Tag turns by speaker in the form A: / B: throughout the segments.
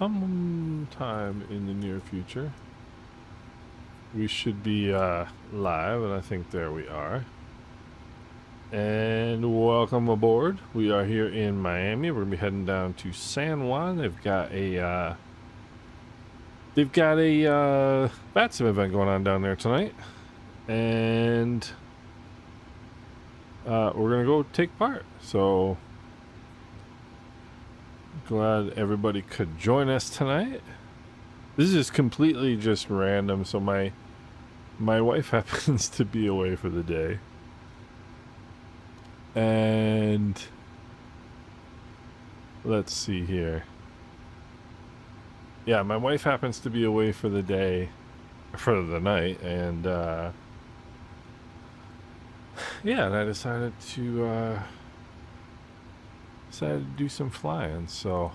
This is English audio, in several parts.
A: sometime in the near future, we should be live, and I think there we are. And welcome aboard. We are here in Miami. We're gonna be heading down to San Juan. They've got a VATSIM event going on down there tonight, and we're gonna go take part. So glad everybody could join us tonight. This is completely just random. So my wife happens to be away for the day, and let's see here. Yeah, my wife happens to be away for the day, for the night, and yeah, and I decided to do some flying. So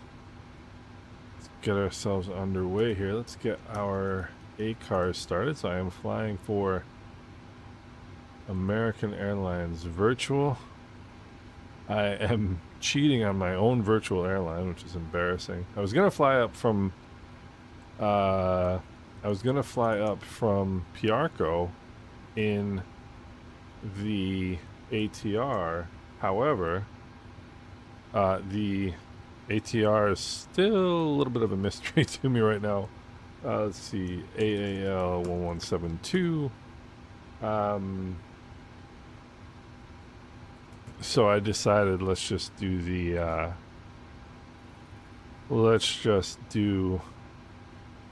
A: let's get ourselves underway here. Let's get our ACARS started. So I am flying for American Airlines Virtual. I am cheating on my own virtual airline, which is embarrassing. I was gonna fly up from Piarco in the ATR. However, the ATR is still a little bit of a mystery to me right now. Let's see, AAL 1172. So I decided let's just do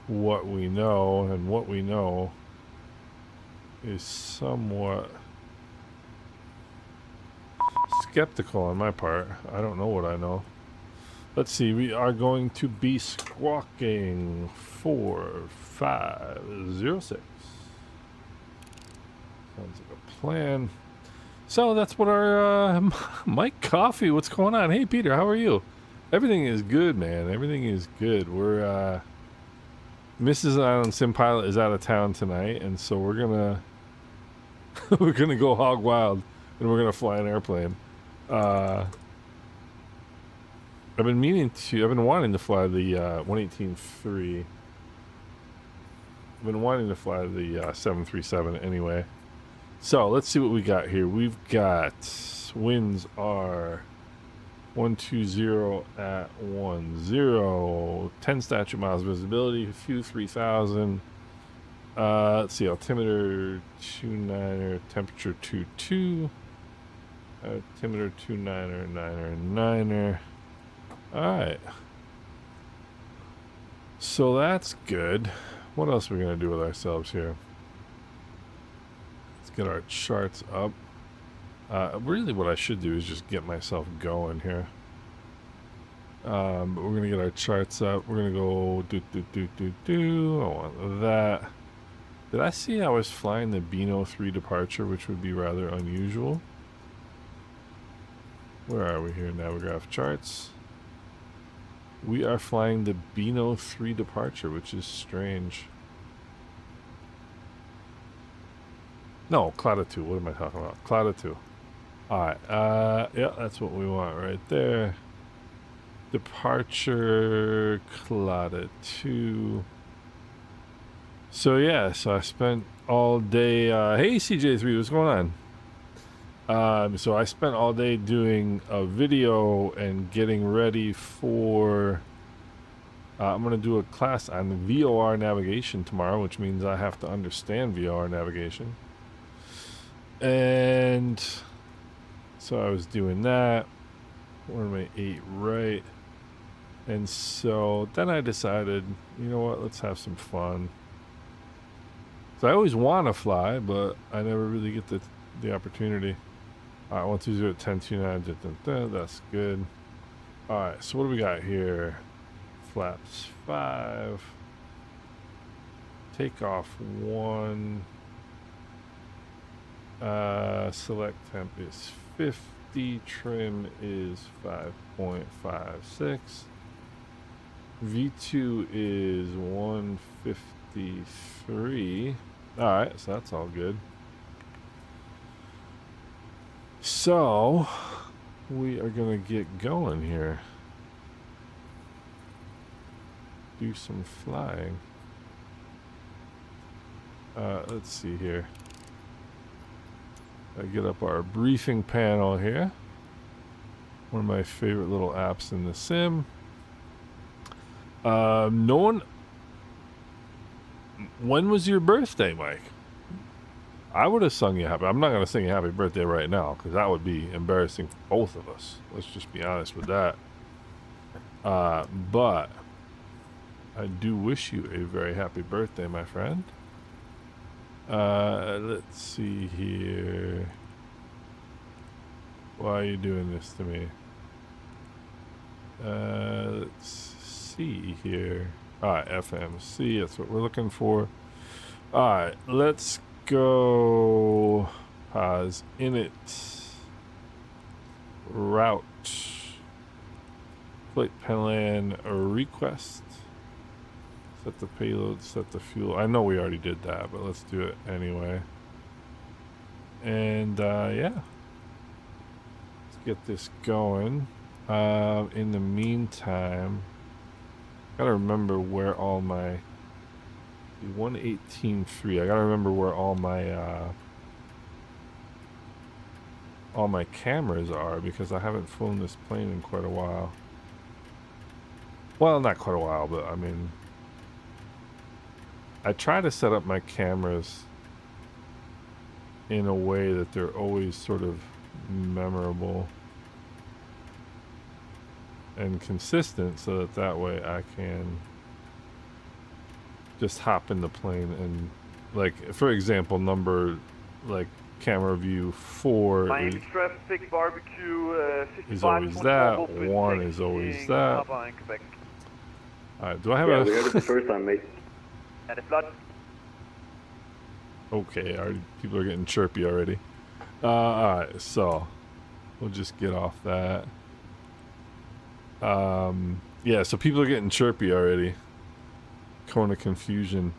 A: what we know, and what we know is somewhat skeptical on my part. I don't know what I know. Let's see, we are going to be squawking 4506. Sounds like a plan. So that's what our Mike Coffee, what's going on? Hey Peter, how are you? Everything is good, man. Everything is good. We're Mrs. IslandSimPilot is out of town tonight, and so we're gonna we're gonna go hog wild, and we're gonna fly an airplane. I've been wanting to fly the 118.3. I've been wanting to fly the 737 anyway. So let's see what we got here. We've got winds are 120 at 10, 10 statute miles visibility, a few 3,000. Let's see, altimeter 29er, temperature 22, altimeter 29er, 9er. All right. So that's good. What else are we gonna do with ourselves here? Get our charts up. Really what I should do is just get myself going here. But we're gonna get our charts up. We're gonna go do. I want that. Did I see I was flying the Beano 3 departure, which would be rather unusual? Where are we here? Navigaph charts. We are flying the Beano 3 departure, which is strange. No, Cloud 2. What am I talking about? Cloud 2. Alright, yeah, that's what we want right there. Departure, Cloud 2. So yeah, so I spent all day, hey CJ3, what's going on? So I spent all day doing a video and getting ready for, I'm going to do a class on VOR navigation tomorrow, which means I have to understand VOR navigation. And so I was doing that. What am I, 8 right? And so then I decided, you know what, let's have some fun. So I always want to fly, but I never really get the opportunity. All right, 120 at 1029. That's good. All right, so what do we got here? Flaps 5. Takeoff 1. Select temp is 50. Trim is 5.56. V2 is 153. Alright, so that's all good. So we are gonna get going here. do some flying. Let's see here. I get up our briefing panel here. One of my favorite little apps in the sim. No one. When was your birthday, Mike? I would have sung you happy. I'm not going to sing you happy birthday right now because that would be embarrassing for both of us. Let's just be honest with that. But I do wish you a very happy birthday, my friend. Let's see here. Why are you doing this to me? Let's see here. Alright, FMC, that's what we're looking for. Alright, let's go. Pause init. Route. Flight plan request. Set the payload, set the fuel. I know we already did that, but let's do it anyway. And yeah. Let's get this going. In the meantime, gotta remember where all my 118.3. I gotta remember where all my cameras are because I haven't flown this plane in quite a while. Well, not quite a while, but I mean, I try to set up my cameras in a way that they're always sort of memorable and consistent so that way I can just hop in the plane and, like, for example, number, like, camera view 4 is always that, 1 is always that. Alright, do I have
B: we heard it the first time, mate.
A: Okay, people are getting chirpy already. Alright, so we'll just get off that. Yeah, so people are getting chirpy already. Cone of confusion.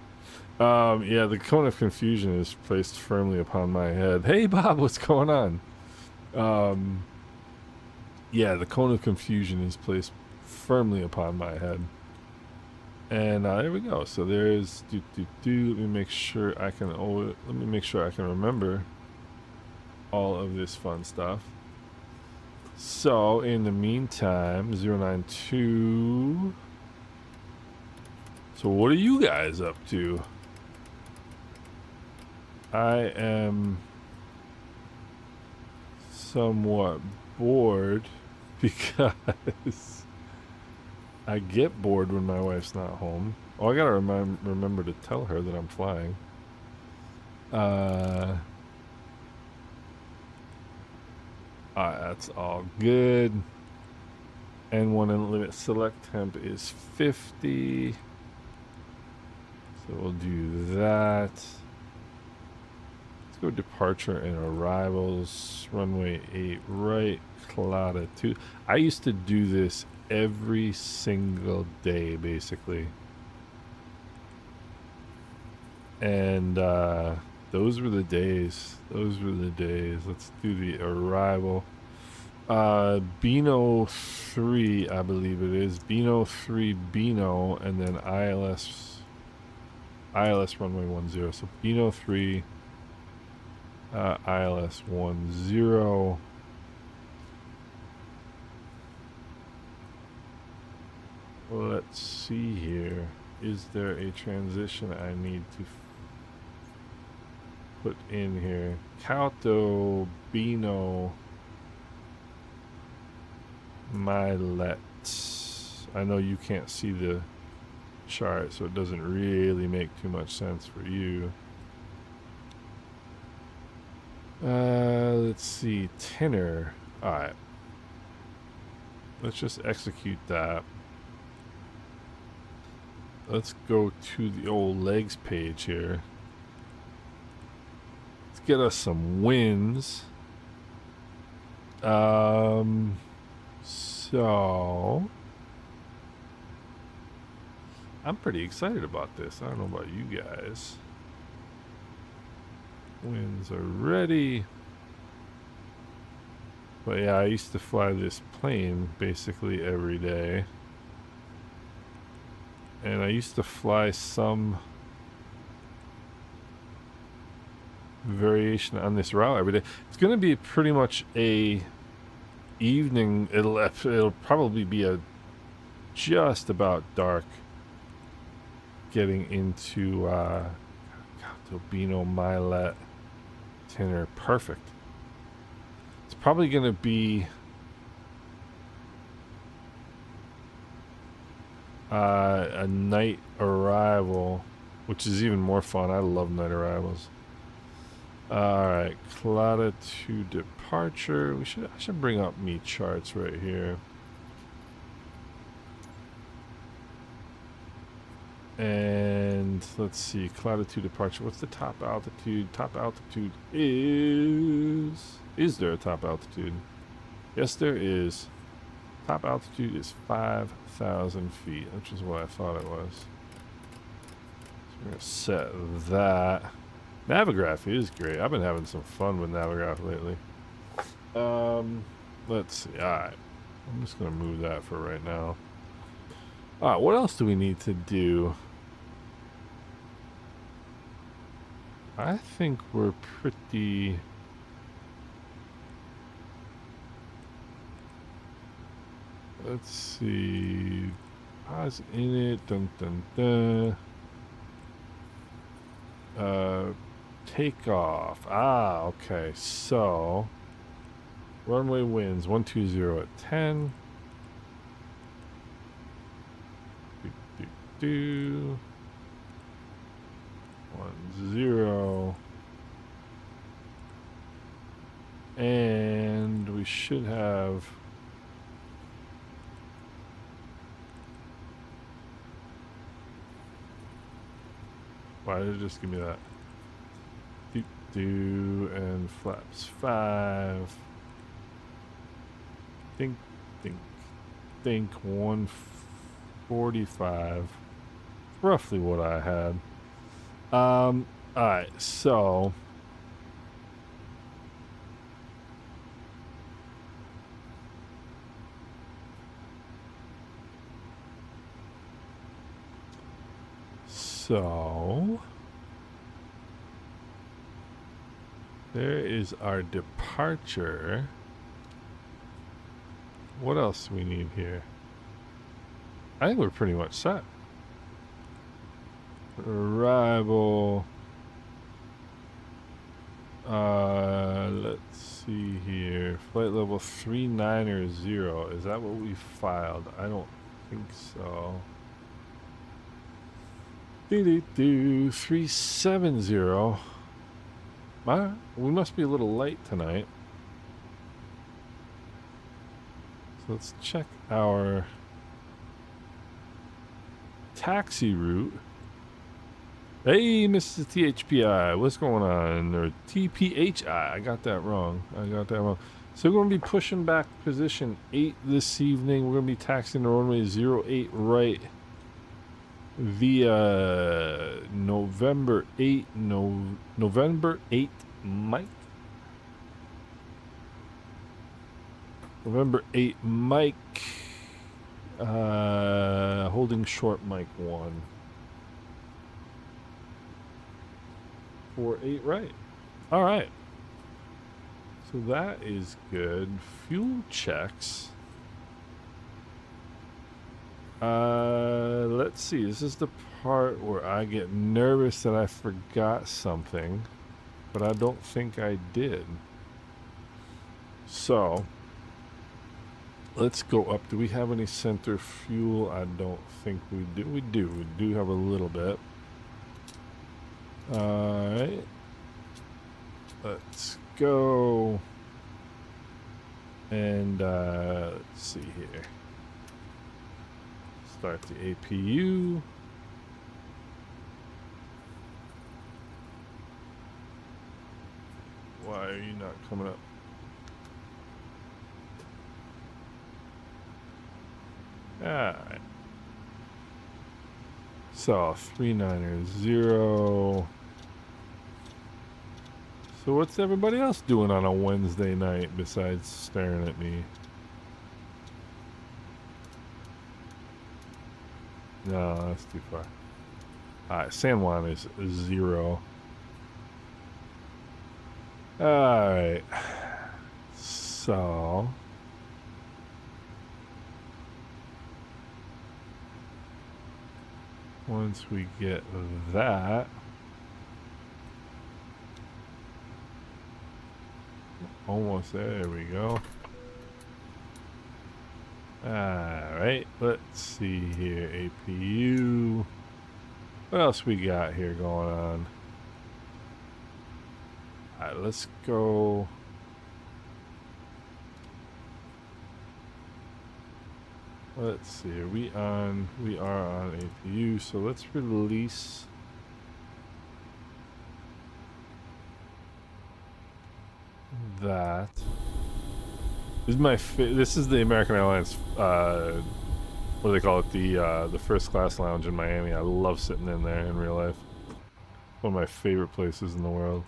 A: Yeah, the cone of confusion is placed firmly upon my head. Hey, Bob, what's going on? Yeah, the cone of confusion is placed firmly upon my head. And there we go. So there's Let me make sure I can remember all of this fun stuff. So in the meantime, 092. So what are you guys up to? I am somewhat bored because I get bored when my wife's not home. Oh, I gotta remember to tell her that I'm flying. That's all good. N1 and limit select temp is 50. So we'll do that. Let's go departure and arrivals. Runway 8 right, Clada 2. I used to do this every single day, basically. And those were the days. Those were the days. Let's do the arrival. Beano 3, I believe it is. Beano 3, Beano, and then ILS runway 10. So Beano 3, ILS 10. Let's see here. Is there a transition I need to put in here? Calto, Beano, Milet. I know you can't see the chart, so it doesn't really make too much sense for you. Let's see. Tenor. Alright. Let's just execute that. Let's go to the old legs page here. Let's get us some wins. So I'm pretty excited about this. I don't know about you guys. Wins are ready. But yeah, I used to fly this plane basically every day. And I used to fly some variation on this route every day. It's going to be pretty much a evening. It'll probably be a just about dark getting into Tobino, Milet, Tinner. Perfect. It's probably going to be a night arrival, which is even more fun. I love night arrivals. Alright, Claudia to departure. I should bring up me charts right here. And let's see, Claudia to departure. What's the top altitude? Top altitude is there a top altitude? Yes, there is. Top altitude is 5,000 feet, which is what I thought it was. So we're gonna set that. Navigraph is great. I've been having some fun with Navigraph lately. Let's see. Alright. I'm just going to move that for right now. Alright, what else do we need to do? I think we're pretty... Let's see. Pause in it. Dun dun dun. Takeoff. Ah, okay. So, runway winds 120 at 10. 10. And we should have why did it just give me that? And flaps 5. Think 145. Roughly what I had. Alright, so there is our departure. What else do we need here? I think we're pretty much set. Arrival. Let's see here. Flight level 390. Is that what we filed? I don't think so. 370. We must be a little late tonight. So let's check our taxi route. Hey, Mrs. THPI, what's going on? Or TPHI, I got that wrong. So we're going to be pushing back position 8 this evening. We're going to be taxiing the runway 08 right via November 8 Mike. November 8 Mike. Holding short Mike 1. 48 right. All right. So that is good. Fuel checks. Let's see. This is the part where I get nervous that I forgot something, but I don't think I did. So let's go up. Do we have any center fuel? I don't think we do. We do have a little bit. Alright. Let's go. And let's see here. Start the APU. Why are you not coming up? Alright. So 390. So what's everybody else doing on a Wednesday night besides staring at me? No, that's too far. Alright, San Juan is 0. Alright. So... once we get that... almost there we go. Alright, let's see here. APU. What else we got here going on? Alright, let's go. Let's see. We are on APU, so let's release that. This is my this is the American Airlines what do they call it, the first class lounge in Miami. I love sitting in there in real life. One of my favorite places in the world.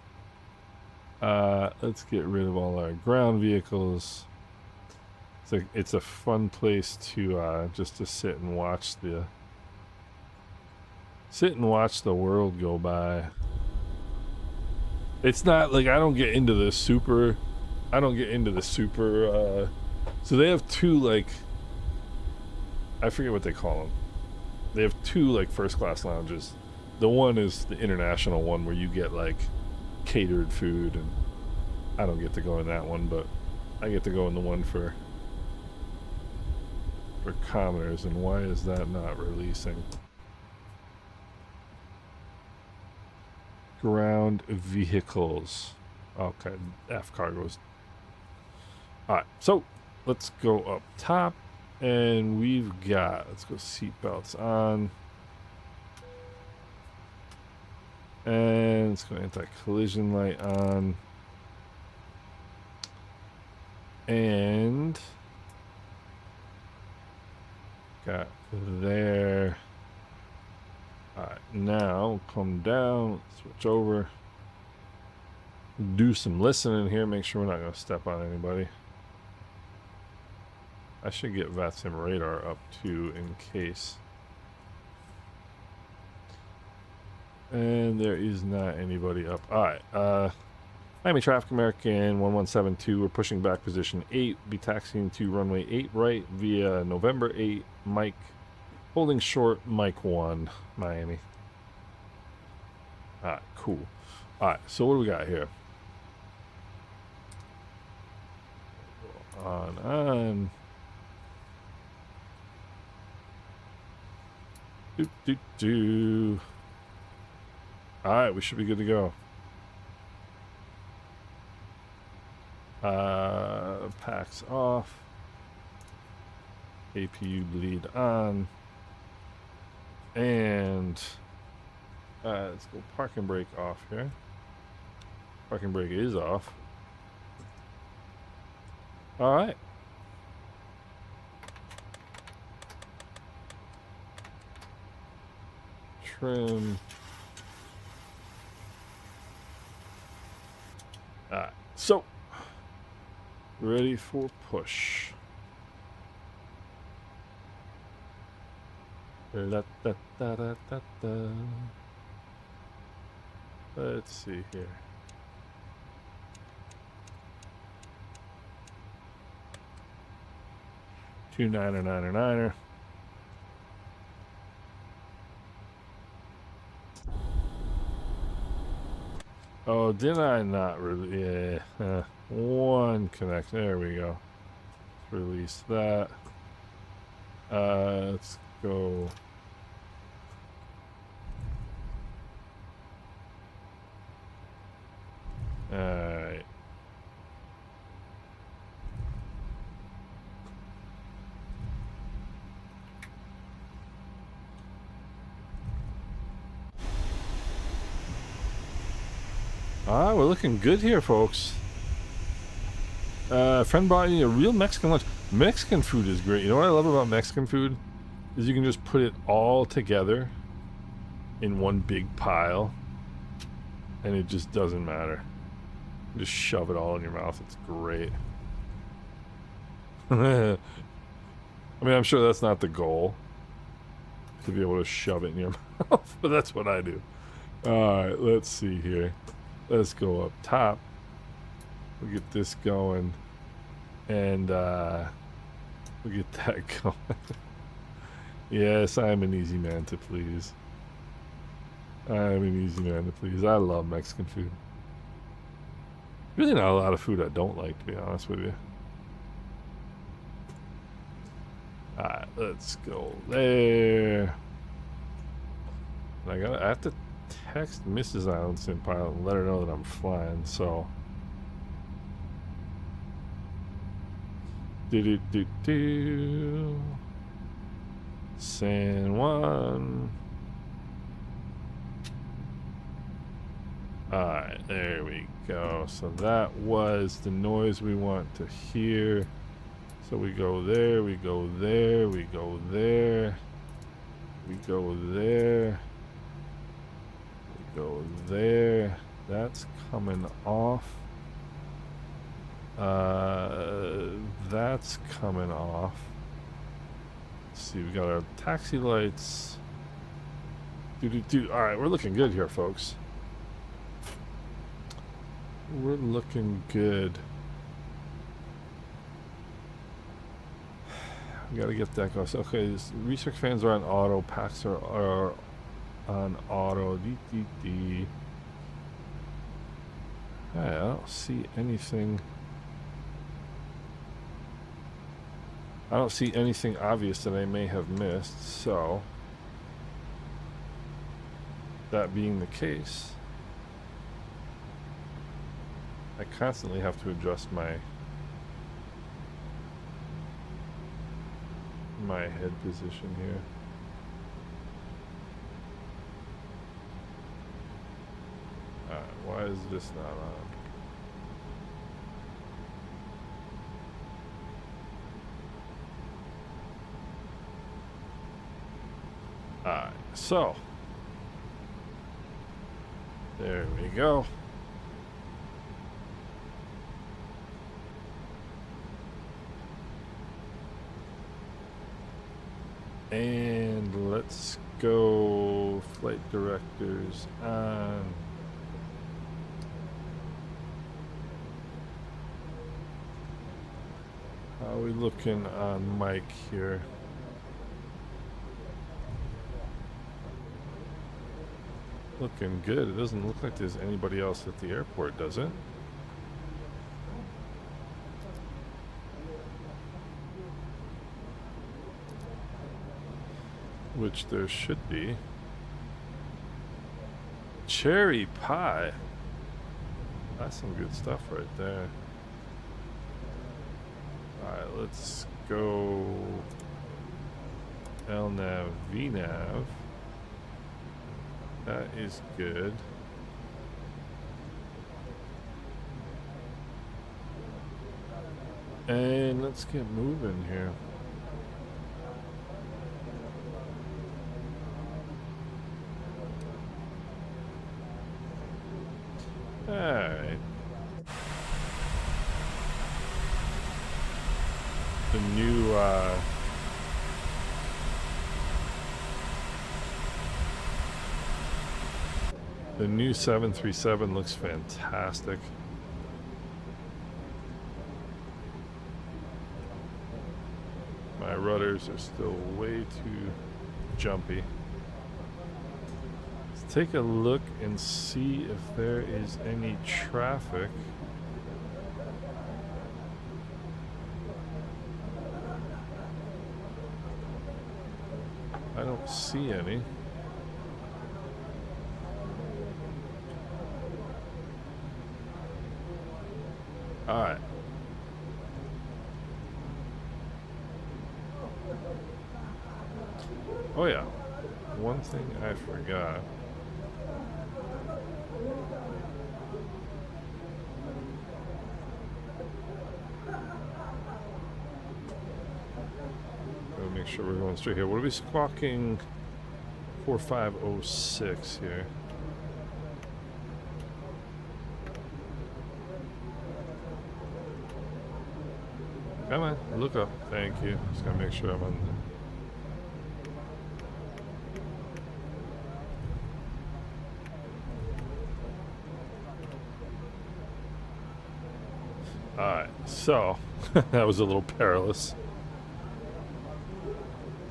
A: Let's get rid of all our ground vehicles. It's a fun place to just to sit and watch the world go by. It's not like I don't get into the super. So they have two, like, I forget what they call them. They have two, like, first class lounges. The one is the international one where you get like catered food, and I don't get to go in that one, but I get to go in the one for commoners. And why is that not releasing? Ground vehicles. Okay, F cargoes. Alright, so let's go up top, and we've got, let's go seatbelts on, and let's go anti-collision light on, and got there. Alright, now come down, switch over, do some listening here, make sure we're not going to step on anybody. I should get VATSIM radar up too in case. And there is not anybody up. Alright, Miami traffic, American 1172. We're pushing back position 8. Be taxiing to runway 8 right via November 8. Mike, holding short, Mike 1, Miami. Alright, cool. Alright, so what do we got here? On. Alright, we should be good to go. Packs off. APU lead on. And let's go parking brake off here. Parking brake is off. Alright. Trim. Alright, so ready for push. La, da, da, da, da, da. Let's see here. Two niner. Oh, did I not really? Yeah. One connect. There we go. Let's release that. Let's go. Alright. Ah, we're looking good here, folks. Friend brought you a real Mexican lunch. Mexican food is great. You know what I love about Mexican food? Is you can just put it all together in one big pile, and it just doesn't matter. Just shove it all in your mouth. It's great. I mean, I'm sure that's not the goal, to be able to shove it in your mouth, but that's what I do. Alright, let's see here. Let's go up top. We'll get this going. And we'll get that going. Yes, I'm an easy man to please. I'm an easy man to please. I love Mexican food. Really not a lot of food I don't like, to be honest with you. Alright, let's go there. And I have to text Mrs. IslandSimPilot and let her know that I'm flying, so. San Juan. Alright, there we go. So that was the noise we want to hear. So we go there, we go there, we go there, we go there, we go there. That's coming off. That's coming off. Let's see, we got our taxi lights. Alright, we're looking good here, folks. We're looking good. We gotta get that going. Okay, research fans are on auto. Packs are on auto. I don't see anything. I don't see anything obvious that I may have missed, so that being the case, I constantly have to adjust my head position here. Why is this not on? Alright, so there we go. And let's go flight directors on. How are we looking on mic here? Looking good. It doesn't look like there's anybody else at the airport, does it? Which there should be. Cherry pie. That's some good stuff right there. Alright, let's go LNAV, VNAV. That is good. And let's get moving here. Alright. The new the new 737 looks fantastic. My rudders are still way too jumpy. Let's take a look and see if there is any traffic. I don't see any. All right. Oh yeah, one thing I forgot. Gotta make sure we're going straight here. What are we squawking? 4506 here. Come on, look up. Thank you. Just gotta make sure I'm on Alright, so that was a little perilous.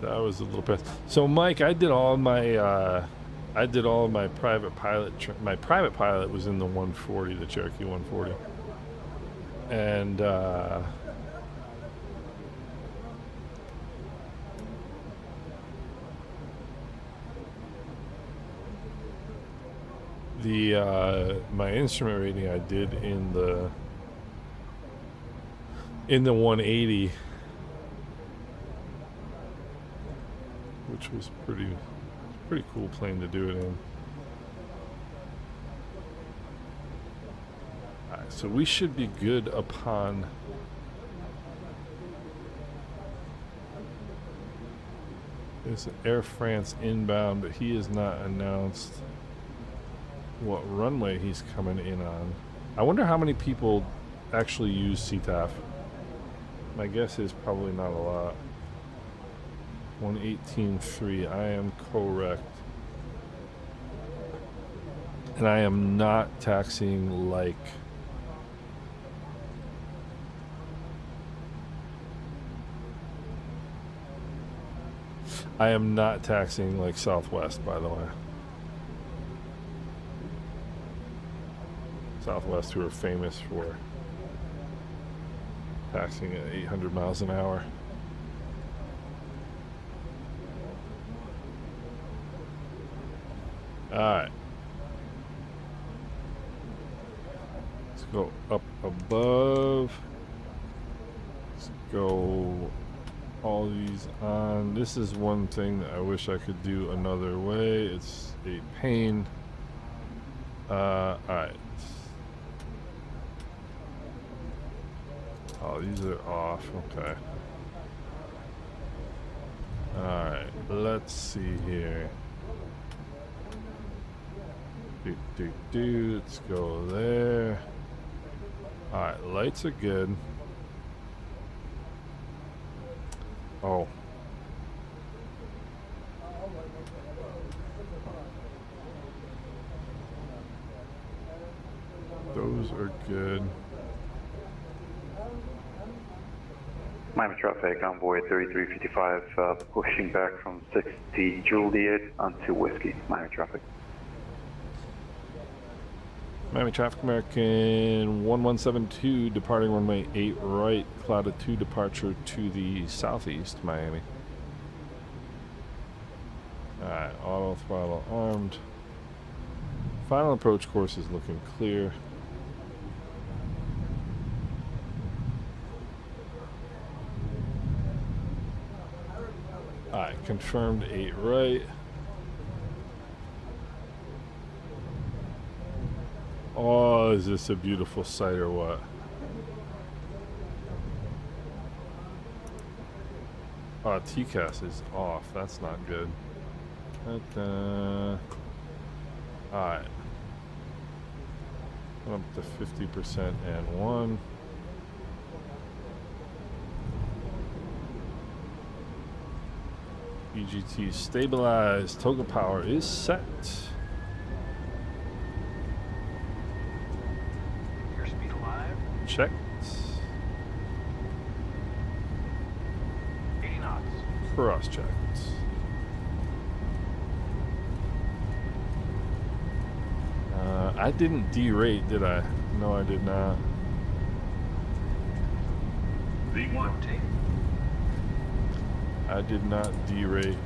A: That was a little bit. So, Mike, I did all my private pilot. My private pilot was in the 140, the Cherokee 140, and my instrument rating I did in the 180. Which was pretty cool plane to do it in. Alright, so we should be good upon there's Air France inbound, but he has not announced what runway he's coming in on. I wonder how many people actually use CTAF. My guess is probably not a lot. 118.3, I am correct. And I am not taxiing like Southwest, by the way. Southwest, who are famous for taxiing at 800 miles an hour. Alright. Let's go up above. Let's go all these on. This is one thing that I wish I could do another way. It's a pain. Alright. Oh, these are off. Okay. Alright. Let's see here. Let's go there. Alright, lights are good. Oh. Those are good.
B: Miami traffic, envoy 3355, pushing back from 60 Juliet onto Whiskey, Miami traffic.
A: Miami traffic, American 1172, departing runway 8 right, clouded 2 departure to the southeast, Miami. Alright, auto throttle armed. Final approach course is looking clear. Alright, confirmed 8 right. Oh, is this a beautiful sight or what? Oh, TCAS is off. That's not good. Alright. Up to 50% and 1. EGT stabilized. Toga power is set.
C: Airspeed alive.
A: Checked.
C: 80 knots.
A: Cross checked. I didn't derate, did I? No, I did not.
C: Rotate.
A: I did not derate.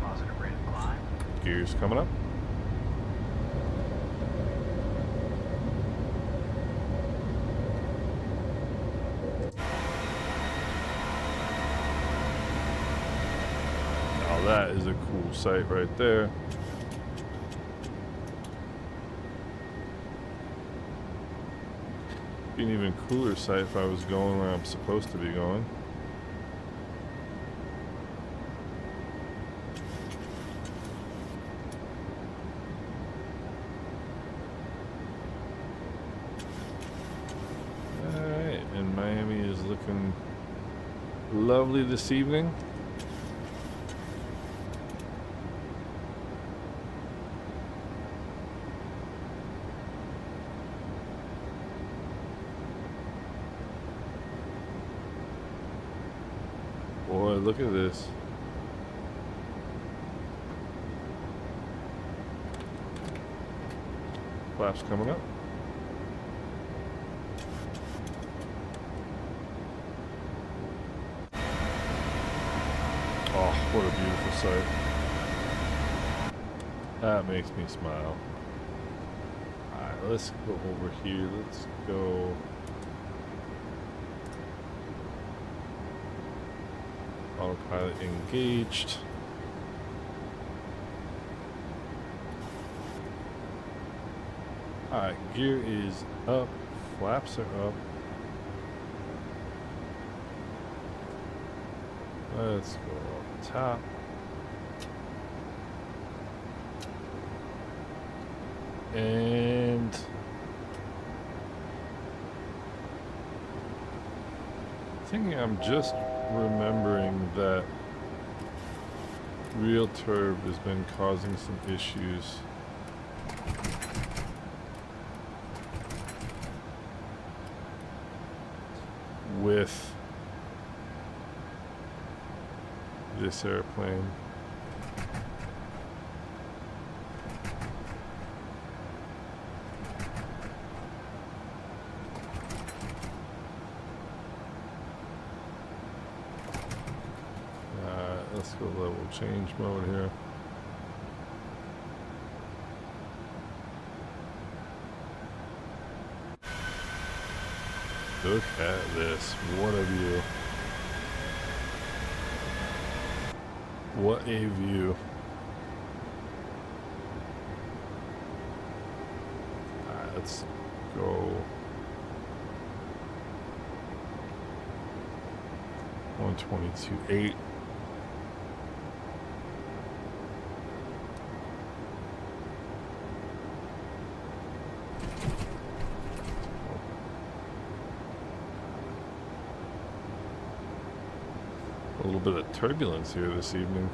C: Positive rate of climb.
A: Gears coming up. Now that is a cool sight right there. Be an even cooler sight if I was going where I'm supposed to be going. Alright, and Miami is looking lovely this evening. boy, look at this. Flaps coming up. Oh, what a beautiful sight. That makes me smile. Alright, let's go over here. Let's go. Autopilot engaged. Alright, gear is up. Flaps are up. Let's go up top. And I think I'm just remembering that real turb has been causing some issues. With this airplane. Let's go level change mode here. Look at this. What a view. What a view. Alright, let's go 122.8. A little bit of turbulence here this evening.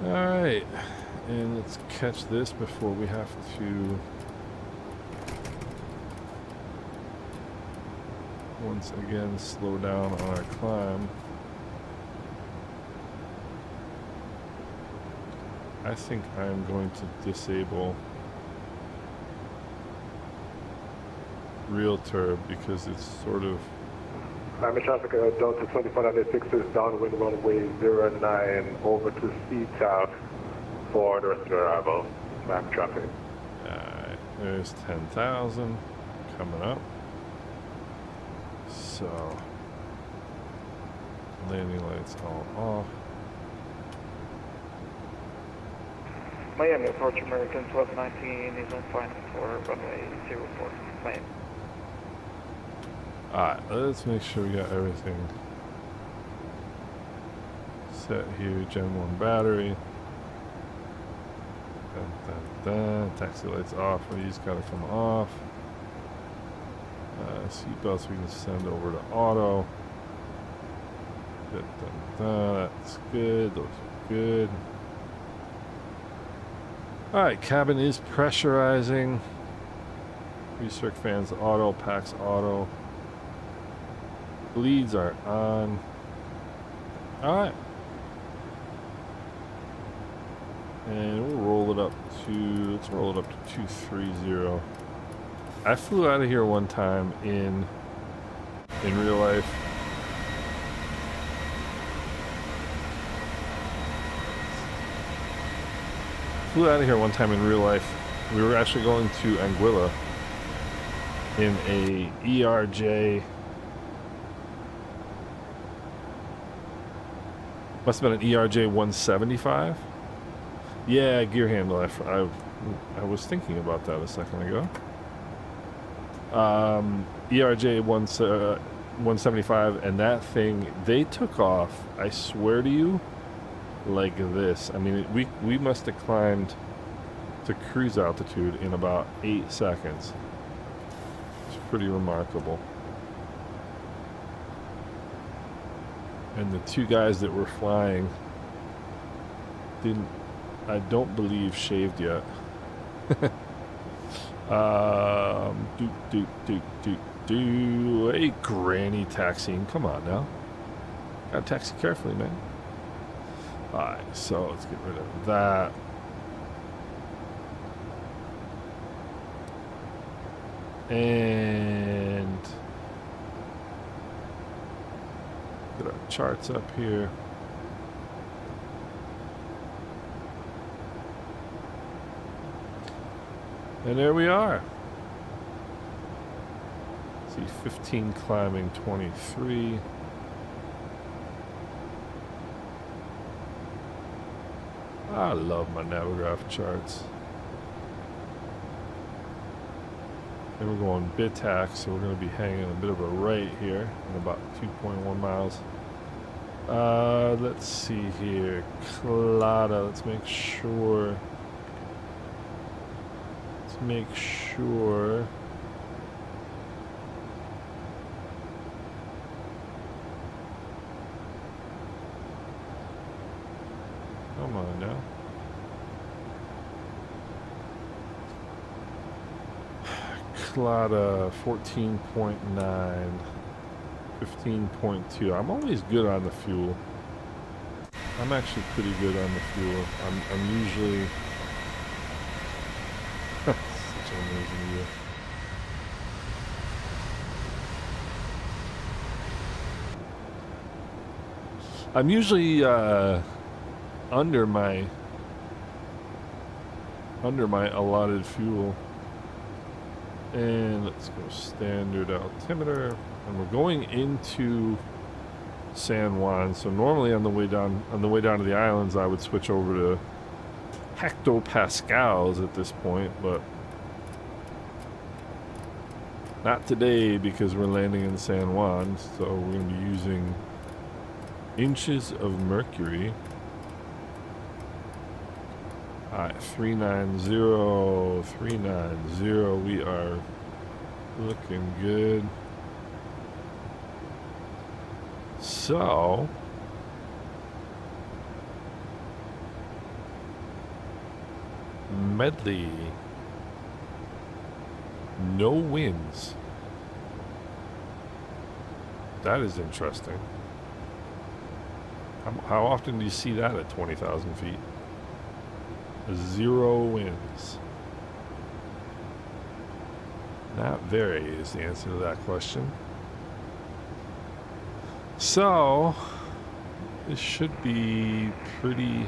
A: Alright, and let's catch this before we have to once again slow down on our climb. I think I'm going to disable real turb because it's sort of
D: Miami traffic Delta 2496 is downwind runway 09 over to Seatown for the rest of the arrival. Miami traffic.
A: Alright, there's 10,000 coming up. So landing lights all off.
E: Miami approach American 1219 is on final for runway 04. Miami.
A: Alright, let's make sure we got everything set here. Gen 1 battery. Taxi lights off. These gotta come off. Seatbelts we can send over to auto. That's good. Those are good. Alright, cabin is pressurizing. Recirc fans auto, PAX auto. Bleeds are on. Alright. And we'll roll it up to, let's roll it up to 230. I flew out of here one time in real life. Flew out of here one time in real life. We were actually going to Anguilla in a ERJ. Must have been an ERJ 175. Yeah, gear handle. I was thinking about that a second ago. ERJ 175, and that thing, they took off, I swear to you, like this. I mean, we must have climbed to cruise altitude in about 8 seconds. It's pretty remarkable. And the two guys that were flying didn't I don't believe shaved yet. A granny taxiing. Come on now. Gotta taxi carefully, man. Alright, so let's get rid of that. And get our charts up here. And there we are. See, 15 climbing, 23. I love my Navigraph charts. And we're going BITAC, so we're going to be hanging a bit of a right here in about 2.1 miles. Let's see here. Clada, let's make sure. Make sure come on now. Clada 14.9 15.2. I'm always good on the fuel. I'm actually pretty good on the fuel. I'm usually such an amazing year. I'm usually under my allotted fuel. And let's go standard altimeter, and we're going into San Juan. So normally on the way down to the islands, I would switch over to hectopascals at this point, but not today because we're landing in San Juan. So we're going to be using inches of mercury. Alright, 390, 390, we are looking good. So, medley, no winds. That is interesting. How often do you see that at 20,000 feet? 0 winds. Not very is the answer to that question. So this should be pretty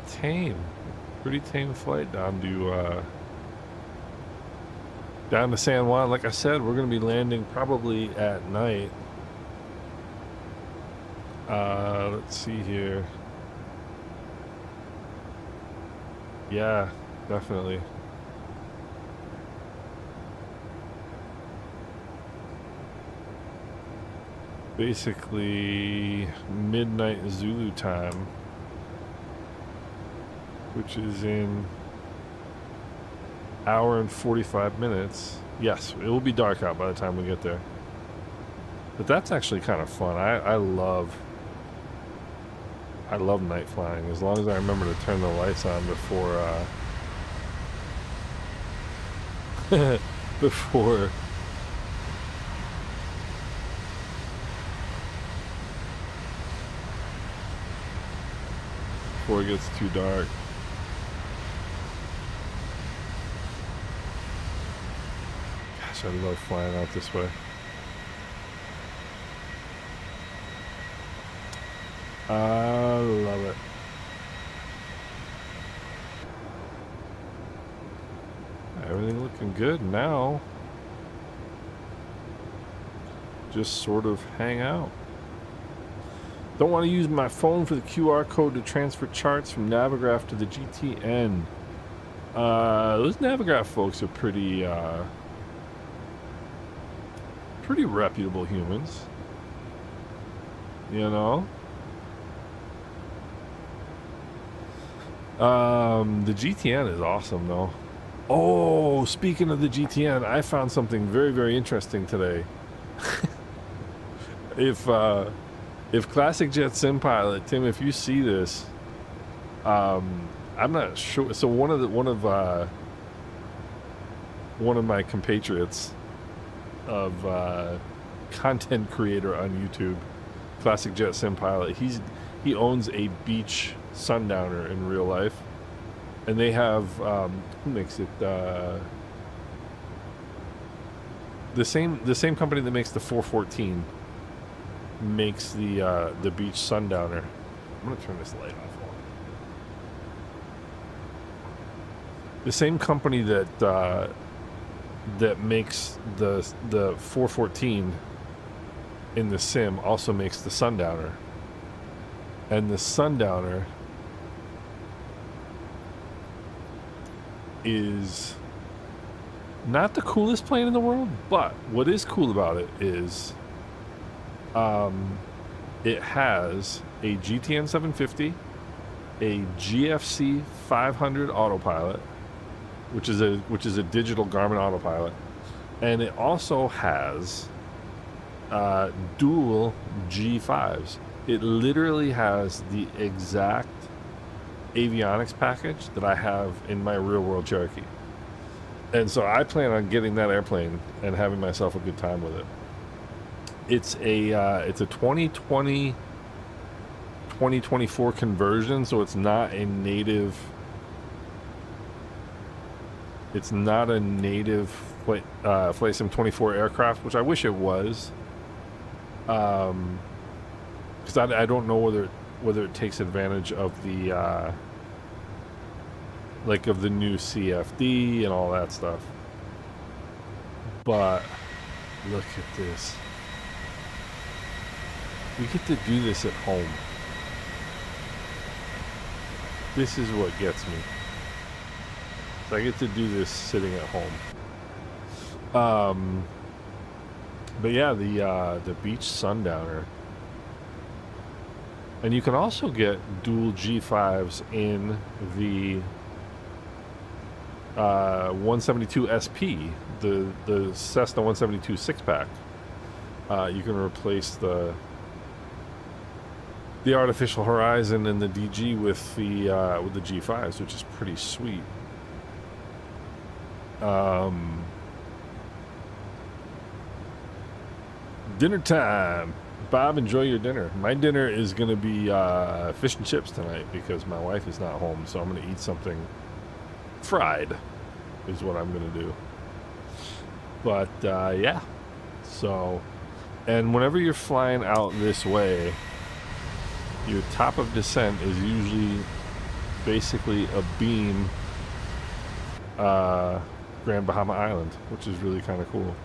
A: tame. Pretty tame flight down to San Juan. Like I said, we're gonna be landing probably at night. Let's see here. Yeah, definitely. Basically midnight Zulu time, which is in hour and 45 minutes. Yes, it will be dark out by the time we get there. But that's actually kind of fun. I love night flying, as long as I remember to turn the lights on before before it gets too dark. Gosh, I love flying out this way. I love it. Everything looking good now. Just sort of hang out. Don't want to use my phone for the QR code to transfer charts from Navigraph to the GTN. Those Navigraph folks are pretty reputable humans. You know? The GTN is awesome though. Oh, speaking of the GTN, I found something very, very interesting today. If If Classic Jet Sim Pilot, Tim, if you see this, I'm not sure. So one of my compatriots of content creator on YouTube, Classic Jet Sim Pilot, he owns a beach sundowner in real life, and they have who makes it? The same company that makes the 414 makes the beach sundowner. I'm gonna turn this light off. The same company that makes the 414 in the sim also makes the sundowner, and the sundowner is not the coolest plane in the world, but what is cool about it is it has a GTN 750, a GFC 500 autopilot, which is a digital Garmin autopilot, and it also has dual G5s. It literally has the exact avionics package that I have in my real world Cherokee. And so I plan on getting that airplane and having myself a good time with it. It's a 2020 2024 conversion, so it's not a native Flight Sim 24 aircraft, which I wish it was, because I don't know whether it takes advantage of the of the new CFD and all that stuff. But look at this. We get to do this at home. This is what gets me. So I get to do this sitting at home. But yeah, the beach sundowner. And you can also get dual G5s in the 172 SP, the Cessna 172 6-pack. You can replace the artificial horizon and the DG with the G5s, which is pretty sweet. Dinner time. Bob, enjoy your dinner. My dinner is going to be fish and chips tonight because my wife is not home, so I'm going to eat something fried is what I'm going to do. But yeah, so, and whenever you're flying out this way, your top of descent is usually basically a beam Grand Bahama Island, which is really kind of cool.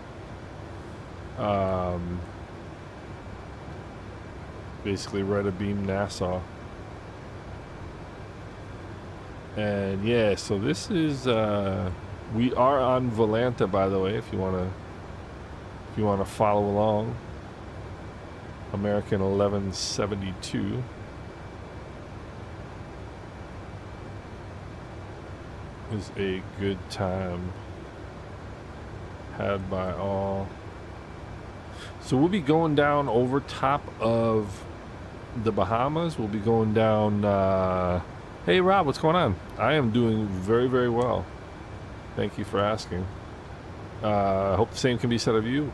A: Basically right abeam Nassau. And yeah, so this is we are on Volanta, by the way, if you want to follow along. American 1172 is a good time had by all. So we'll be going down over top of the Bahamas. We'll be going down hey Rob, what's going on? I am doing very, very well. Thank you for asking. I hope the same can be said of you.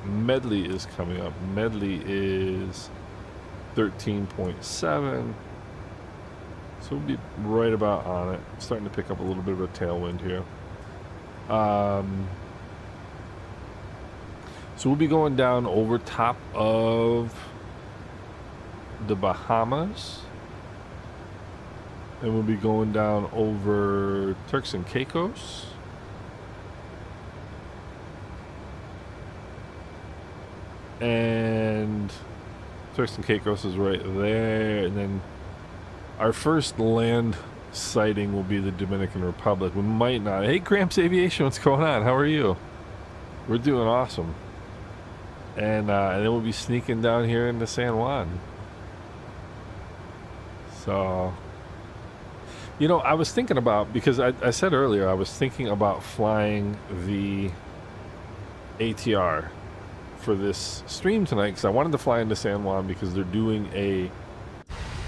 A: Medley is coming up. Medley is 13.7. So we'll be right about on it. Starting to pick up a little bit of a tailwind here. So we'll be going down over top of the Bahamas. And we'll be going down over Turks and Caicos. And Turks and Caicos is right there. And then our first land sighting will be the Dominican Republic. We might not. Hey, Gramps Aviation, what's going on? How are you? We're doing awesome. And then we'll be sneaking down here into San Juan. So, you know, I was thinking about, because I said earlier, I was thinking about flying the ATR for this stream tonight because I wanted to fly into San Juan because they're doing a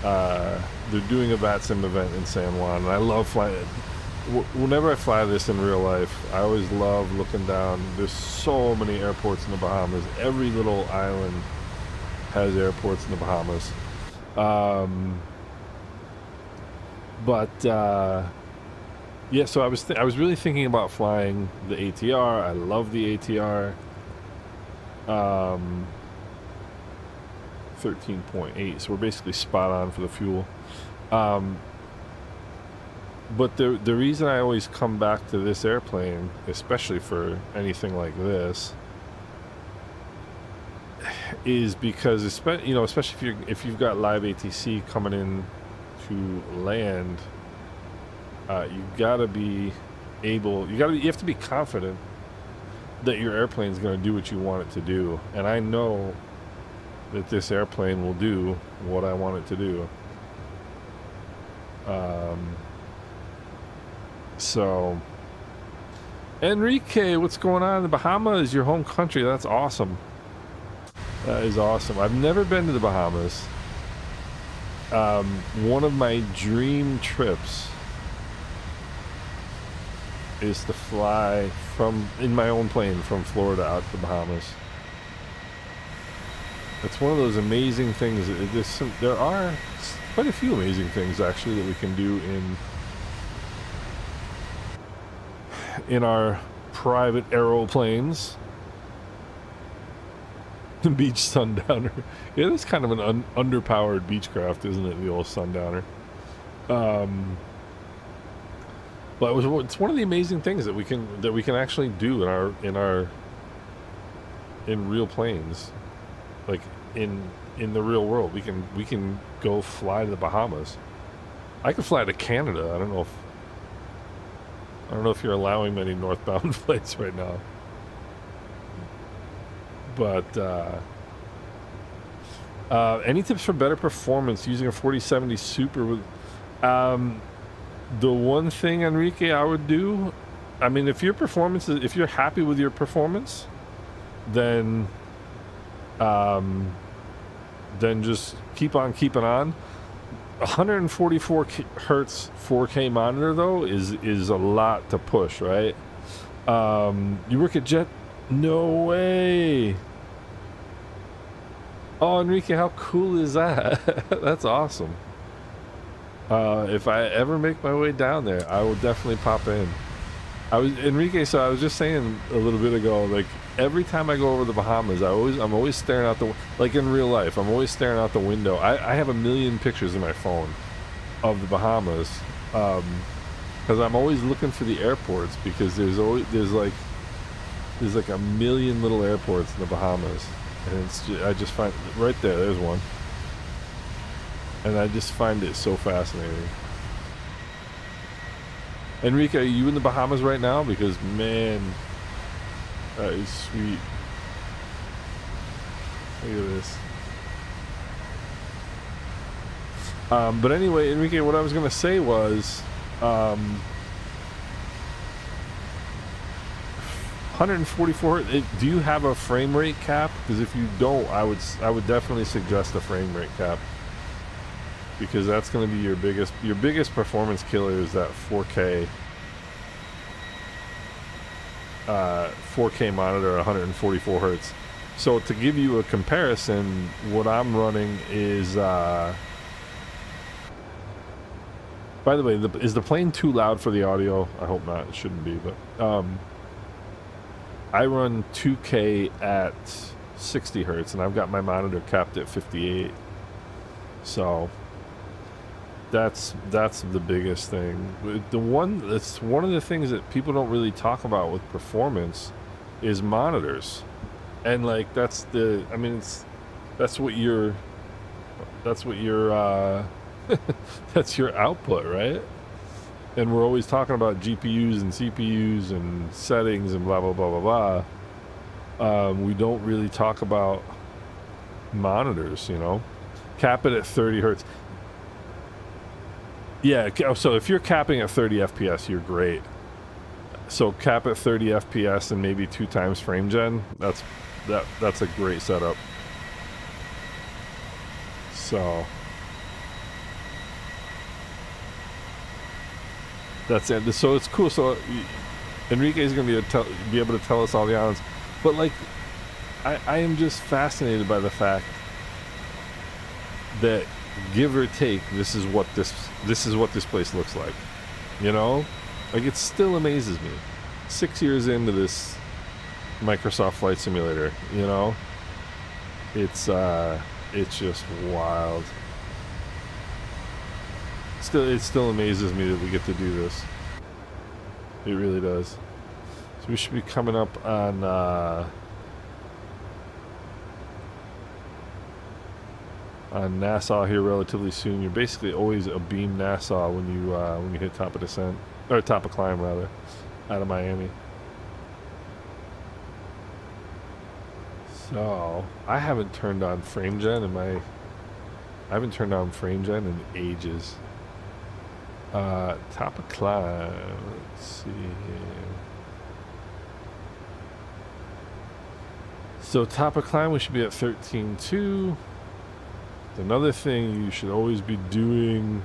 A: VATSIM event in San Juan, and I love flying. Whenever I fly this in real life, I always love looking down. There's so many airports in the Bahamas. Every little island has airports in the Bahamas. Yeah, so I was really thinking about flying the ATR. I love the ATR. 13.8, so we're basically spot on for the fuel. But the reason I always come back to this airplane, especially for anything like this, is because especially if you've got live ATC coming in to land, you gotta be able. You have to be confident that your airplane is going to do what you want it to do, and I know that this airplane will do what I want it to do. So, Enrique, what's going on in the Bahamas? Your home country. That's awesome. That is awesome. I've never been to the Bahamas. One of my dream trips is to fly in my own plane from Florida out to the Bahamas. It's one of those amazing things. There are quite a few amazing things actually that we can do in our private aeroplanes. The beach sundowner. Yeah, that's kind of an underpowered Beechcraft, isn't it? The old Sundowner. But it's one of the amazing things that we can actually do in real planes, like in the real world. We can go fly to the Bahamas. I could fly to Canada. I don't know if you're allowing many northbound flights right now. But any tips for better performance using a 4070 Super with the one thing, Enrique, I would do, I mean, if you're happy with your performance, then just keep on keeping on. 144 hertz 4K monitor though is a lot to push, right? You work at Jet? No way. Oh, Enrique, how cool is that? That's awesome. If I ever make my way down there, I will definitely pop in. Enrique, so I was just saying a little bit ago, like every time I go over the Bahamas, I'm always staring out like in real life, I'm always staring out the window. I have a million pictures in my phone of the Bahamas, because I'm always looking for the airports, because there's like a million little airports in the Bahamas, and I just find right there's one. And I just find it so fascinating. Enrique, are you in the Bahamas right now? Because, man, that is sweet. Look at this. But anyway, Enrique, what I was going to say was 144. Do you have a frame rate cap? Because if you don't, I would definitely suggest a frame rate cap. Because that's going to be your biggest performance killer is that 4K monitor, 144 hertz. So to give you a comparison, what I'm running is by the way, is the plane too loud for the audio? I hope not. It shouldn't be, but I run 2K at 60 hertz, and I've got my monitor capped at 58. So that's the biggest thing. That's one of the things that people don't really talk about with performance is monitors, and like that's what your that's your output, right? And we're always talking about GPUs and CPUs and settings and blah blah blah blah blah. We don't really talk about monitors, Cap it at 30 hertz. Yeah, so if you're capping at 30 FPS, you're great. So cap at 30 FPS and maybe 2 times frame gen. that's a great setup. So that's it. So it's cool. So Enrique is going to be able to tell us all the islands, but like I am just fascinated by the fact that, give or take, this is what this place looks like. You know, like it still amazes me. 6 years into this Microsoft Flight Simulator, you know, it's just wild. It still amazes me that we get to do this. It really does. So we should be coming up on Nassau here relatively soon. You're basically always a beam Nassau when you hit top of descent, or top of climb rather, out of Miami. So I haven't turned on frame gen in ages. Top of climb. Let's see here. So top of climb, we should be at 13.2. Another thing you should always be doing.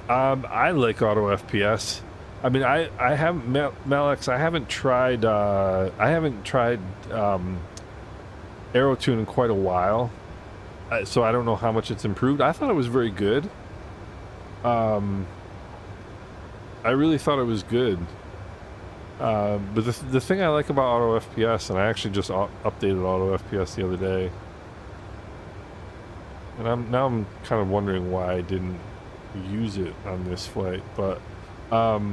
A: I like auto FPS. I mean, I haven't, Malex, I haven't tried AeroTune in quite a while, so I don't know how much it's improved. I thought it was very good. I really thought it was good. But the thing I like about auto FPS, and I actually just updated auto FPS the other day, and I'm kind of wondering why I didn't use it on this flight. But the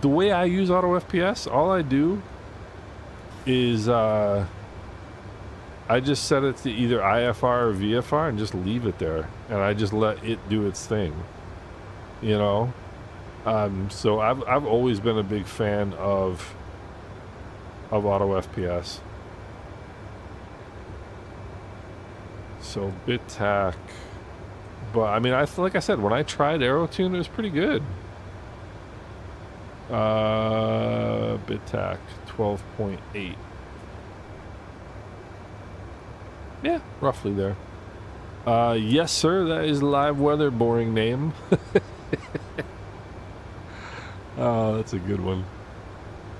A: way I use auto FPS, all I do is I just set it to either IFR or VFR and just leave it there, and I just let it do its thing, you know. So I've always been a big fan of auto FPS. So BitTac, but I mean, like I said, when I tried AeroTune, it was pretty good. BitTac 12.8. Yeah, roughly there. Yes, sir, that is live weather. Boring name. Oh, that's a good one.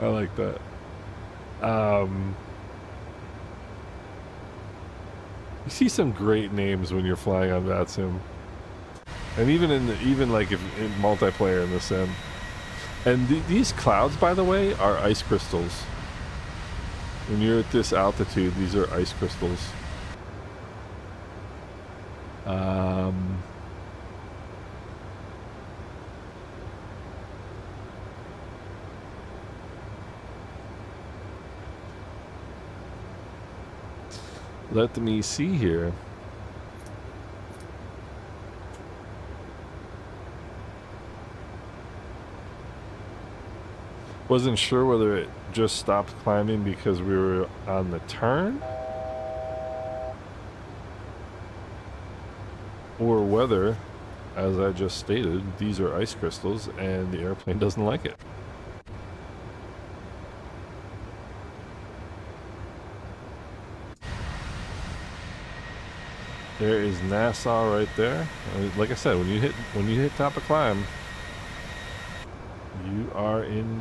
A: I like that. You see some great names when you're flying on VATSIM, and even like if in multiplayer in the sim. And these clouds, by the way, are ice crystals. When you're at this altitude, these are ice crystals. Let me see here. Wasn't sure whether it just stopped climbing because we were on the turn, or whether, as I just stated, these are ice crystals and the airplane doesn't like it. There is Nassau right there. Like I said, when you hit top of climb, you are in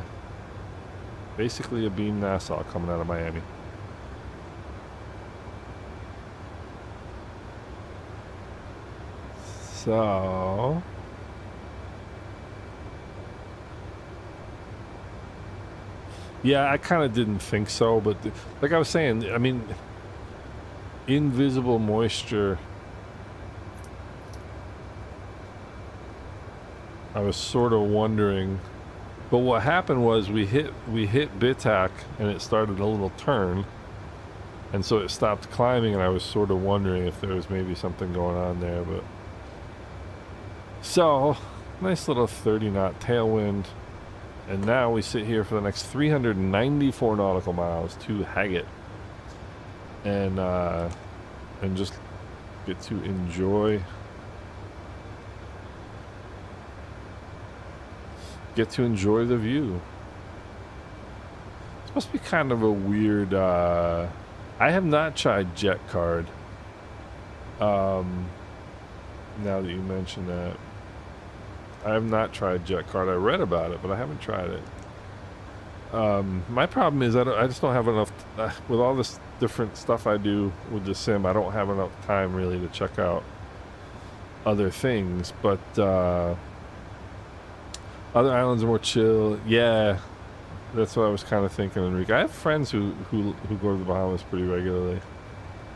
A: basically a beam Nassau coming out of Miami. So yeah, I kind of didn't think so, but like I was saying, I mean, invisible moisture. I was sort of wondering, but what happened was we hit BitTac and it started a little turn, and so it stopped climbing, and I was sort of wondering if there was maybe something going on there. But so nice little 30 knot tailwind, and now we sit here for the next 394 nautical miles to Haggett, and just get to enjoy the view. supposed to be kind of a weird. I have not tried Jet Card. Now that you mention that, I have not tried Jet Card. I read about it, but I haven't tried it. My problem is I just don't have enough with all this different stuff I do with the sim. I don't have enough time really to check out other things. But other islands are more chill. Yeah, that's what I was kind of thinking, Enrique. I have friends who go to the Bahamas pretty regularly.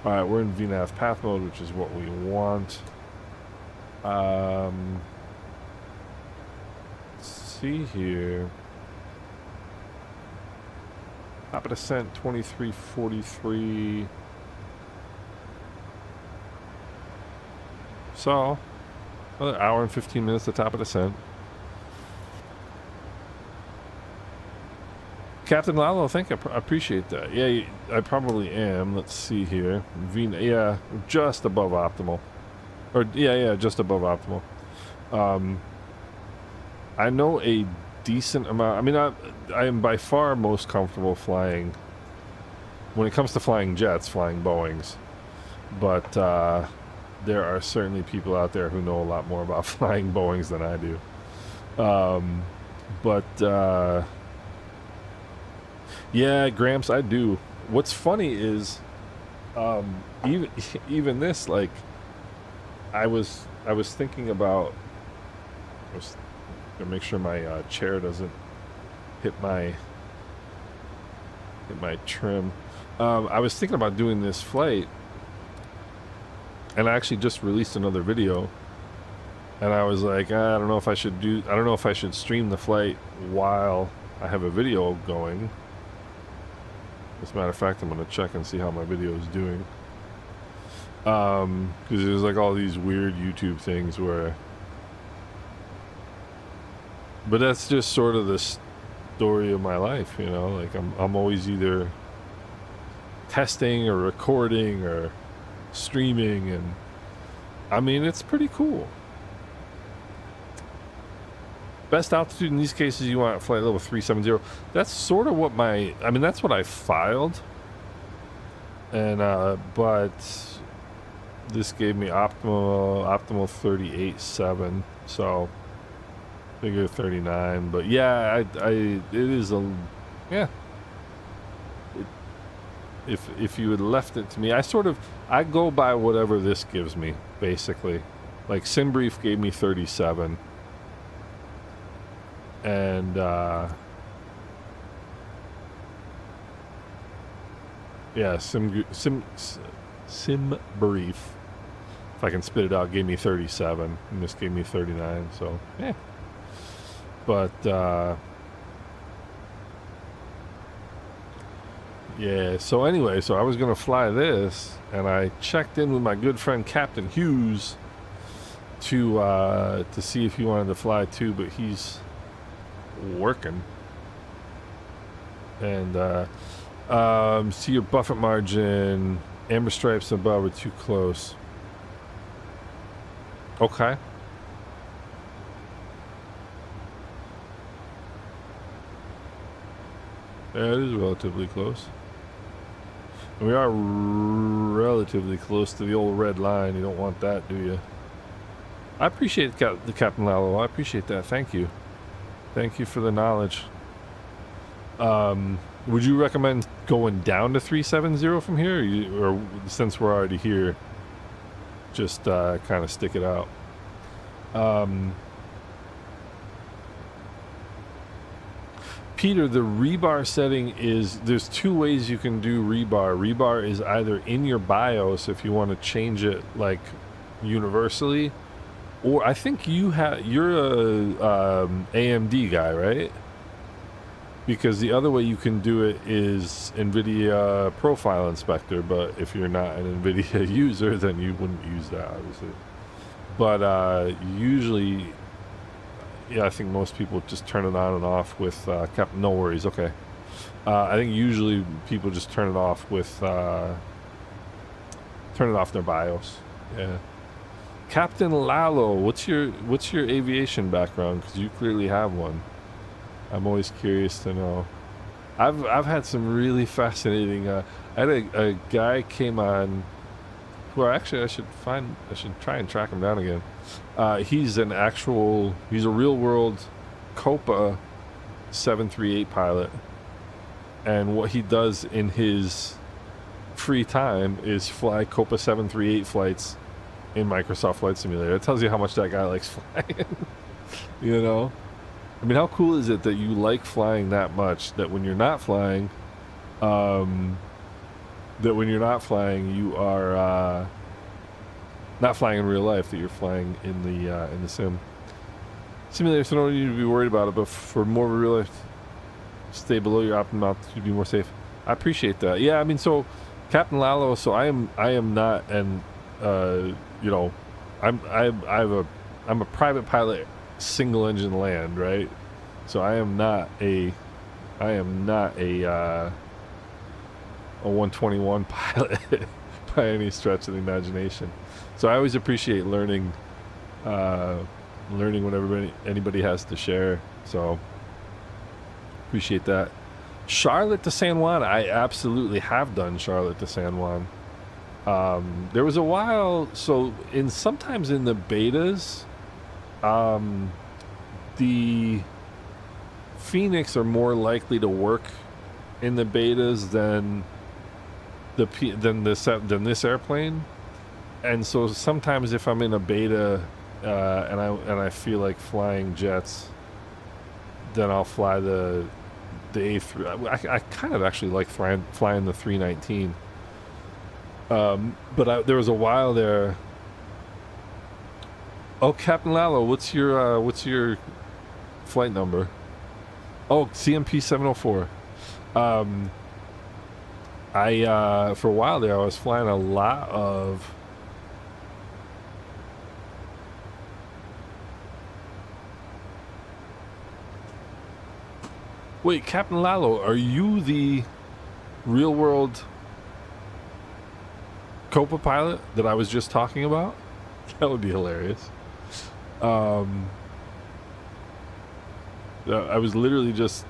A: All right, we're in VNAV path mode, which is what we want. Let's see here. Top of descent 2343. So, another hour and 15 minutes to top of descent. Captain Lalo, I appreciate that. Yeah, I probably am. Let's see here. Yeah, just above optimal. Or yeah, just above optimal. I know a decent amount. I mean, I am by far most comfortable flying. When it comes to flying jets, flying Boeings. But there are certainly people out there who know a lot more about flying Boeings than I do. Yeah, Gramps, I do. What's funny is, even this, like, I was thinking about. I was gonna make sure my chair doesn't hit my trim. I was thinking about doing this flight, and I actually just released another video. And I was like, I don't know if I should stream the flight while I have a video going. As a matter of fact, I'm going to check and see how my video is doing. Because there's like all these weird YouTube things where... But that's just sort of the story of my life, you know? Like, I'm always either testing or recording or streaming, and... I mean, it's pretty cool. Best altitude in these cases, you want flight level 370. That's sort of what that's what I filed. And, but this gave me optimal 38.7. So, figure 39. But yeah, it is a, yeah. If you had left it to me, I go by whatever this gives me, basically. Like, SimBrief gave me 37. And yeah, SimBrief, if I can spit it out, gave me 37, and this gave me 39. So yeah, but yeah. So anyway, so I was gonna fly this, and I checked in with my good friend Captain Hughes to see if he wanted to fly too, but he's working. And see your buffet margin, amber stripes above are too close. Okay. Yeah, it is relatively close. And we are relatively close to the old red line. You don't want that, do you? I appreciate the Captain Lalo. I appreciate that. Thank you. Thank you for the knowledge. Would you recommend going down to 370 from here? Or since we're already here, just kind of stick it out? Peter, the rebar setting is... There's two ways you can do rebar. Rebar is either in your BIOS if you want to change it, like, universally... Or I think you're a AMD guy, right? Because the other way you can do it is NVIDIA Profile Inspector, but if you're not an NVIDIA user, then you wouldn't use that, obviously. But usually, yeah, I think most people just turn it on and off with no worries, okay. I think usually people just turn it off with their BIOS, yeah. Captain Lalo, what's your aviation background? Because you clearly have one. I'm always curious to know. I've had some really fascinating. I had a guy came on, who actually I should try and track him down again. He's a real world Copa 738 pilot, and what he does in his free time is fly Copa 738 flights in Microsoft Flight Simulator. It tells you how much that guy likes flying. You know, I mean, how cool is it that you like flying that much that when you're not flying, you are not flying in real life, that you're flying in the sim simulator, so don't need to be worried about it. But for more of a real life, stay below your optimum altitude to be more safe. I appreciate that. Yeah, I mean, so Captain Lalo. So I am not an I'm a private pilot, single engine land, right? So I am not a 121 pilot by any stretch of the imagination. So I always appreciate learning what anybody has to share. So appreciate that. Charlotte to San Juan, I absolutely have done Charlotte to San Juan. There was a while, so sometimes in the betas, the Phoenix are more likely to work in the betas than this airplane. And so sometimes if I'm in a beta and I feel like flying jets, then I'll fly the A3. I kind of actually like flying the 319. But there was a while there. Oh, Captain Lalo, what's your flight number? Oh, CMP 704. For a while there, I was flying a lot of. Wait, Captain Lalo, are you the real world Copa pilot that I was just talking about? That would be hilarious. I was literally just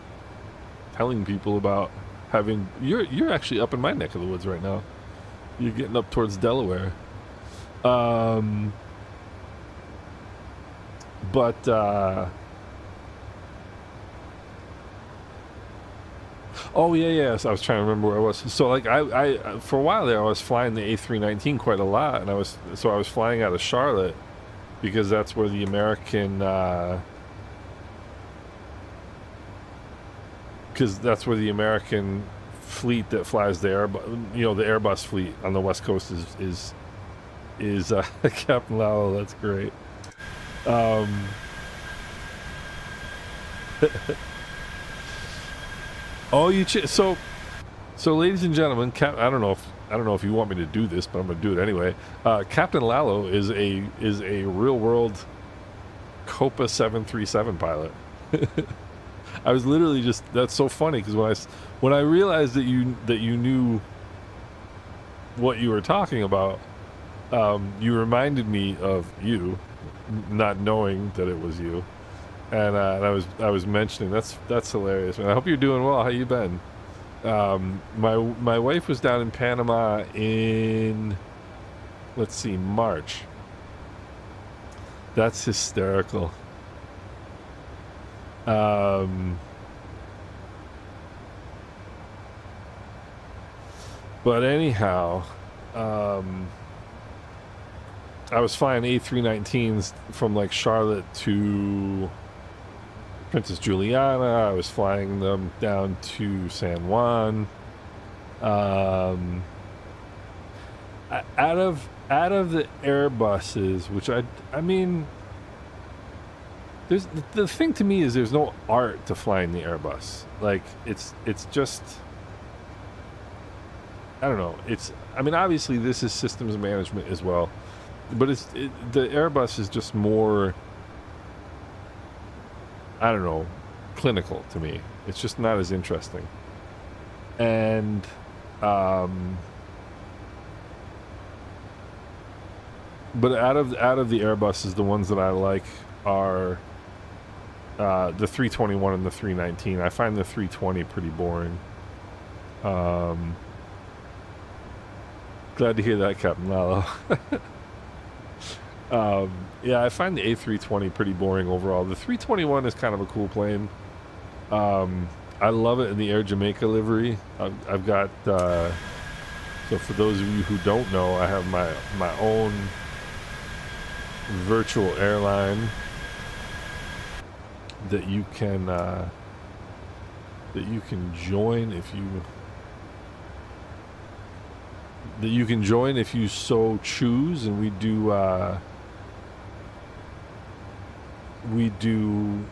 A: telling people about having. You're actually up in my neck of the woods right now. You're getting up towards Delaware. Oh yeah. So I was trying to remember where I was. So like I for a while there, I was flying the A319 quite a lot, and I was flying out of Charlotte because that's where the American fleet that flies the Airbus fleet on the West Coast is Captain Lalo. That's great. Oh, so ladies and gentlemen, I don't know if you want me to do this, but I'm going to do it anyway. Captain Lalo is a real world Copa 737 pilot. I was literally that's so funny because when I realized that you knew what you were talking about, you reminded me of you, not knowing that it was you. And I was mentioning that's hilarious, man. I hope you're doing well. How you been? My wife was down in Panama in, let's see, March. That's hysterical. But anyhow, I was flying A319s from like Charlotte to Princess Juliana. I was flying them down to San Juan. Out of the Airbuses, which I mean, the thing to me is there's no art to flying the Airbus. Like it's just, I don't know. I mean, obviously this is systems management as well, but the Airbus is just more, I don't know, clinical to me. It's just not as interesting. And but out of the Airbuses, the ones that I like are the 321 and the 319. I find the 320 pretty boring. Glad to hear that, Captain Lalo. Yeah, I find the A320 pretty boring overall. The 321 is kind of a cool plane. I love it in the Air Jamaica livery. I've got, so for those of you who don't know, I have my own virtual airline that you can join if you so choose, and we do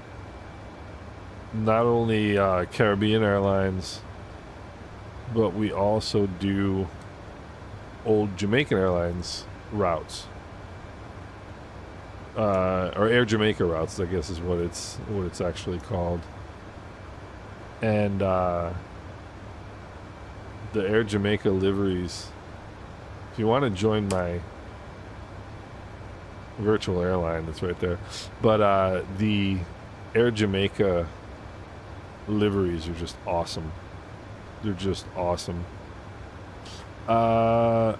A: not only Caribbean Airlines, but we also do old Jamaican Airlines routes, or Air Jamaica routes, I guess is what it's actually called. And the Air Jamaica liveries, if you want to join my virtual airline, it's right there. But the Air Jamaica liveries are just awesome. They're just awesome. A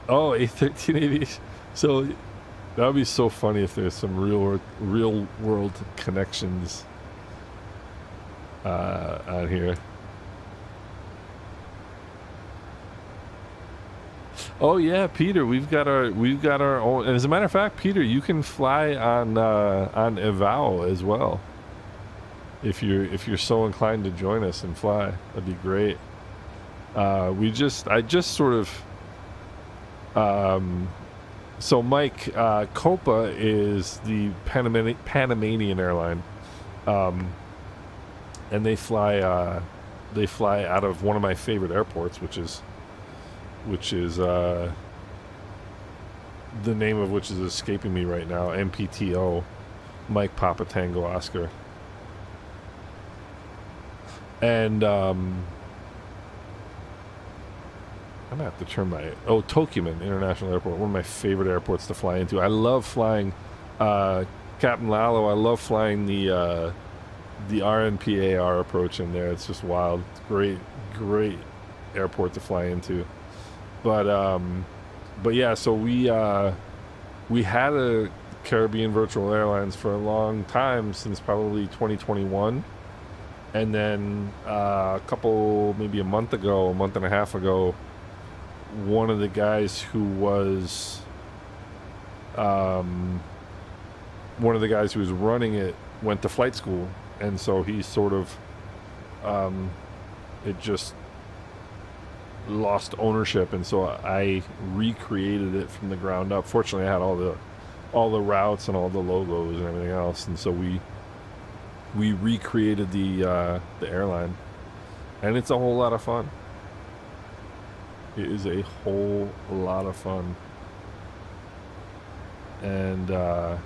A: 1380. So that would be so funny if there's some real world connections out here. Oh yeah, Peter, we've got our own. And as a matter of fact, Peter, you can fly on Eval as well. If you're so inclined to join us and fly, that'd be great. I just sort of so Mike, Copa is the Panamanian airline, and they fly out of one of my favorite airports, which is the name of which is escaping me right now. MPTO, Mike Papa Tango Oscar. And I'm gonna have to turn Tokumen International Airport, one of my favorite airports to fly into. I love flying, Captain Lalo. I love flying the RNPAR approach in there. It's just wild. It's great airport to fly into. But yeah, so we had a Caribbean Virtual Airlines for a long time, since probably 2021. And then maybe a month and a half ago, one of the guys who was running it went to flight school, and so he sort of it just lost ownership, and so I recreated it from the ground up. Fortunately, I had all the routes and all the logos and everything else, and so we recreated the airline, and it's a whole lot of fun. It is a whole lot of fun. And so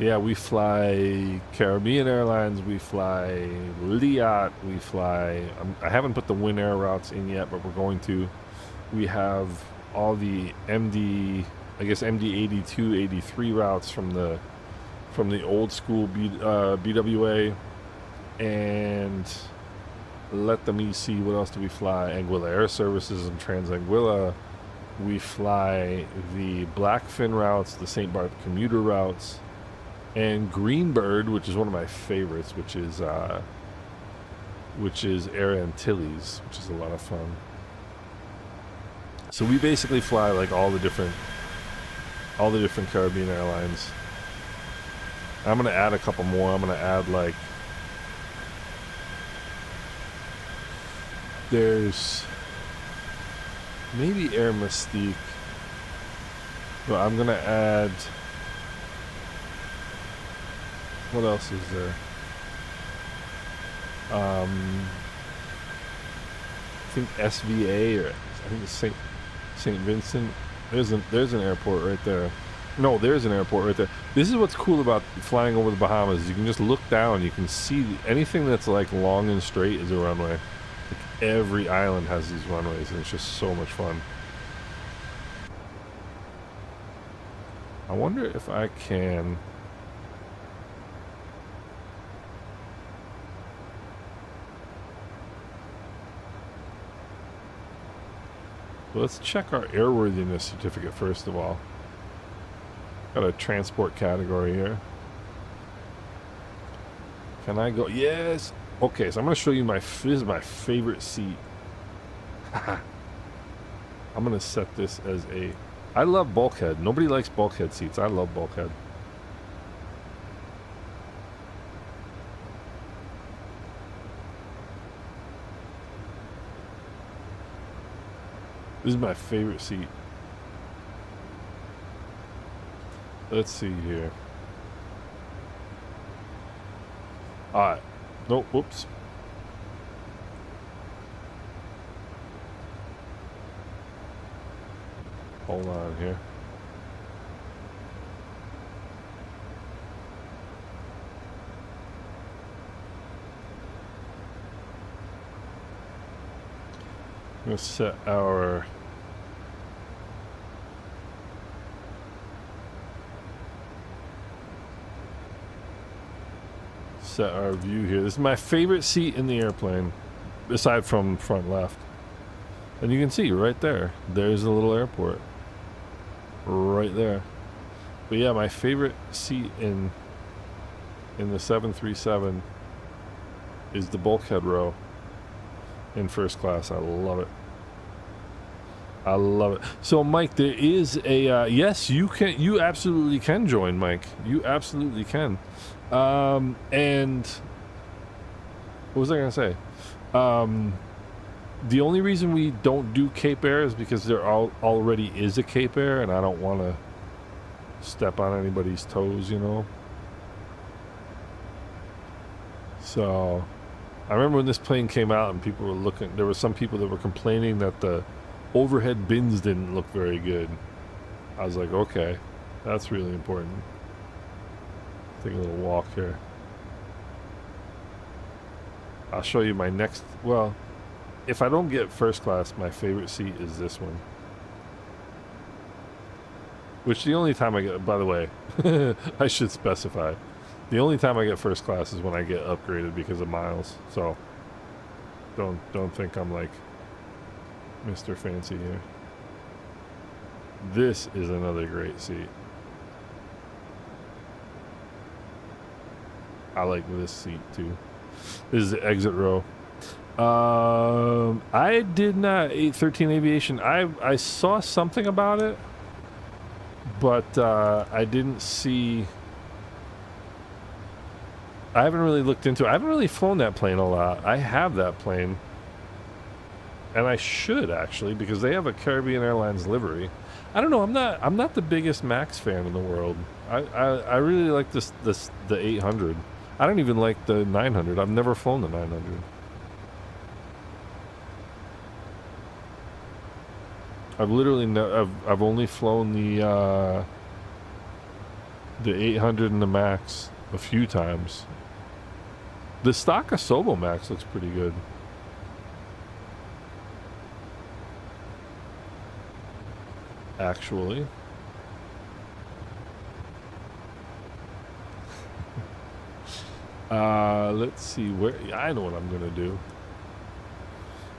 A: yeah, we fly Caribbean Airlines, we fly Liat, we fly I haven't put the Win Air routes in yet, but we're going to. We have all the MD 82, 83 routes from the old school BWA, and let me see, what else do we fly? Anguilla Air Services and Transanguilla. We fly the Blackfin routes, the St. Barth commuter routes, and Greenbird, which is one of my favorites, which is Air Antilles, which is a lot of fun. So we basically fly like all the different Caribbean airlines. I'm gonna add a couple more. I'm gonna add there's maybe Air Mystique, but I'm gonna add, what else is there? I think SVA, or I think it's St. Vincent. There's an airport right there. No, there's an airport right there. This is what's cool about flying over the Bahamas. You can just look down. You can see anything that's like long and straight is a runway. Like every island has these runways, and it's just so much fun. I wonder if I can Let's check our airworthiness certificate first of all. Got a transport category here. Can I go? Yes. Okay, so I'm going to show you this is my favorite seat. I'm going to set this as a... I love bulkhead. Nobody likes bulkhead seats. I love bulkhead. This is my favorite seat. Let's see here. Alright. Nope, whoops. Hold on here. I'm going to set our view here. This is my favorite seat in the airplane, aside from front left. And you can see right there, there's a little airport. Right there. But yeah, my favorite seat in the 737 is the bulkhead row in first class. I love it. I love it. So Mike, there is a yes, you absolutely can join, Mike. You absolutely can. And what was I gonna say? The only reason we don't do Cape Air is because there already is a Cape Air, and I don't want to step on anybody's toes, you know. So I remember when this plane came out and people were looking, there were some people that were complaining that the overhead bins didn't look very good. I was like, okay, that's really important. Take a little walk here. I'll show you my next, well, if I don't get first class, my favorite seat is this one. Which the only time I get, by the way, I should specify, the only time I get first class is when I get upgraded because of miles. So don't think I'm like Mr. Fancy here. This is another great seat. I like this seat too. This is the exit row. I did not 813 Aviation. I saw something about it, but I didn't see. I haven't really looked into it. I haven't really flown that plane a lot. I have that plane, and I should actually, because they have a Caribbean Airlines livery. I don't know. I'm not the biggest Max fan in the world. I really like the 800. I don't even like the 900. I've never flown the 900. I've literally I've only flown the 800 and the Max a few times. The stock Asobo Max looks pretty good. Actually. Let's see where, I know what I'm gonna do.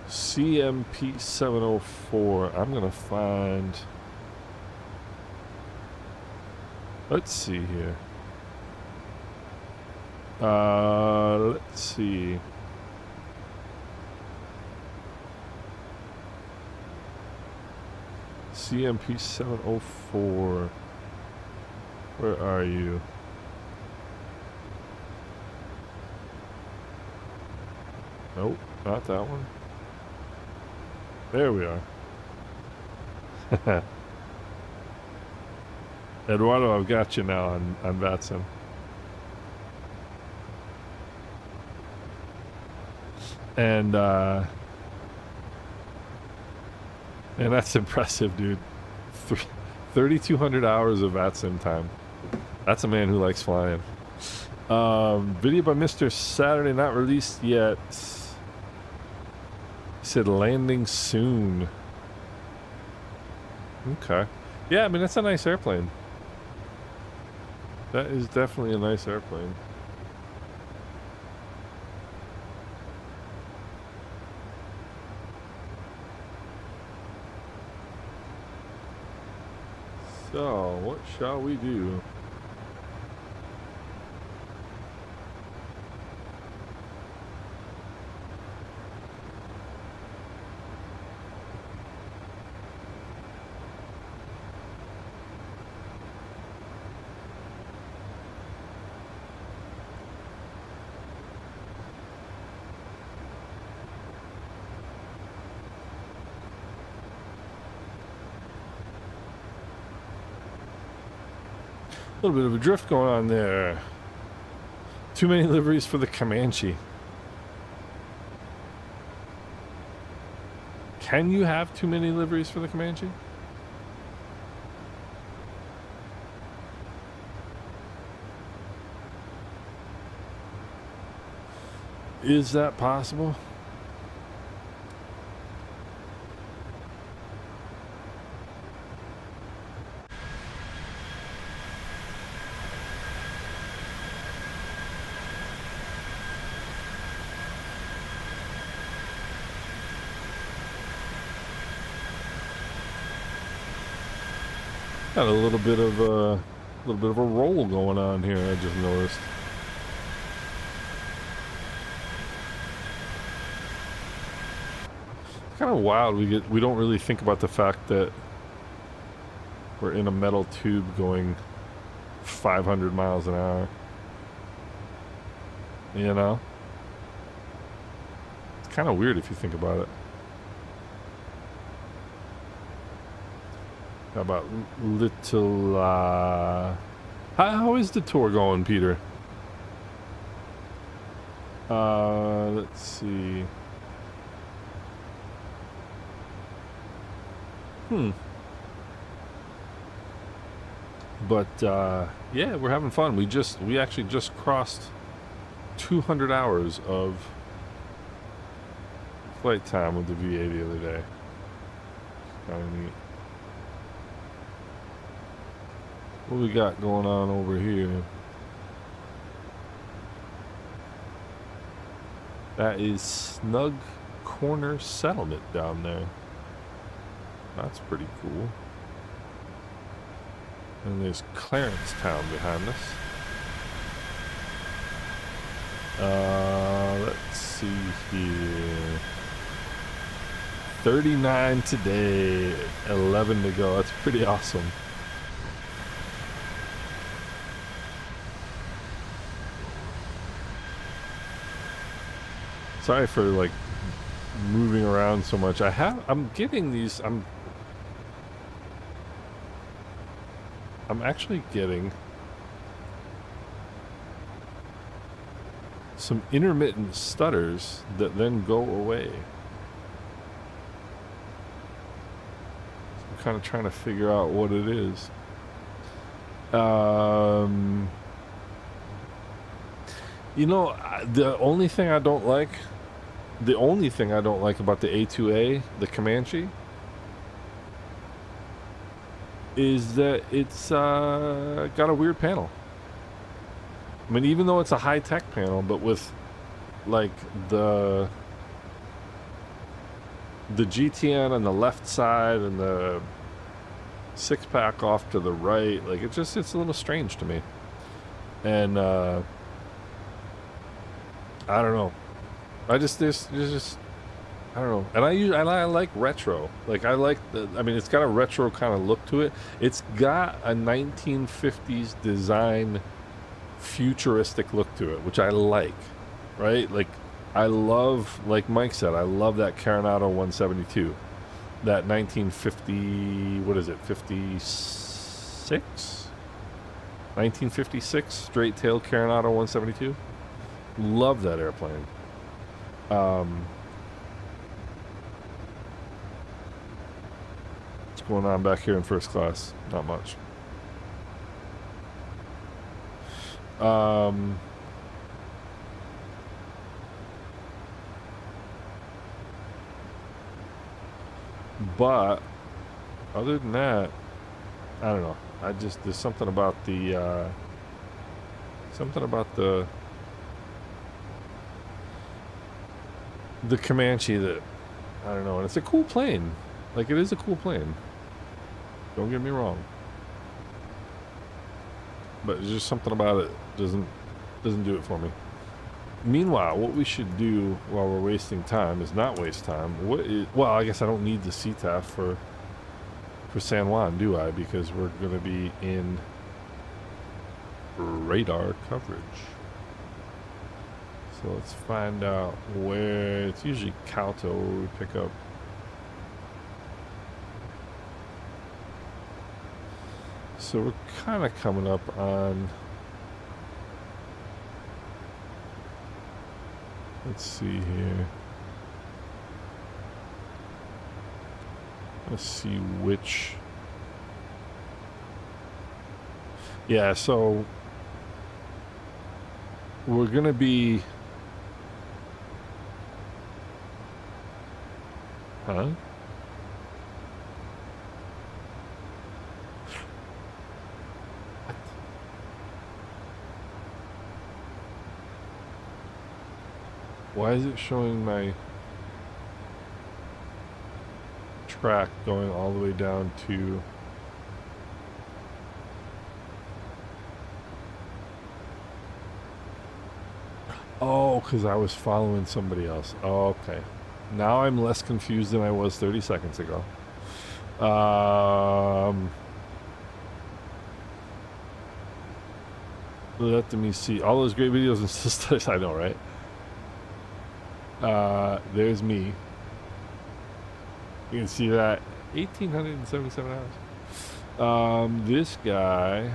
A: CMP 704. I'm gonna find, let's see here. Let's see. CMP 704. Where are you? Nope, not that one. There we are. Eduardo, I've got you now on VATSIM. And that's impressive, dude. 3,200 hours of VATSIM time. That's a man who likes flying. Video by Mr. Saturday, not released yet. He said landing soon. Okay. Yeah, I mean, that's a nice airplane. That is definitely a nice airplane. So, what shall we do? A little bit of a drift going on there. Too many liveries for the Comanche. Can you have too many liveries for the Comanche? Is that possible? Got a little bit of a roll going on here. I just noticed. It's kind of wild. We don't really think about the fact that we're in a metal tube going 500 miles an hour. You know, it's kind of weird if you think about it. How about little, how is the tour going, Peter? Let's see. But, yeah, we're having fun. We actually just crossed 200 hours of flight time with the VA the other day. Kind of neat. What we got going on over here? That is Snug Corner Settlement down there. That's pretty cool. And there's Clarence Town behind us. Let's see here. 39 today, 11 to go. That's pretty awesome. Sorry for like moving around so much. I'm getting these. I'm actually getting some intermittent stutters that then go away. I'm kind of trying to figure out what it is. You know, the only thing I don't like about the A2A, the Comanche, is that it's got a weird panel. I mean, even though it's a high-tech panel, but with like the GTN on the left side and the six-pack off to the right, like it's a little strange to me. And I don't know. There's just I don't know. And I like retro. Like it's got a retro kind of look to it. It's got a 1950s design futuristic look to it, which I like. Right? Like I love, like Mike said, I love that Coronado 172. That 1950, what is it? 56? 1956 straight tail Coronado 172. Love that airplane. What's going on back here in first class? Not much. But other than that, I don't know. There's something about the Comanche that I don't know, and it's a cool plane. Like, it is a cool plane. Don't get me wrong. but there's just something about it doesn't do it for me. Meanwhile, what we should do while we're wasting time is not waste time. Well, I guess I don't need the CTAF for San Juan, do I? Because we're going to be in radar coverage. So let's find out where. It's usually Calto where we pick up. So we're kind of coming up on. Let's see here. Let's see which. Yeah, so we're going to be. Huh? Why is it showing my track going all the way down to oh, because I was following somebody else. Oh, okay. Now I'm less confused than I was 30 seconds ago. Let me see. All those great videos and studies. I know, right? There's me. You can see that 1,877 hours. This guy.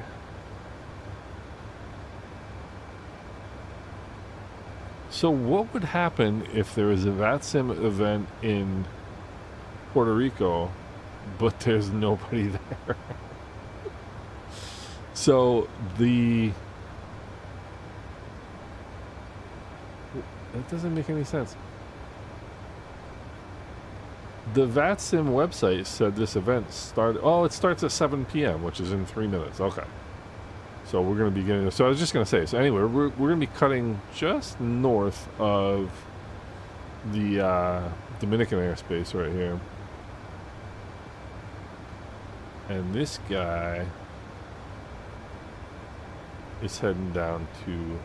A: So what would happen if there was a VATSIM event in Puerto Rico, but there's nobody there? So that doesn't make any sense. The VATSIM website said this event started. Oh, it starts at 7 p.m., which is in 3 minutes. Okay. So we're going to be getting. So I was just going to say. So anyway, we're going to be cutting just north of the Dominican airspace right here, and this guy is heading down to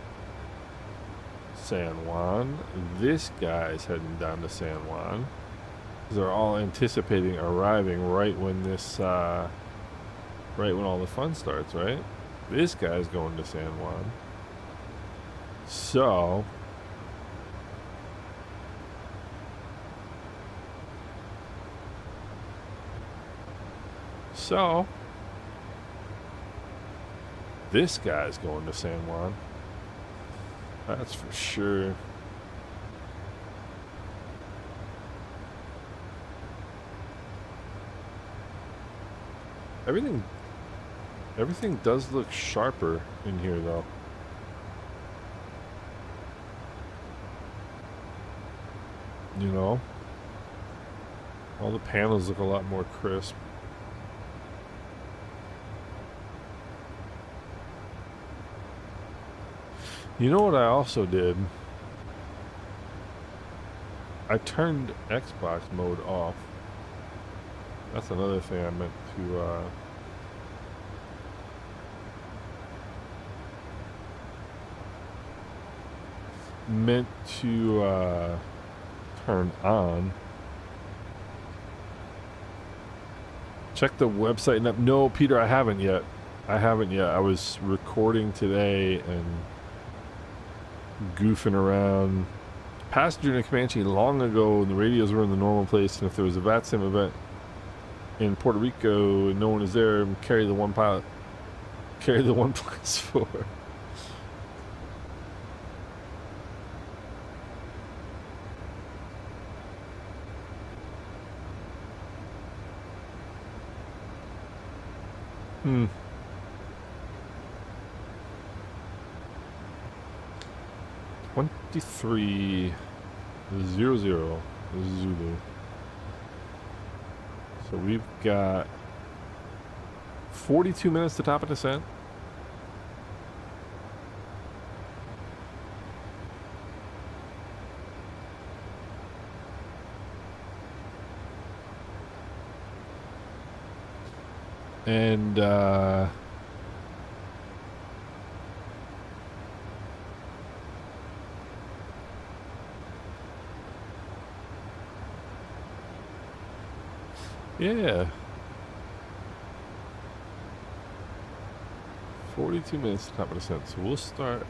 A: San Juan. This guy is heading down to San Juan. They're all anticipating arriving right when this, right when all the fun starts, right? This guy's going to San Juan. So this guy's going to San Juan. That's for sure. Everything does look sharper in here, though. You know? All the panels look a lot more crisp. You know what I also did? I turned Xbox mode off. That's another thing I meant to turn on. Check the website. No, Peter, I haven't yet. I was recording today and goofing around. Passenger in a Comanche long ago, the radios were in the normal place, and if there was a VATSIM event in Puerto Rico and no one is there, carry the one pilot. Carry the 1+4. Hmm. $2300 Zulu. So we've got 42 minutes to top of descent. And Yeah. 42 minutes to top of descent. So we'll start.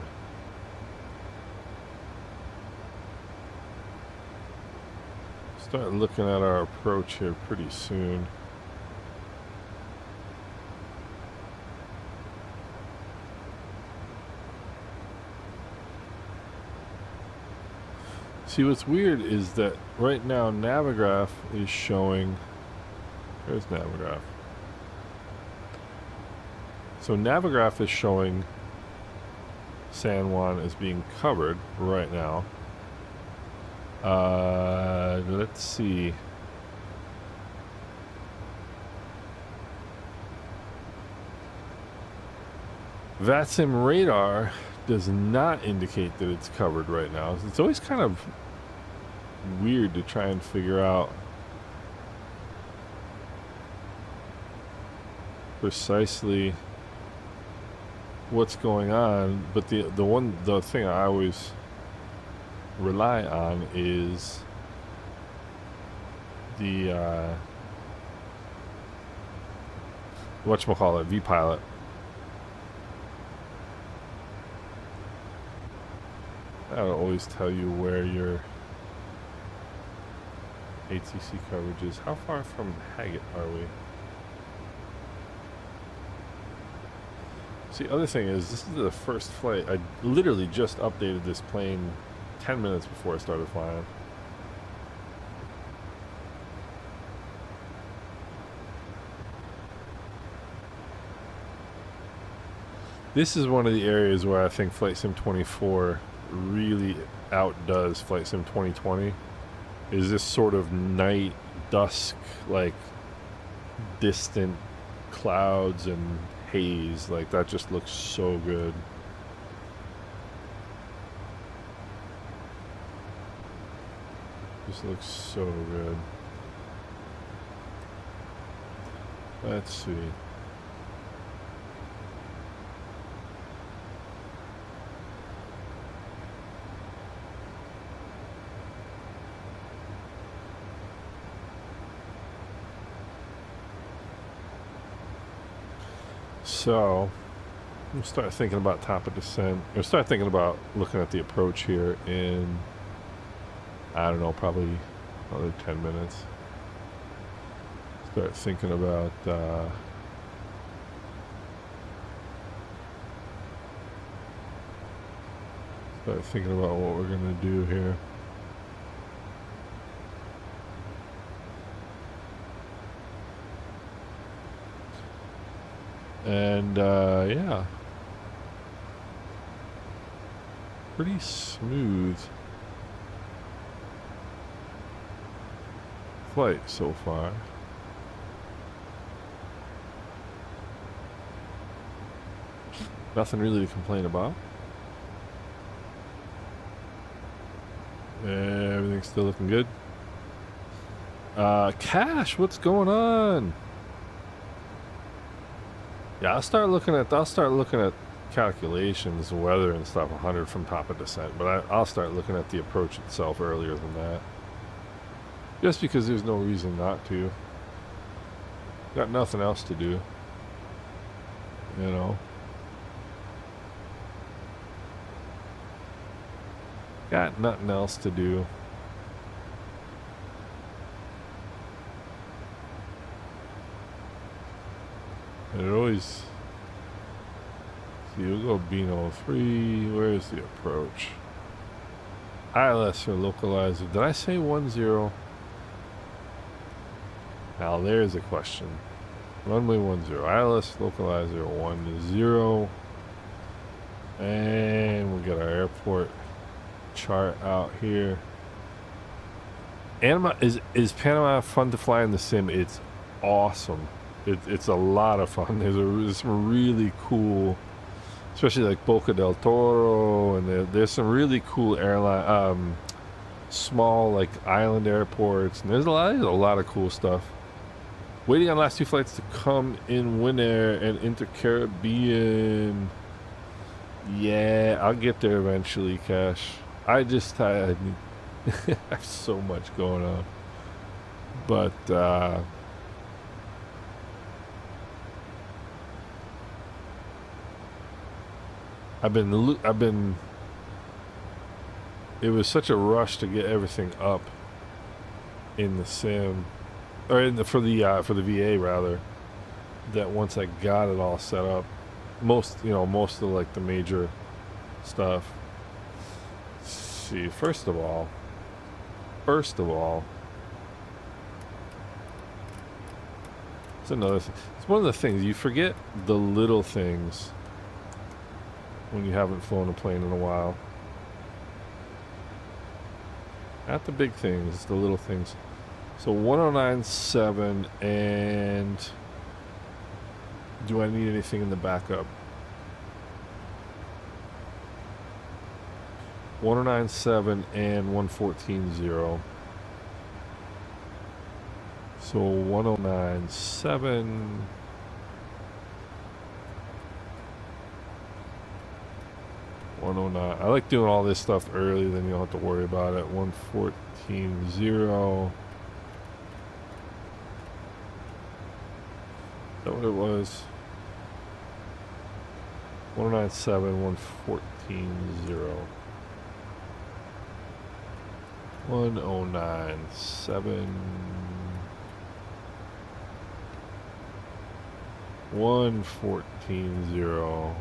A: Start looking at our approach here pretty soon. See, what's weird is that right now Navigraph is showing. There's Navigraph. So Navigraph is showing San Juan as being covered right now. Let's see. VATSIM radar does not indicate that it's covered right now. It's always kind of weird to try and figure out precisely what's going on, but the thing I always rely on is the whatchamacallit, VPilot. That'll always tell you where your ATC coverage is. How far from Haggett are we? See, other thing is, this is the first flight. I literally just updated this plane 10 minutes before I started flying. This is one of the areas where I think Flight Sim 24 really outdoes Flight Sim 2020. Is this sort of night, dusk, like distant clouds and haze. Like, that just looks so good. Just looks so good. Let's see. So, we'll start thinking about top of descent. Or start thinking about looking at the approach here in, I don't know, probably another 10 minutes. Start thinking about what we're gonna do here. And yeah, pretty smooth flight so far. Nothing really to complain about. Everything's still looking good. Cash, what's going on? Yeah, I'll start looking at calculations, weather and stuff, 100 from top of descent. But I'll start looking at the approach itself earlier than that. Just because there's no reason not to. Got nothing else to do. You know. Got nothing else to do. And it always... See, we'll go Beano 3. Where's the approach? ILS or localizer. Did I say 10? Now there's a question. Runway 10. ILS localizer 10. And we got our airport chart out here. Panama is Panama fun to fly in the sim? It's awesome. It's a lot of fun. There's some really cool, especially like Boca del Toro, and there's some really cool airline, small like island airports, and there's a lot of cool stuff. Waiting on last two flights to come in Winair and Inter-Caribbean. Yeah, I'll get there eventually, Cash. I have so much going on. But It was such a rush to get everything up in the sim, or for the VA rather, that once I got it all set up, most of like the major stuff. Let's see, first of all, it's another thing. It's one of the things you forget, the little things when you haven't flown a plane in a while. Not the big things, it's the little things. So 1097, and do I need anything in the backup? 1097 and 114.0. So 1097. I like doing all this stuff early, then you don't have to worry about it. 114.0. Is that what it was? 1097, 114.0. 1097. 114.0.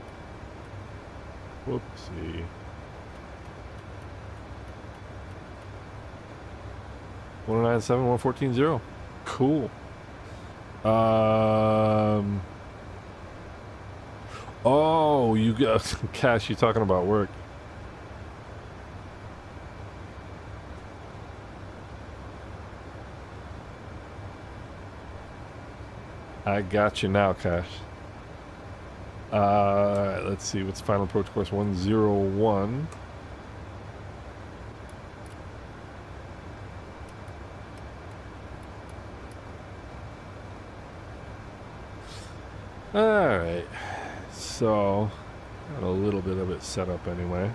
A: Whoopsie. 1097, 114.0. Cool. Oh, you got Cash, you talking about work. I got you now, Cash. Let's see, what's final approach course? 101. Alright, so got a little bit of it set up anyway.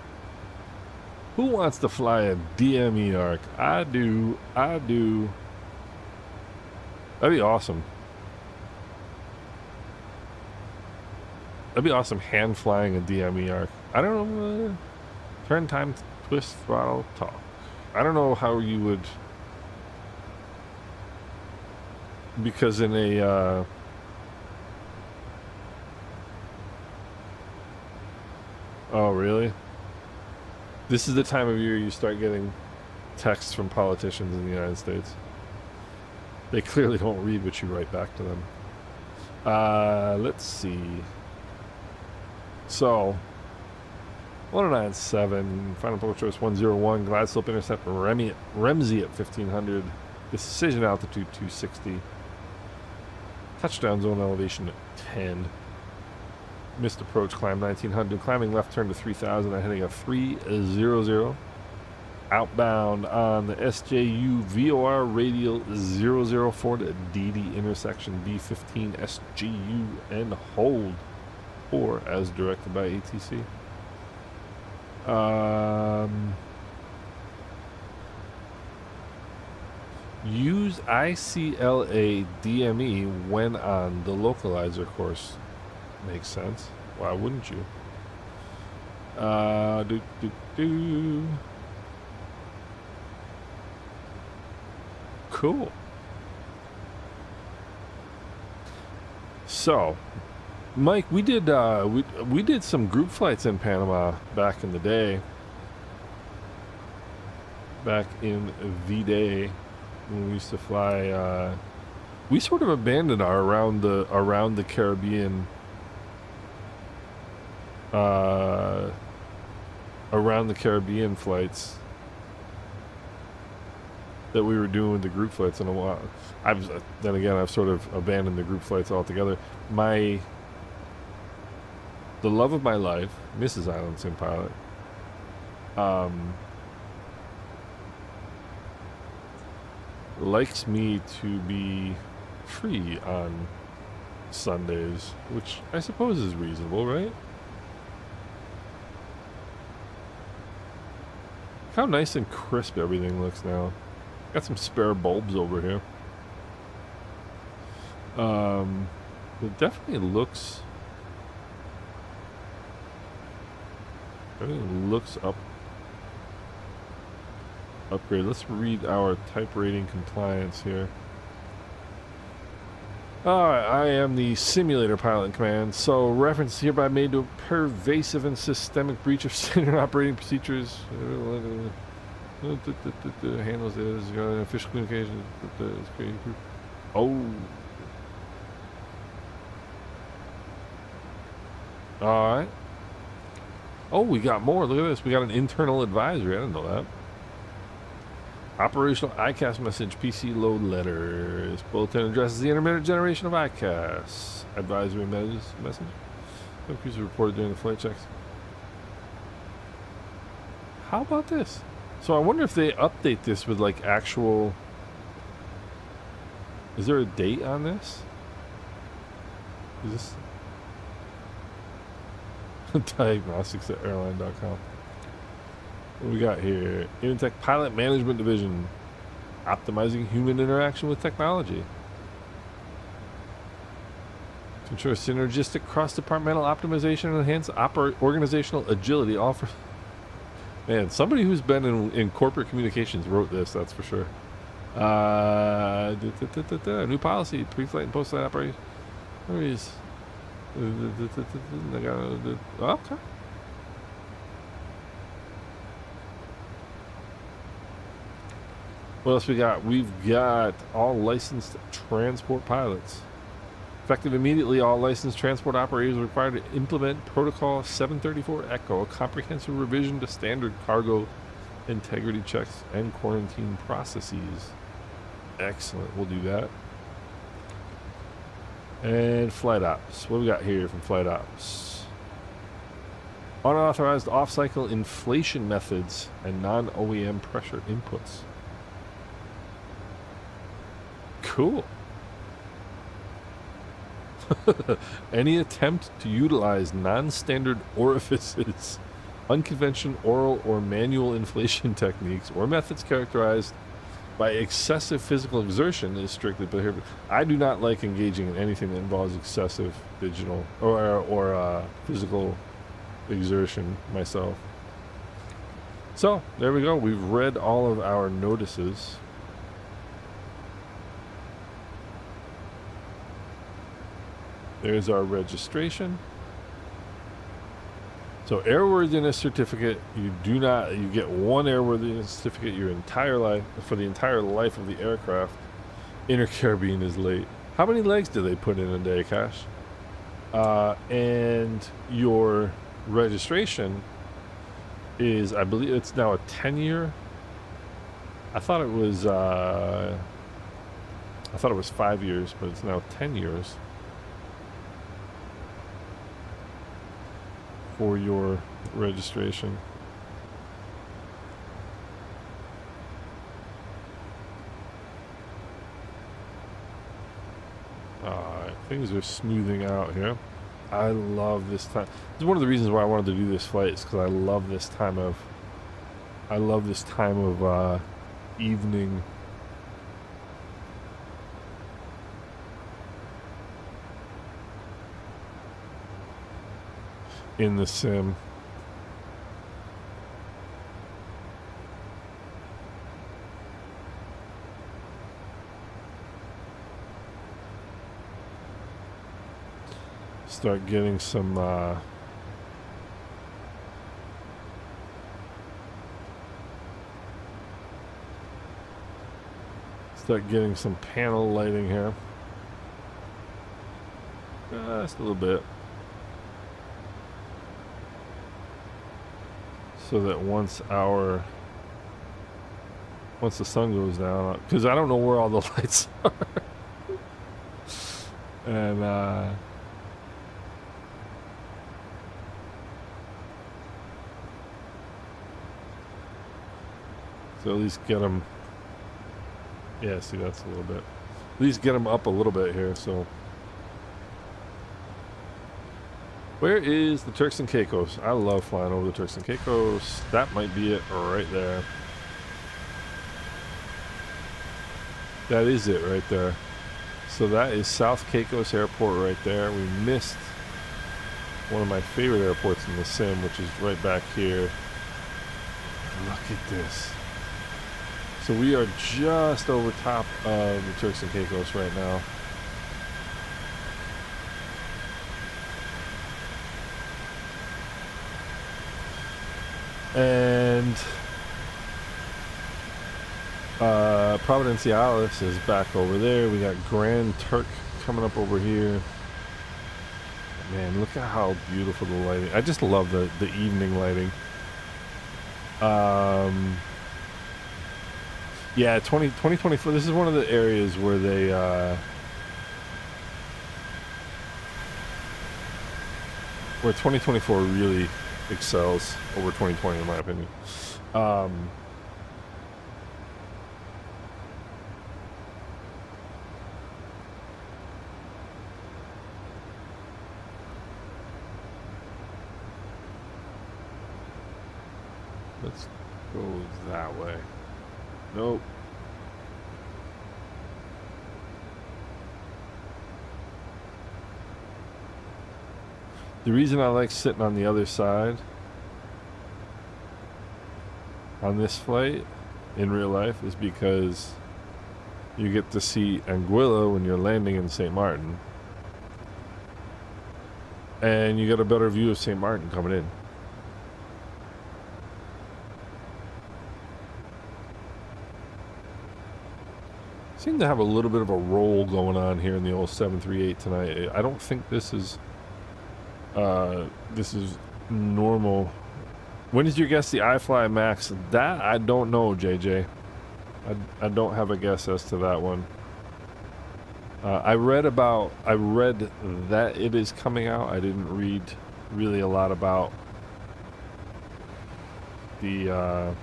A: Who wants to fly a DME arc? I do. That'd be awesome. That'd be awesome, hand flying a DME arc. I don't know, turn, time, twist, throttle, talk. I don't know how you would, because in a, oh really? This is the time of year you start getting texts from politicians in the United States. They clearly don't read what you write back to them. Let's see. So, 1097, final approach choice 101, glide slope intercept Remsey at 1500, decision altitude 260, touchdown zone elevation at 10, missed approach climb 1900, climbing left turn to 3000, and heading a 300, outbound on the SJU VOR radial 004 to DD intersection D15 SGU and hold. Or as directed by ATC. Use ICLA DME when on the localizer course. Makes sense. Why wouldn't you? Cool. So, Mike, we did we did some group flights in Panama back in the day. Back in the day when we used to fly, we sort of abandoned our around the Caribbean flights that we were doing with the group flights in a while. I've sort of abandoned the group flights altogether. The love of my life, Mrs. IslandSimPilot, likes me to be free on Sundays, which I suppose is reasonable, right? Look how nice and crisp everything looks now. Got some spare bulbs over here. It definitely looks Everything looks upgrade. Let's read our type rating compliance here. Alright, I am the simulator pilot in command, so reference is hereby made to a pervasive and systemic breach of standard operating procedures. Handles this, official communications. Oh. Alright. Oh, we got more. Look at this. We got an internal advisory. I didn't know that. Operational ICAS message, PC load letter. This bulletin addresses the intermittent generation of ICAS. Advisory message. No crews reported during the flight checks. How about this? So I wonder if they update this with like actual... Is there a date on this? Is this... Diagnostics at airline.com. What we got here? Intech Pilot Management Division. Optimizing human interaction with technology. To ensure synergistic cross-departmental optimization and enhance organizational agility. All for... Man, somebody who's been in corporate communications wrote this, that's for sure. New policy, pre-flight and post-flight operation. Where is... Okay. What else we got? We've got all licensed transport pilots. Effective immediately, all licensed transport operators are required to implement Protocol 734 Echo, a comprehensive revision to standard cargo integrity checks and quarantine processes. Excellent, we'll do that. And flight ops. What do we got here from flight ops? Unauthorized off-cycle inflation methods and non-OEM pressure inputs. Cool. Any attempt to utilize non-standard orifices, unconventional oral or manual inflation techniques, or methods characterized by excessive physical exertion is strictly prohibited. I do not like engaging in anything that involves excessive digital or physical exertion myself. So, there we go. We've read all of our notices. There's our registration. So airworthiness certificate, you get one airworthiness certificate your entire life, for the entire life of the aircraft. Intercarabine is late. How many legs do they put in a day, Cash? And your registration is, I believe it's now a 10-year. I thought it was 5 years, but it's now 10 years. For your registration. Things are smoothing out here. I love this time. This is one of the reasons why I wanted to do this flight, is because I love this time of evening. In the sim. Start getting some panel lighting here. Just a little bit. So that once the sun goes down, because I don't know where all the lights are, and so at least get them. Yeah, see, that's a little bit. At least get them up a little bit here. So. Where is the Turks and Caicos? I love flying over the Turks and Caicos. That might be it right there. That is it right there. So that is South Caicos Airport right there. We missed one of my favorite airports in the sim, which is right back here. Look at this. So we are just over top of the Turks and Caicos right now. And Providenciales is back over there. We got Grand Turk coming up over here. Man, look at how beautiful the lighting. I just love the evening lighting. Yeah, 2024. This is one of the areas where they where 2024 really excels over 2020, in my opinion. Let's go that way. Nope. The reason I like sitting on the other side on this flight in real life is because you get to see Anguilla when you're landing in St. Martin. And you get a better view of St. Martin coming in. Seem to have a little bit of a roll going on here in the old 738 tonight. I don't think this is normal. When did you guess the iFly Max? That I don't know, JJ. I don't have a guess as to that one. I read that it is coming out. I didn't read really a lot about the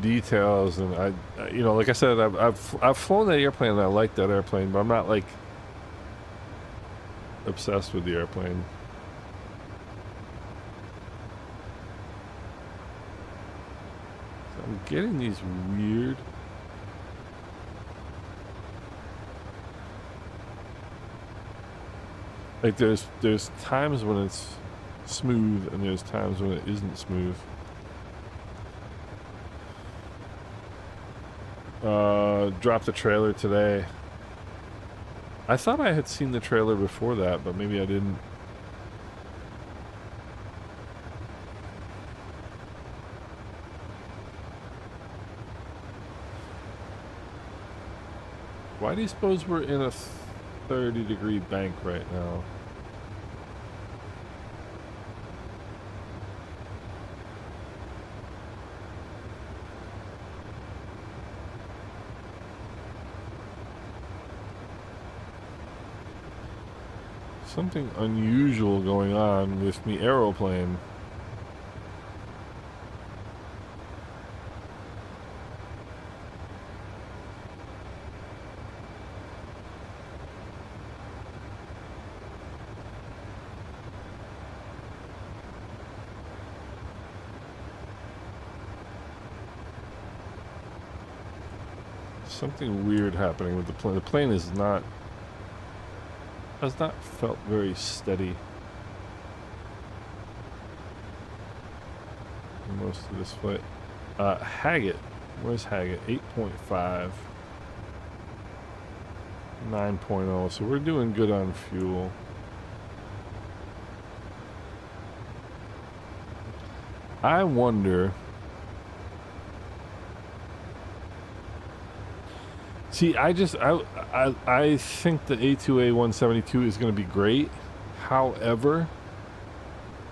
A: details, and I you know, like I said, I've flown that airplane and I like that airplane, but I'm not like obsessed with the airplane. So I'm getting these weird like there's times when it's smooth and there's times when it isn't smooth. Dropped the trailer today. I thought I had seen the trailer before that, but maybe I didn't. Why do you suppose we're in a 30-degree bank right now? Something unusual going on with me aeroplane. Something weird happening with the plane. The plane is not has not felt very steady in most of this flight. Haggett, where's Haggett? 8.5, 9.0. So we're doing good on fuel. I wonder. See, I think the A2A 172 is going to be great. However,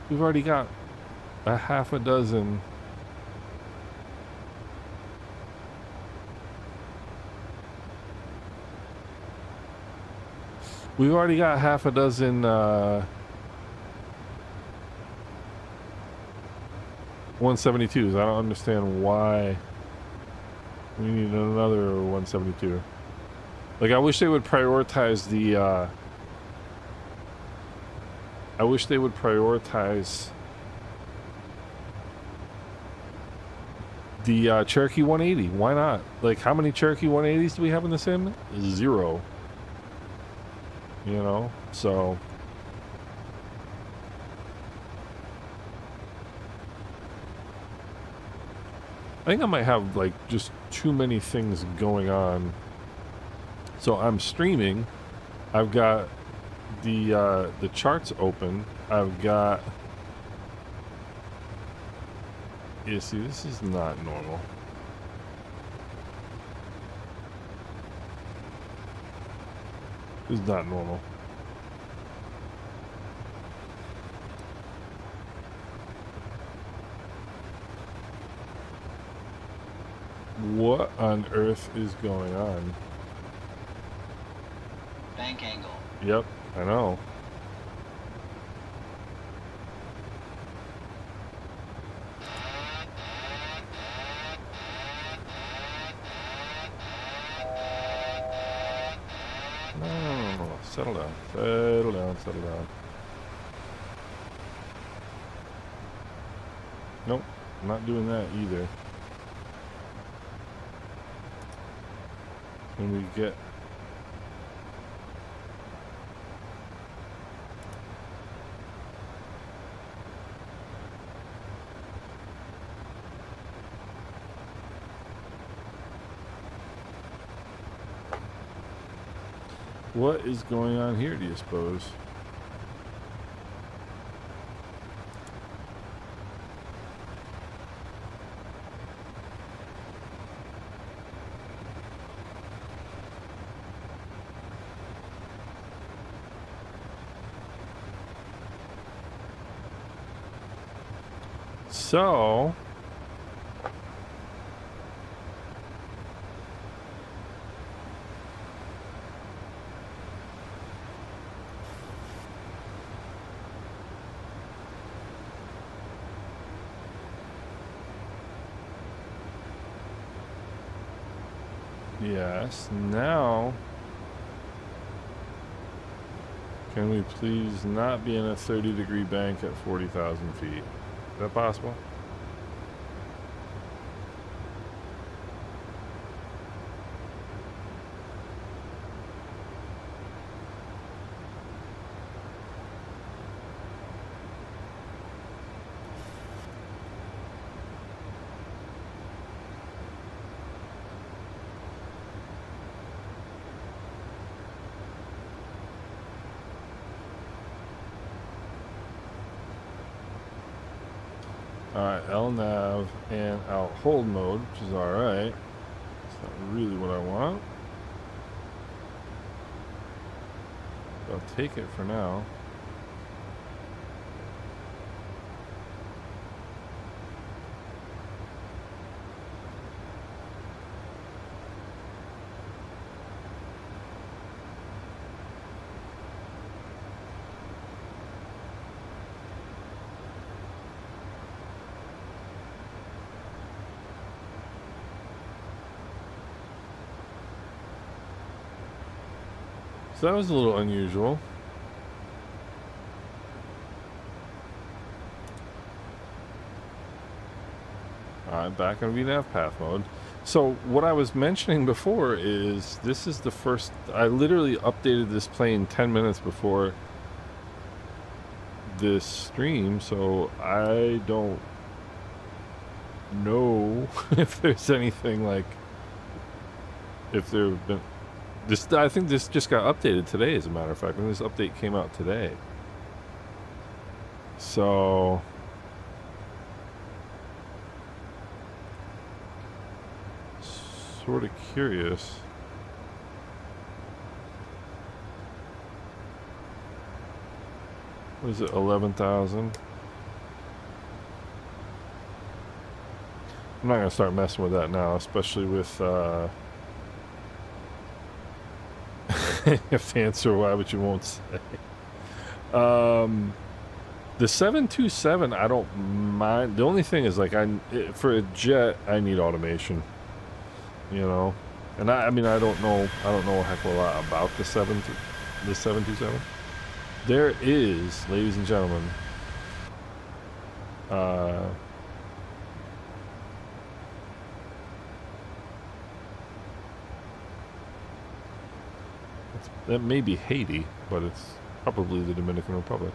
A: we've already got a half a dozen We've already got half a dozen 172s. I don't understand why we need another 172. Like, I wish they would prioritize the Cherokee 180. Why not? Like, how many Cherokee 180s do we have in the sim? 0. you know, so I think I might have like just too many things going on. So I'm streaming. I've got the charts open. I've got, you see, this is not normal. This is not normal. What on earth is going on?
F: Bank angle.
A: Yep, I know. No, settle down, settle down, settle down. Nope, I'm not doing that either. Can we get... What is going on here, do you suppose? So... Yes, now... Can we please not be in a 30-degree bank at 40,000 feet? Is that possible? Alright, LNAV and out hold mode, which is alright. It's not really what I want. I'll take it for now. So that was a little unusual. Alright, back on VNAV path mode. So what I was mentioning before is this is the first... I literally updated this plane 10 minutes before this stream, so I don't know if there's anything like... If there have been... This, I think this just got updated today, as a matter of fact. And this update came out today. So... Sort of curious. What is it, 11,000? I'm not going to start messing with that now, especially with... if to answer why, but you won't say. The 727, I don't mind. The only thing is, like, for a jet, I need automation. You know, and I mean, I don't know a heck of a lot about the 727. There is, ladies and gentlemen, That may be Haiti, but it's probably the Dominican Republic.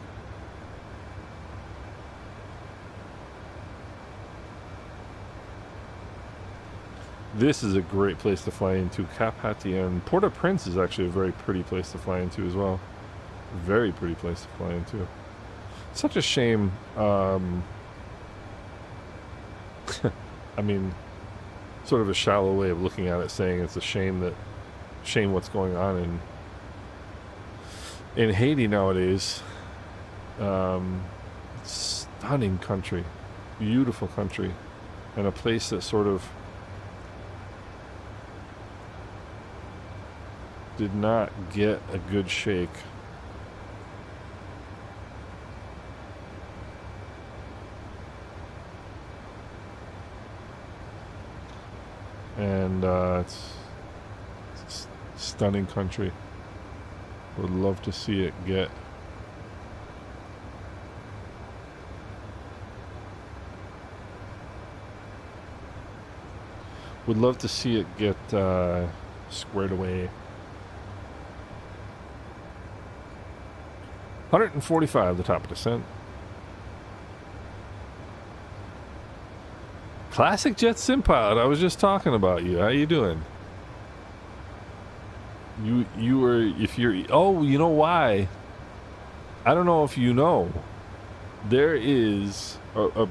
A: This is a great place to fly into. Cap Haitien. Port-au-Prince is actually a very pretty place to fly into as well. Very pretty place to fly into. Such a shame. I mean, sort of a shallow way of looking at it, saying it's a shame what's going on in Haiti nowadays. Stunning country, beautiful country, and a place that sort of did not get a good shake. And it's a stunning country. Would love to see it get squared away. 145, the top of descent. Classic Jet SimPilot. I was just talking about you. How you doing? You were, if you're, oh, you know why? I don't know if you know. There is a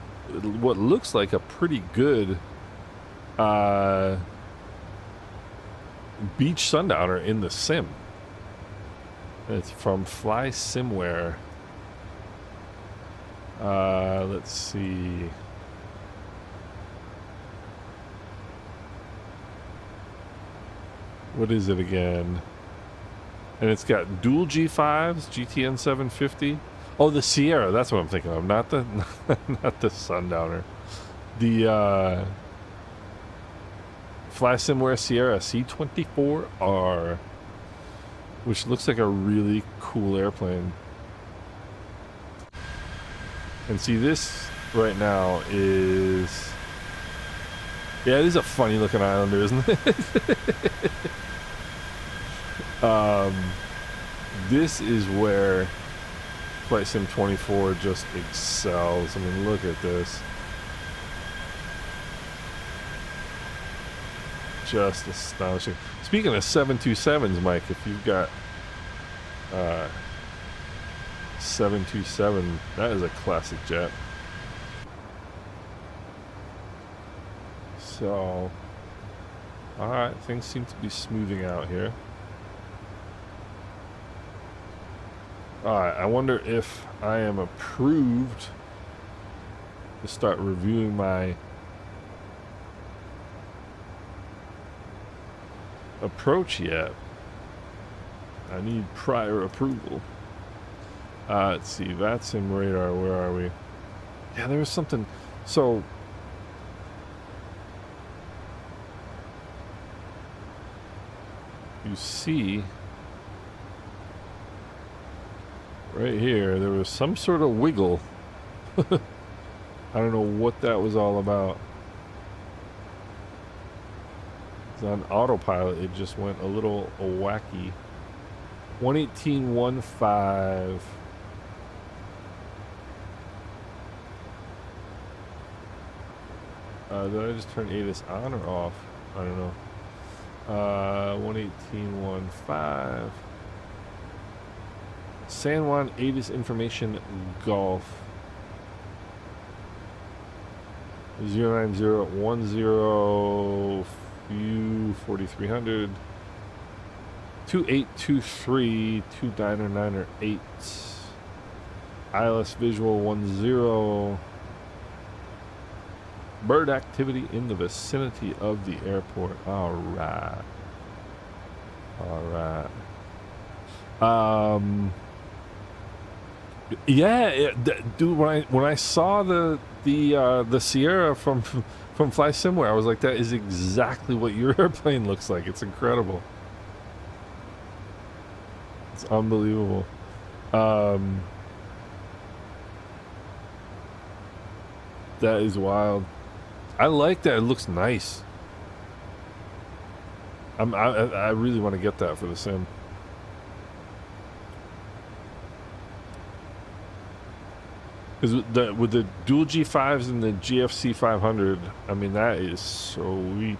A: what looks like a pretty good beach sundowner in the sim. It's from FlySimware. Let's see. What is it again? And it's got dual G5s, GTN 750. Oh, the Sierra. That's what I'm thinking of. Not the not the Sundowner. The FlySimware Sierra C24R, which looks like a really cool airplane. And see, this right now is, yeah, it is a funny looking Islander, isn't it? This is where Flight Sim 24 just excels. I mean, look at this. Just astonishing. Speaking of 727s, Mike, if you've got 727, that is a classic jet. So, alright, things seem to be smoothing out here. Alright, I wonder if I am approved to start reviewing my approach yet. I need prior approval. Let's see, VATSIM radar, where are we? Yeah, there was something. So, you see, right here, there was some sort of wiggle. I don't know what that was all about. On autopilot, it just went a little wacky. 118.15. Did I just turn ATIS on or off? I don't know. 118.15. San Juan ATIS information Golf. 09010 U 4300 2823 2998 ILS visual 10. Bird activity in the vicinity of the airport. All right. Yeah, dude. When I saw the Sierra from FlySimware, I was like, that is exactly what your airplane looks like. It's incredible. It's unbelievable. That is wild. I like that. It looks nice. I really want to get that for the sim. Because with the dual G5s and the GFC 500, I mean, that is sweet.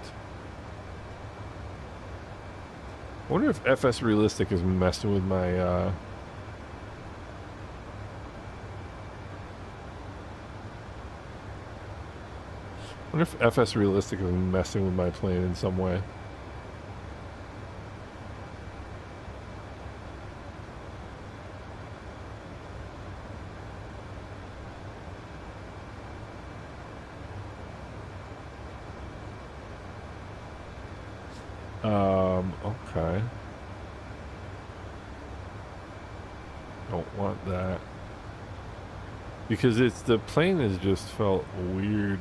A: I wonder if FS Realistic is messing with my, I wonder if FS Realistic is messing with my plane in some way. Okay. Don't want that. Because the plane has just felt weird.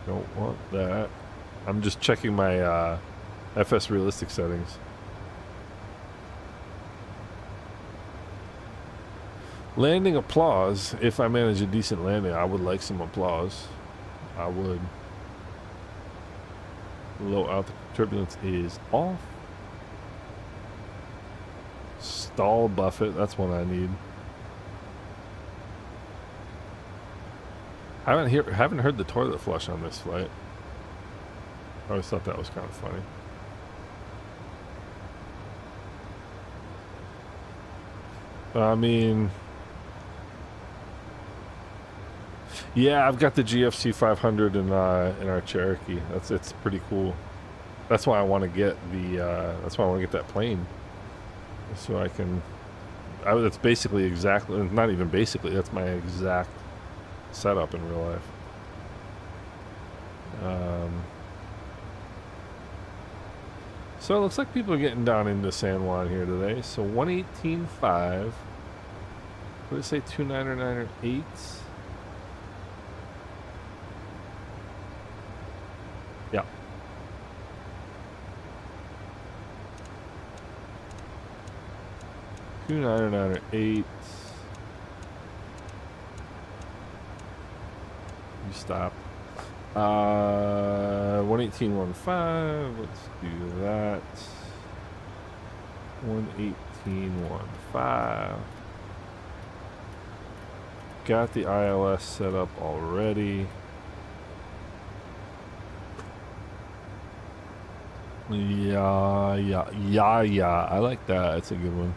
A: Don't want that. I'm just checking my FS Realistic settings. Landing applause. If I manage a decent landing, I would like some applause. I would. Low altitude turbulence is off. Stall buffet. That's one I need. Haven't heard the toilet flush on this flight. I always thought that was kind of funny. I mean, yeah, I've got the GFC 500 in our Cherokee. It's pretty cool. That's why I want to get that's why I want to get that plane, so I can. That's basically exactly, not even basically. That's my exact setup in real life. So it looks like people are getting down into San Juan here today. So 118.5. What did it say? 299.8. Yeah. $299.8. You stop. 118.15. Let's do that. 118.15. Got the ILS set up already. Yeah. I like that. That's a good one.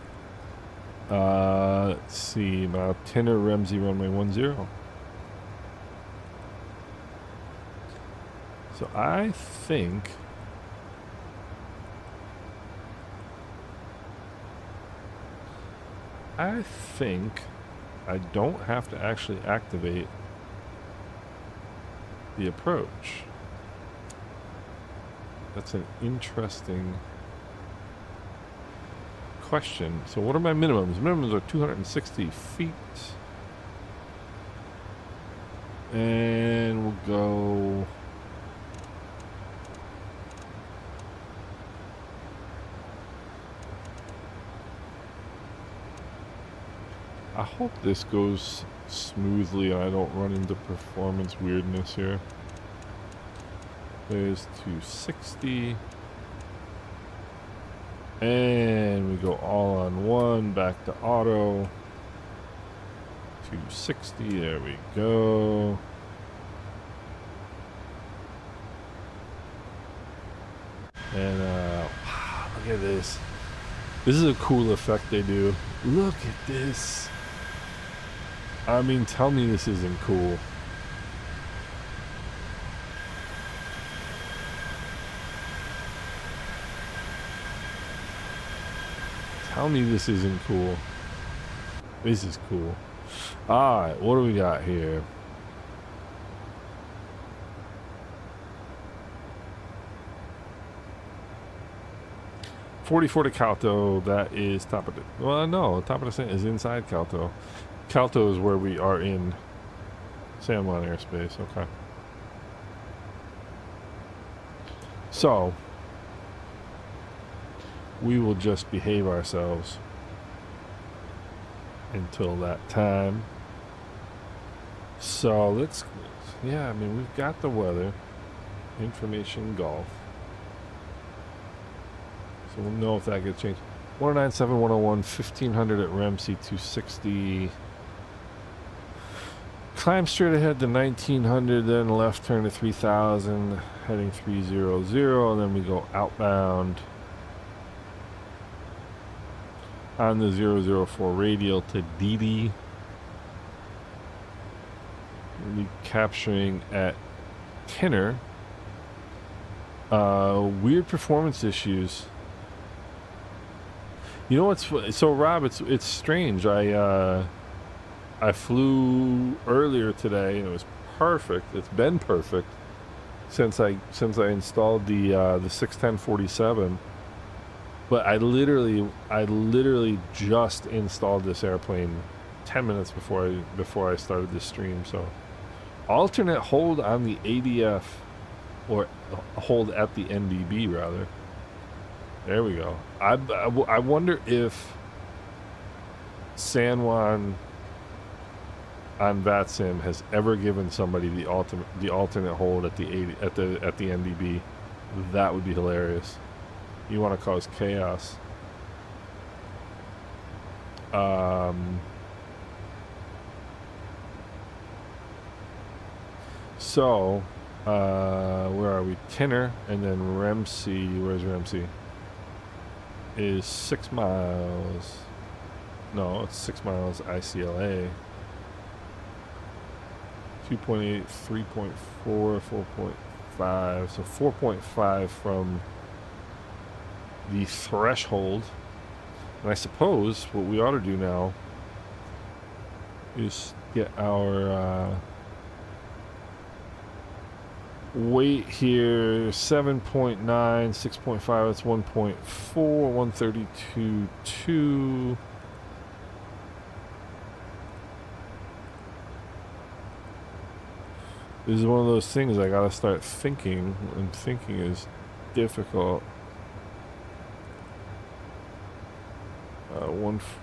A: Let's see. Mount Tenor Ramsey runway 10. So I think I don't have to actually activate the approach. That's an interesting question. So what are my minimums? Minimums are 260 feet. And we'll go... I hope this goes smoothly and I don't run into performance weirdness here. There's 260. And we go all on one, back to auto. 260, there we go. And wow, look at this. This is a cool effect they do. Look at this. I mean, tell me this isn't cool. Tell me this isn't cool. This is cool. Alright, what do we got here? .44 to Calto. That is top of the... Well, no, top of the San is inside Calto. Calto is where we are in San Juan airspace. Okay. So we will just behave ourselves until that time. So let's, yeah, I mean, we've got the weather information Gulf. So we'll know if that gets changed. 1097, 101, 1500 at Ramsey, 260. Climb straight ahead to 1900, then left turn to 3000, heading 300, and then we go outbound on the 004 radial to Didi. We'll be capturing at Tinner. Weird performance issues. You know what's so Rob? It's strange. I flew earlier today and it was perfect. It's been perfect since I installed the 61047. But I literally just installed this airplane 10 minutes before I started this stream. So alternate hold on the ADF, or hold at the NDB rather. There we go. I wonder if San Juan on VATSIM has ever given somebody the alternate hold at the NDB. That would be hilarious. You want to cause chaos. So where are we? Tinner, and then Ramsey. Where's Ramsey? Is 6 miles. No, it's 6 miles ICLA. 2.8, 3.4, 4.5. So 4.5 from the threshold. And I suppose what we ought to do now is get our weight here. 7.9, 6.5, that's 1.4, 132.2. This is one of those things I gotta start thinking, and thinking is difficult.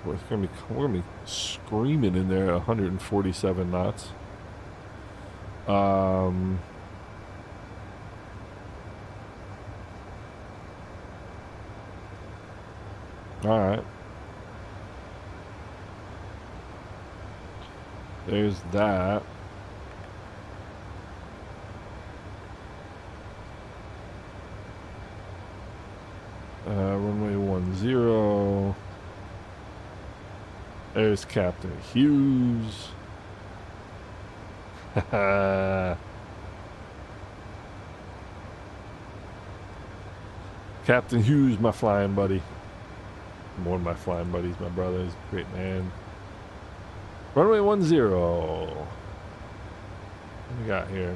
A: We're gonna be screaming in there 147 knots. All right. There's that. Runway 10. There's Captain Hughes. Captain Hughes, my flying buddy. One of my flying buddies, my brother, is a great man. Runway 10. What do we got here?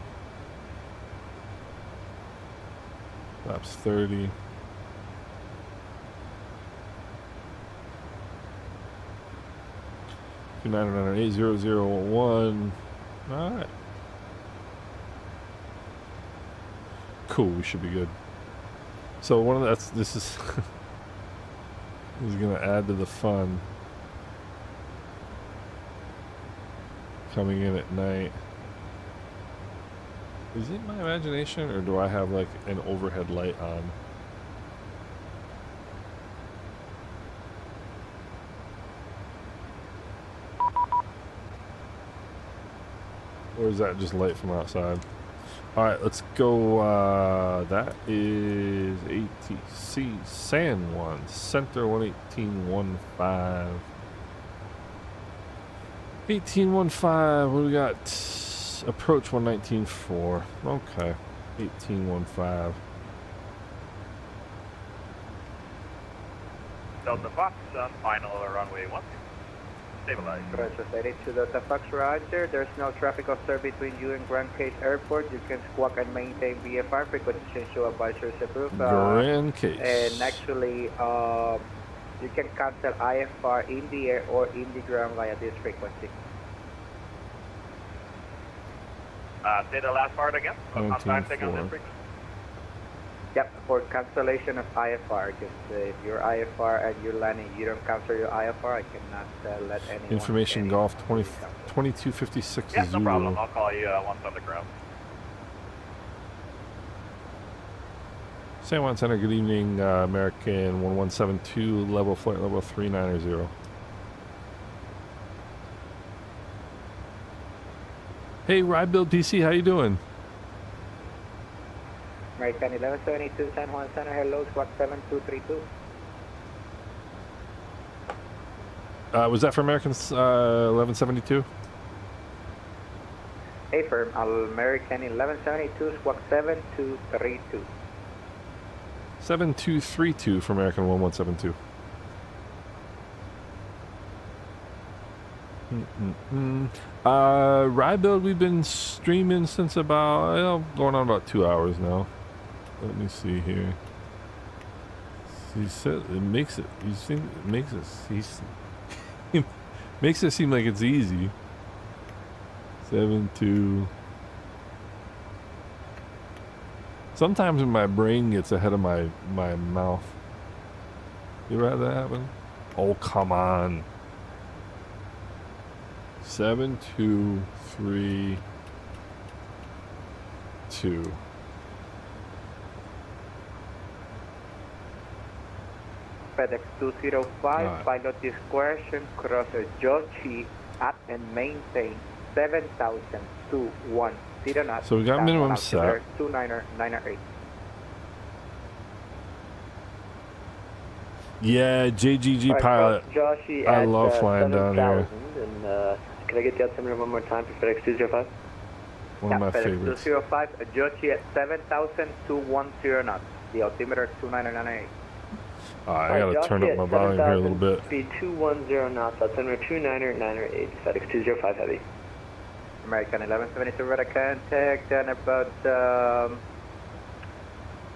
A: Flaps 30. 800-800-1. Alright. Cool, we should be good. So one of this is is gonna add to the fun. Coming in at night. Is it my imagination, or do I have like an overhead light on? Or is that just light from outside? Alright, let's go. That is ATC San Juan, Center 11815. 1815, what do we got? Approach 119.4. Okay, 1815.
F: Delta Fox, final runway 10. Stabilize.
E: Roger, 82 Delta Fox, roger. There's no traffic observed between you and Grand Case Airport. You can squawk and maintain VFR. Frequency change to advisors approved.
A: Grand Case.
E: And actually, you can cancel IFR in the air or in the ground via this frequency.
F: Say the last part again. On time taking on
A: 19.4.
F: this frequency.
E: Yep, for cancellation of IFR, because if you're IFR and you're landing, you don't cancel your IFR, I cannot let anyone...
A: Information Golf 2256
F: Yeah, no
A: Zulu.
F: problem. I'll call you once on the ground.
A: San Juan Center, good evening, American 1172, level flight level 390. Hey, Ride Build DC, how you doing?
E: American 1172 San Juan Center, hello, squawk 7232.
A: Was that for American 1172?
E: Affirm, American 1172 squawk 7232.
A: 7232 for American 1172. Ride Build, we've been streaming since about, going on about 2 hours now. Let me see here. He said it makes it, makes it seem like it's easy. 7-2. Sometimes when my brain gets ahead of my mouth. You ever had that happen? Oh, come on. 7, 2, 3, 2.
E: FedEx 205,
A: Right.
E: pilot discretion, cross Joshi at and maintain 7,210 knots.
A: So we got minimum set.
E: 2998.
A: Yeah, JGG pilot.
G: Joshi
A: I
G: at,
A: love flying down here.
G: 7,000, and can I get the altimeter one more time for FedEx 205?
A: One of my
E: FedEx
A: favorites.
E: 205, Joshi at 7,210 knots. The altimeter 2998.
A: I gotta turn up my volume here a little bit.
G: Speed 210 knots, altimeter 2998, FedEx 205 Heavy.
E: American 1172 radar contact and about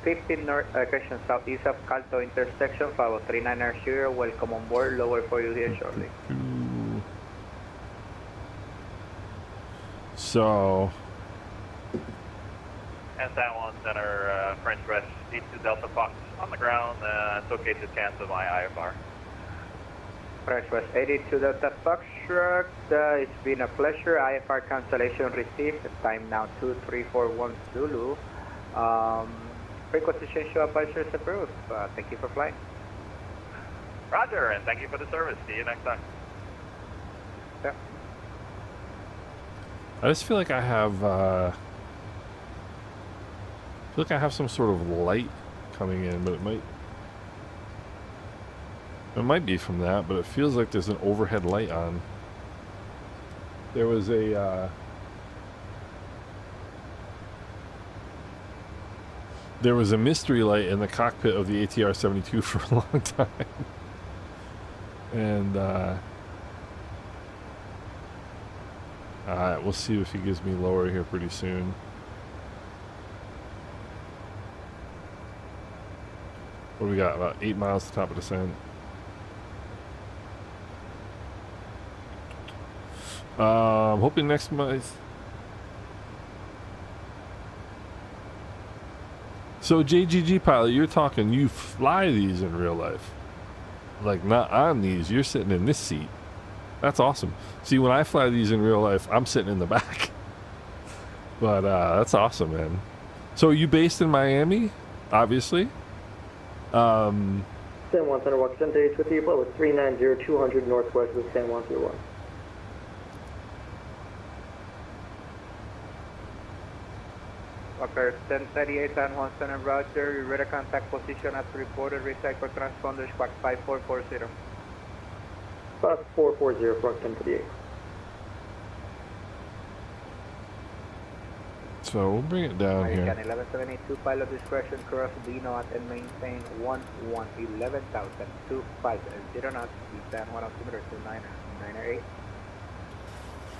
E: 15 north, correction, southeast of Calto intersection, follow 3990, welcome on board, lower for you here shortly.
A: So,
F: And San Juan Center, French West, D2 Delta Fox on the ground. It's okay to cancel my IFR.
E: French West 82 Delta Foxtrot, it's been a pleasure. IFR cancellation received, time now 2341 Zulu. Frequency change to Apache approved. Thank you for flying.
F: Roger, and thank you for the service. See you next time.
E: Yeah.
A: I just feel like I have, some sort of light coming in, but it might be from that, but it feels like there's an overhead light on. There was a, there was a mystery light in the cockpit of the ATR-72 for a long time. And, we'll see if he gives me lower here pretty soon. What do we got? About 8 miles to top of descent. I'm hoping next month. So JGG pilot, you're talking, you fly these in real life. Like not on these, you're sitting in this seat. That's awesome. See, when I fly these in real life, I'm sitting in the back. But that's awesome, man. So are you based in Miami? Obviously.
G: San Juan Center, walk 738 with you, flight with 390, 200 northwest of San Juan 01.
E: Walker 1038 San Juan Center, Roger. Your radar contact position as reported. Recycle transponder, squawk 5440.
G: 5440, walk 1038.
A: So we'll bring it down
E: American
A: here.
E: 1172 pilot discretion, cross Dino at and maintain 11,250 knots. The San Juan altimeter 2998.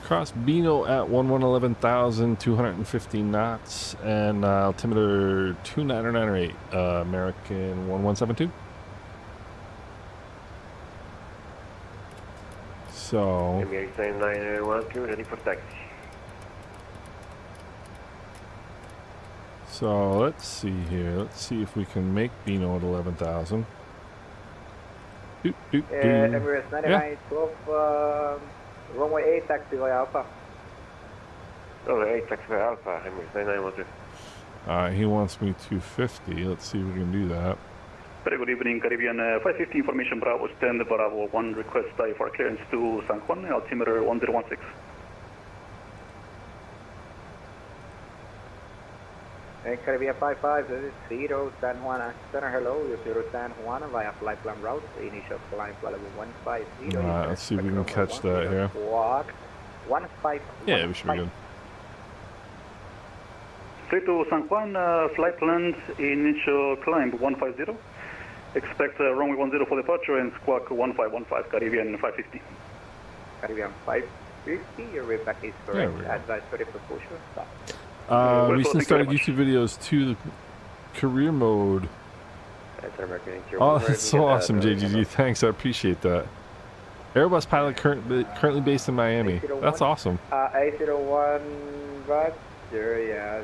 A: Cross Bino at 11,250 knots and altimeter 2998, American 1172. So,
G: KMIA 912, ready for taxi.
A: so let's see here. Let's see if we can make Bino at 11,000.
E: Emirates 9912, runway 8, taxi via Alpha.
G: Oh, 8, taxi by Alpha, Emirates 9912.
A: He wants me 250. Let's see if we can do that.
B: Very good evening, Caribbean 550 information Bravo stand Bravo 1 request for clearance to San Juan, altimeter 1016.
E: Hey, Caribbean 55, this is Zero San Juan Center. Hello, you're Zero San Juan via flight plan route. Initial climb level 150.
A: Alright, let's see if we can catch that here.
E: Walk 15.
A: Yeah, we should be good.
B: Straight to San Juan, flight planned, initial climb 150. Expect runway 10 for departure and squawk 1515, Caribbean 550.
E: Caribbean 550, your way back is correct. Advisory propulsion stop.
A: Recently started YouTube videos to the career mode. Oh, that's so awesome, JGG. Thanks, I appreciate that. Airbus pilot currently based in Miami. That's awesome.
E: 801 Roger, yeah.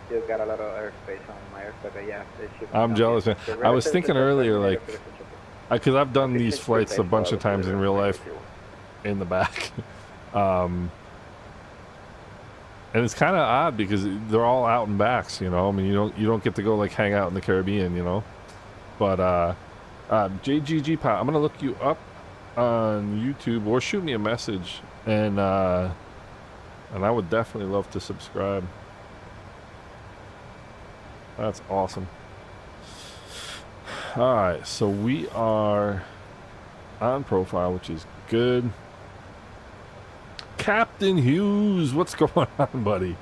E: Still got a lot of airspace on my airspace, but yeah.
A: I'm jealous, man. I was thinking earlier, like, because I've done these flights a bunch of times in real life in the back. And it's kind of odd because they're all out and backs, you know. I mean, you don't get to go like hang out in the Caribbean, you know. But JGG Pilot, I'm gonna look you up on YouTube or shoot me a message, and I would definitely love to subscribe. That's awesome. All right, so we are on profile, which is good. Captain Hughes, what's going on, buddy?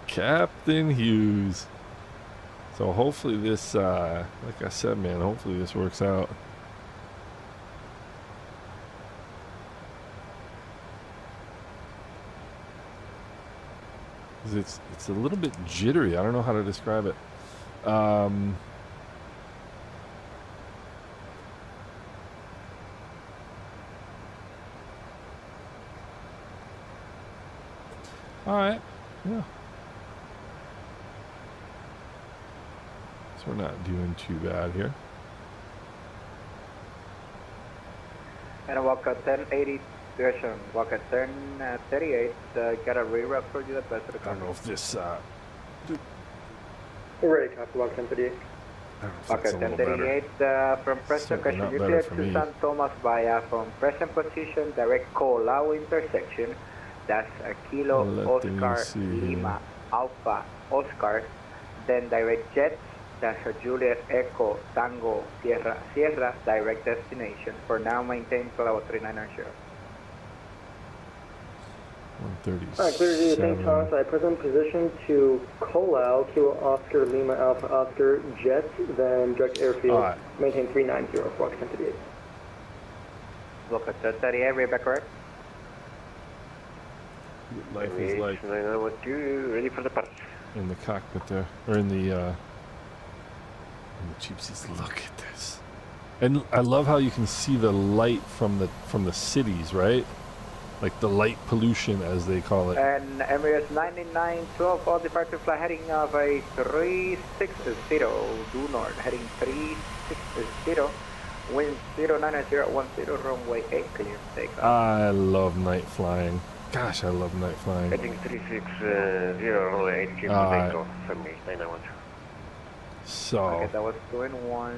A: Captain Hughes. So hopefully this, like I said, man, hopefully this works out. It's a little bit jittery. I don't know how to describe it. All right. Yeah. So we're not doing too bad here.
E: And walk at 1080 direction. Walk at 1038. Got a reroute for you at best of the
A: I don't know if this.
G: Ready, copy, walk 1038.
E: Walk at 1038 from present question. You clear to San Thomas via from present position, direct Colau intersection. That's a Kilo Oscar Lima Alpha Oscar. Then direct jets. That's a Juliet Echo Tango Sierra Sierra direct destination. For now, maintain level 3990.
A: 137.
G: Alright, clear to St. Thomas. I present position to Colau, Kilo Oscar Lima Alpha Oscar Jets, then direct airfield.
A: Right.
G: Maintain 390, walk 1038.
E: Walk at 1038, read back correct.
A: Life is like
B: ready for the pass.
A: in the cockpit there, or in the cheap seats. Look at this, and I love how you can see the light from the cities, right? Like the light pollution, as they call it.
E: And Emirates 9912, all departure flight heading of a 360, due north, heading 360, wind 09010, runway 8, clear takeoff.
A: I love night flying. Gosh, I love night flying.
H: Heading 360, runway 8, clear takeoff, from me, 991.
A: So.
E: Okay, that was going once.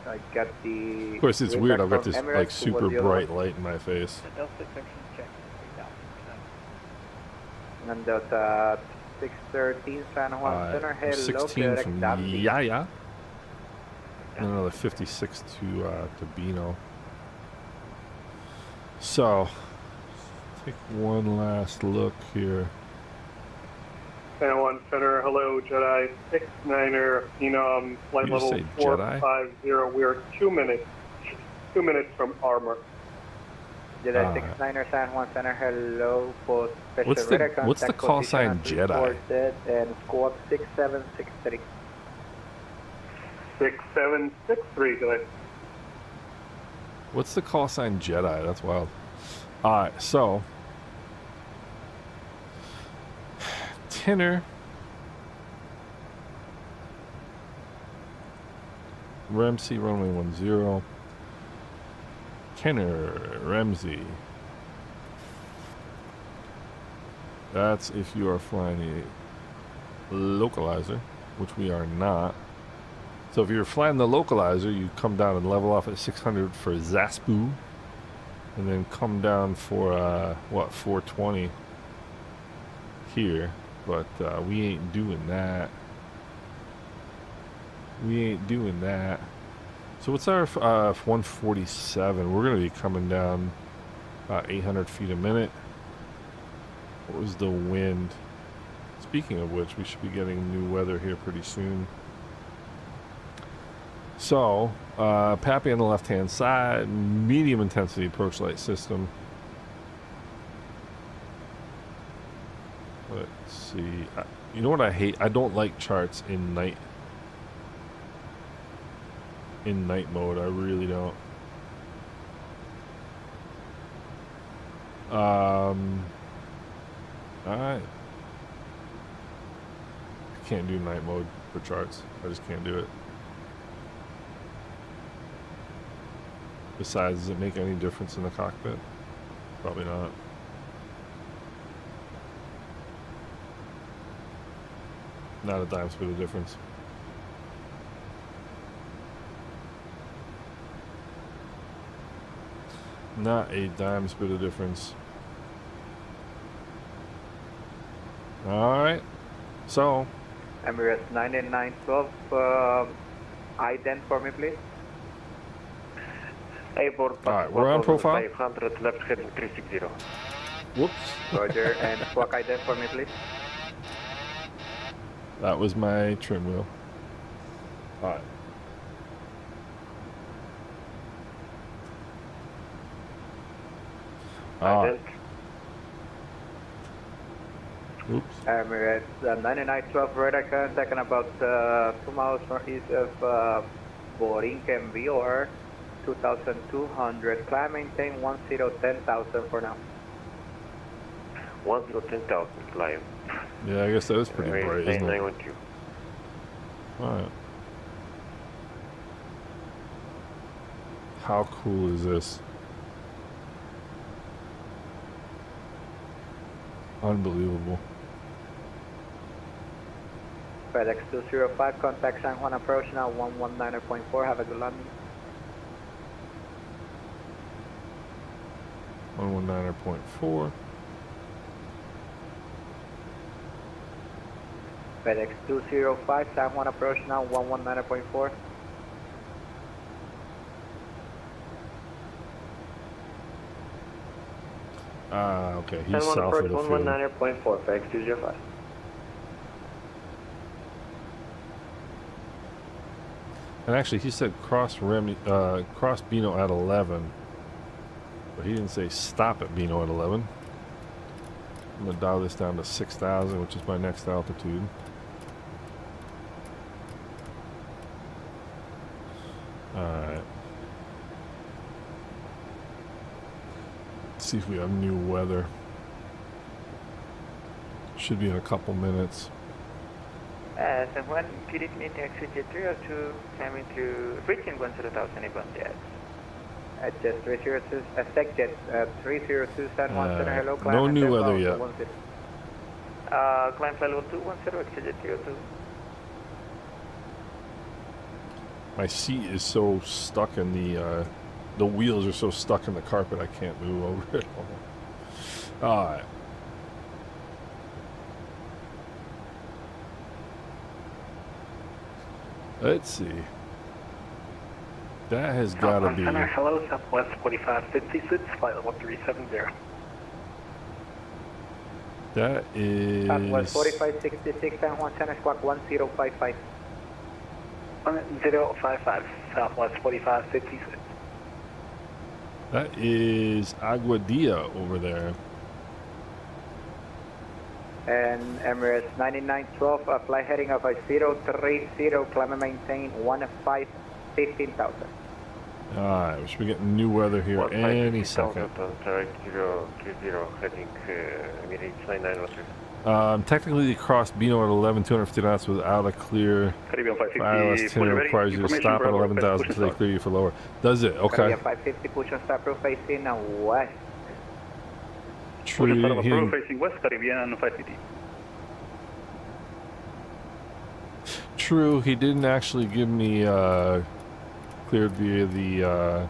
E: I got the.
A: Of course, it's weird. I've got this
E: Emirates,
A: like super bright light in my face.
E: And that's 613 San Juan Center. Hello,
A: 16 from Yaya. And another 56 to Bino. So, take one last look here.
D: San Juan Center, hello, Jedi 69er, flight level 450. We are 2 minutes from Armor.
E: Jedi 69er, San Juan Center, hello, for special
A: what's the call sign Jedi?
E: And squawk 6763.
D: 6763, Jedi.
A: What's the call sign Jedi? That's wild. Alright, so Tinner, Ramsey, runway 10. Tinner, Ramsey. That's if you are flying a localizer, which we are not. So if you're flying the localizer, you come down and level off at 600 for Zaspu, and then come down for 420 here. But we ain't doing that. We ain't doing that. So what's our 147? We're gonna be coming down about 800 feet a minute. What was the wind? Speaking of which, we should be getting new weather here pretty soon. So, Pappy on the left-hand side, medium intensity approach light system. Let's see. You know what I hate? I don't like charts in night. In night mode, I really don't. Alright. I can't do night mode for charts. I just can't do it. Besides, does it make any difference in the cockpit? Probably not. Not a dime's bit of difference. Not a dime's bit of difference. Alright. So.
E: Emirates 9912, ident for me, please.
H: Alright,
A: we're on profile.
H: 500 left heading 360.
A: Whoops.
E: Roger, and squawk ident for me, please.
A: That was my trim wheel. Alright.
H: Ident.
A: Oops.
E: Emirates 9912, radar contact and about 2 miles northeast of Boring MVR 2200. Climb maintain 10,000 for now.
H: 10,000 climb.
A: Yeah, I guess that was pretty bright, isn't it?
H: 912.
A: Alright. How cool is this? Unbelievable.
E: FedEx 205, contact San Juan approach now 119.4. Have a good landing.
A: 119.4.
E: FedEx 205, San Juan approach now 119.4.
A: Okay, he's
H: San Juan
A: south of
H: approach
A: the field.
H: 119.4, FedEx 205.
A: And actually, he said cross Bino at 11, but he didn't say stop at Bino at 11. I'm gonna dial this down to 6,000, which is my next altitude. All right. Let's see if we have new weather. Should be in a couple minutes.
I: San Juan, could it meet exit jet 302, climbing through, reaching 10,000 inbound jets.
E: Just 302, SecJet 302 San Juan Center, hello, climb.
A: No new weather yet.
I: Climb flight level 210, exit jet 302.
A: My seat is so stuck in the wheels are so stuck in the carpet I can't move over it. All right. Let's see. That has got to be.
B: Hello, Southwest 4556, flight 1370.
A: That is.
E: Southwest 4566, San Juan Center, squawk 1055.
B: 1055, Southwest 4556.
A: That is Aguadilla over there.
E: And Emirates 9912, flight heading of a 030, climb and maintain 15,000.
A: Alright, we should be getting new weather here any second.
H: Direct 030, heading Emirates 9903.
A: Technically, cross Bino at 11, 250 knots without a clear ILS 10 requires you to stop at 11,000 until they clear you for lower. Does it? Okay.
E: Yeah, 550, push on stop roof facing west.
A: True.
B: Just out of approval facing west, Caribbean 550.
A: True, he didn't actually give me cleared via the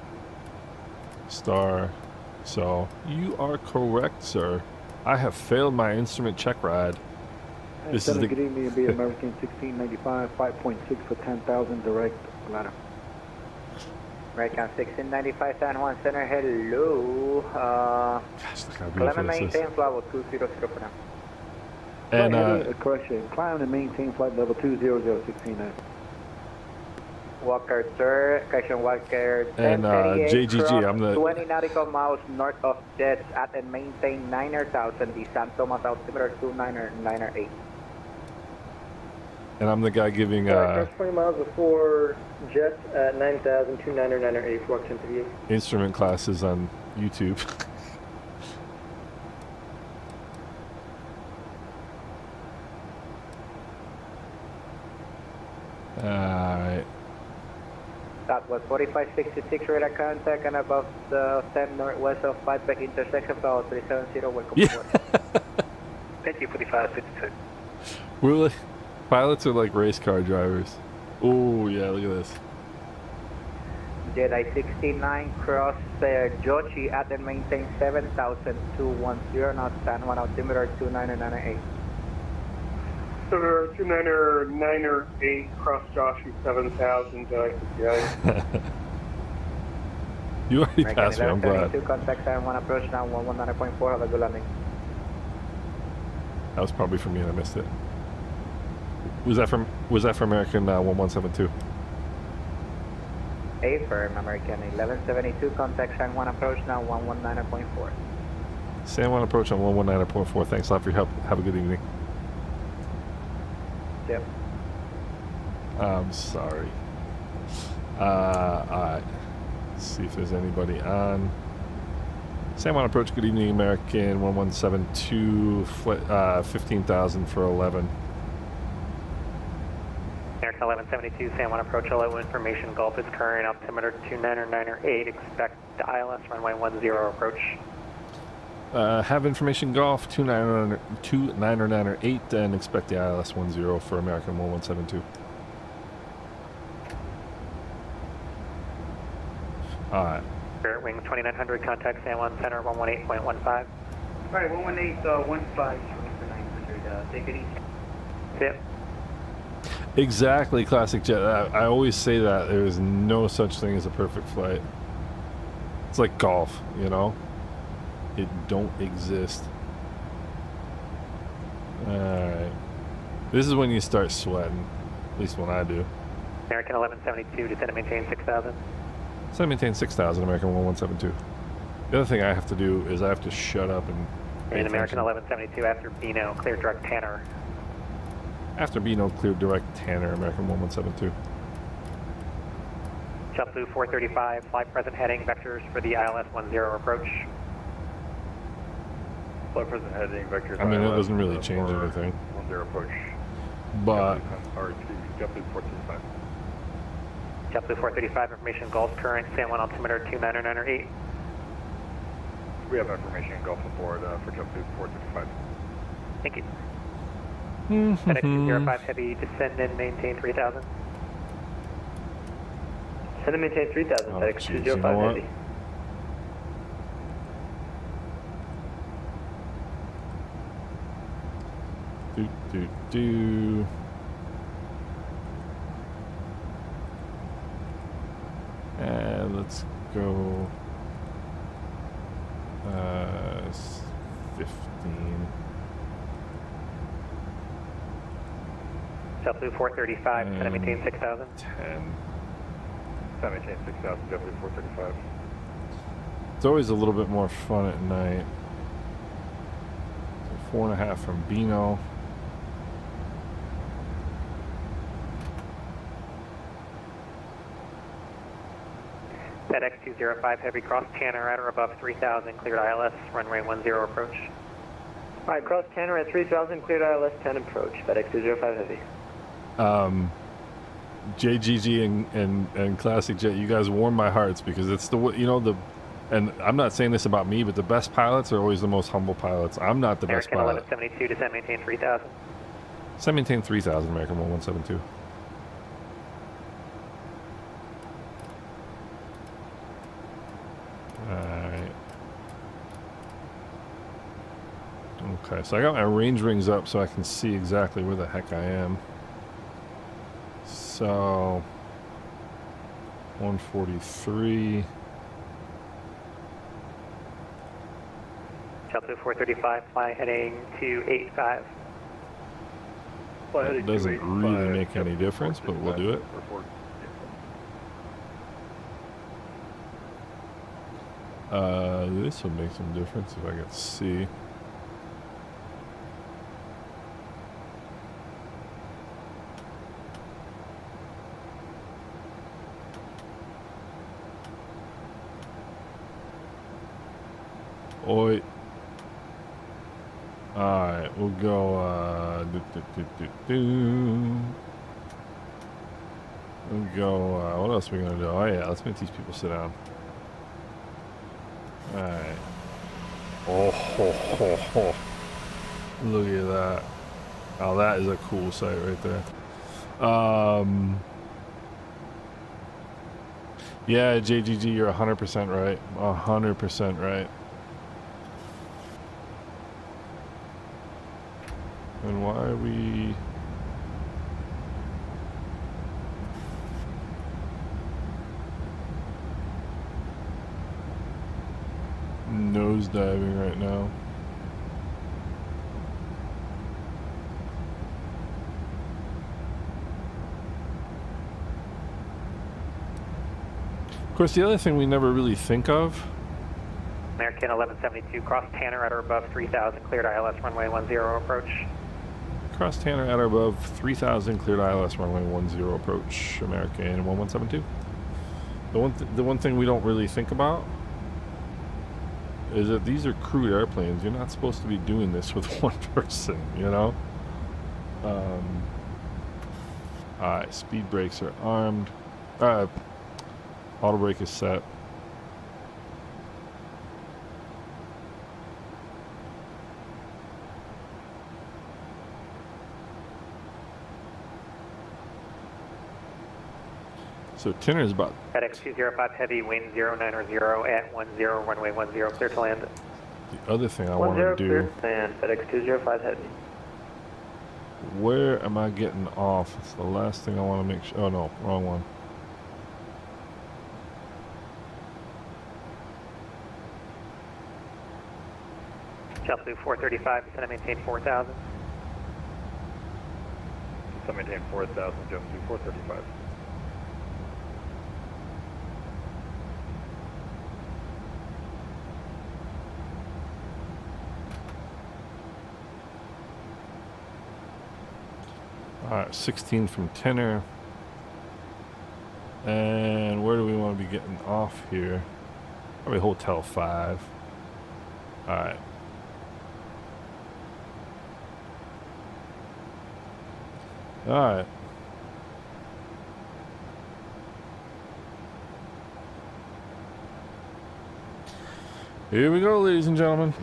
A: star. So you are correct, sir. I have failed my instrument check ride. This is the
J: good evening, be American 1695, 5.6 for 10,000 direct ladder.
E: American 1695 San Juan Center, hello. Climb and maintain flight level 200 for now.
A: And
J: correction, climb and maintain flight level 20069.
E: Walker, sir. Correction, Walker.
A: And JGG, I'm the
E: 20 nautical miles north of Jets at and maintain 9,000. The San Tomas altimeter 29908.
A: And I'm the guy giving
G: 20 miles before Jets at 9,000, 29908 for 1058.
A: instrument classes on YouTube. Alright.
E: That was 4566 radar contact and above the 10 northwest of 5 Beck intersection, flight 370, welcome aboard.
F: Thank you, 4566.
A: We're like, pilots are like race car drivers. Oh yeah, look at this.
E: Jedi 69 cross Jochi at and maintain 7,210 knots, San Juan altimeter 29908.
H: Sir, 29908, cross Joshua 7000,
A: You already passed me, I'm glad.
E: Contact San Juan approach now 119.4, have a good landing.
A: That was probably for me and I missed it. Was that for American 1172?
E: Affirm, American 1172, contact San Juan approach now 119.4.
A: San Juan approach on 119.4. Thanks a lot for your help. Have a good evening.
E: Yep.
A: I'm sorry. Alright. Let's see if there's anybody on. San Juan approach, good evening, American 1172, 15,000 for 11.
F: American 1172, San Juan approach, hello, information, Gulf is current, altimeter 29908, expect ILS runway 10 approach.
A: Have information Golf 29908 and expect the ILS 10 for American 1172. Alright.
F: Spirit Wing 2900, contact San Juan Center 118.15.
E: Alright, 118.15, take it easy.
F: Yep.
A: Exactly, Classic Jet. I always say that there is no such thing as a perfect flight. It's like golf, you know? It don't exist. Alright. This is when you start sweating. At least when I do.
F: American 1172, descend and maintain 6,000.
A: So I maintain 6,000, American 1172. The other thing I have to do is I have to shut up and pay
F: And American
A: attention.
F: 1172 after Beano, clear direct Tanner.
A: After Beano, cleared direct Tanner, American 1172.
F: JetBlue 435, fly present heading, vectors for the ILS 10 approach.
B: Fly present heading, vectors.
A: I mean, it
B: ILS,
A: doesn't really change anything.
B: 10 approach.
A: But
B: JetBlue 435.
F: JetBlue 435, information Gulf current, San Juan altimeter 29908.
B: We have information Gulf aboard for JetBlue 435.
F: Thank you. FedEx 205 Heavy, descend and maintain 3,000.
G: Send and maintain 3,000,
A: Oh,
G: FedEx
A: geez,
G: 205
A: you know what?
G: Heavy.
A: Do. And let's go 15.
F: JetBlue 435, descend and maintain 6,000.
A: 10.
B: San maintain 6,000, JetBlue 435.
A: It's always a little bit more fun at night. So 4.5 from Beano.
F: FedEx 205 Heavy, cross Tanner at or above 3,000, cleared ILS, runway 10 approach.
G: Alright, cross Tanner at 3,000, cleared ILS 10 approach, FedEx 205 Heavy.
A: JGG and Classic Jet, you guys warm my hearts because it's the, you know, the And I'm not saying this about me, but the best pilots are always the most humble pilots. I'm not the best
F: American
A: pilot.
F: 1172, descend maintain 3000.
A: Descend maintain 3000, American 1172. Alright. Okay, so I got my range rings up so I can see exactly where the heck I am. So 143.
F: Delta 435, fly heading 285.
A: It doesn't really make any difference, but we'll do it. This will make some difference if I get C. Oi. Alright, we'll go, We'll go, what else are we gonna do? Oh yeah, let's make these people sit down. Alright. Oh, ho, ho, ho. Look at that. Oh, that is a cool sight right there. Yeah, JGG, you're 100% right. 100% right. And why are we... nose diving right now? Of course, the other thing we never really think of.
F: American 1172, cross Tanner at or above 3000, cleared ILS runway 10 approach.
A: Cross Tanner at or above 3000, cleared ILS runway 10 approach. American 1172. The one thing we don't really think about is that these are crewed airplanes. You're not supposed to be doing this with one person, you know? Alright, speed brakes are armed. Auto brake is set. So Tanner is about...
F: FedEx 205 heavy, wind 090 at 10, runway 10, clear to land.
A: The other thing I want to do...
I: and FedEx 205 heavy.
A: Where am I getting off? It's the last thing I want to make sure... Oh no, wrong one.
F: JetBlue 435, descend and maintain 4000.
B: Descend maintain 4000, JetBlue 435.
A: Alright, 16 from Tanner. And where do we want to be getting off here? Probably Hotel 5. Alright. Alright. Here we go, ladies and gentlemen.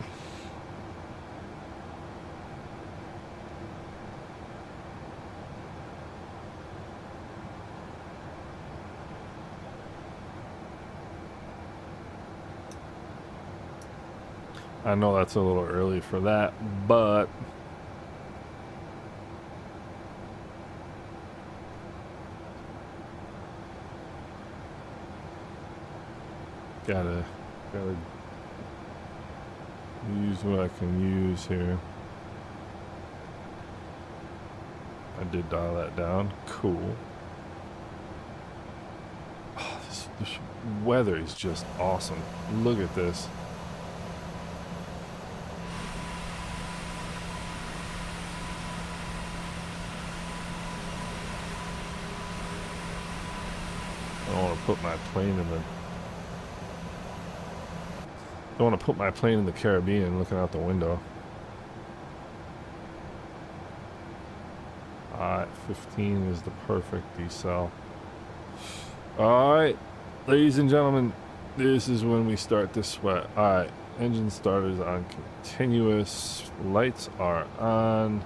A: I know that's a little early for that, but gotta use what I can use here. I did dial that down. Cool. Oh, this weather is just awesome. Look at this. I don't want to put my plane in the... Don't want to put my plane in the Caribbean looking out the window. Alright, 15 is the perfect decel. Alright, ladies and gentlemen, This is when we start to sweat. Alright, engine starters on continuous. Lights are on.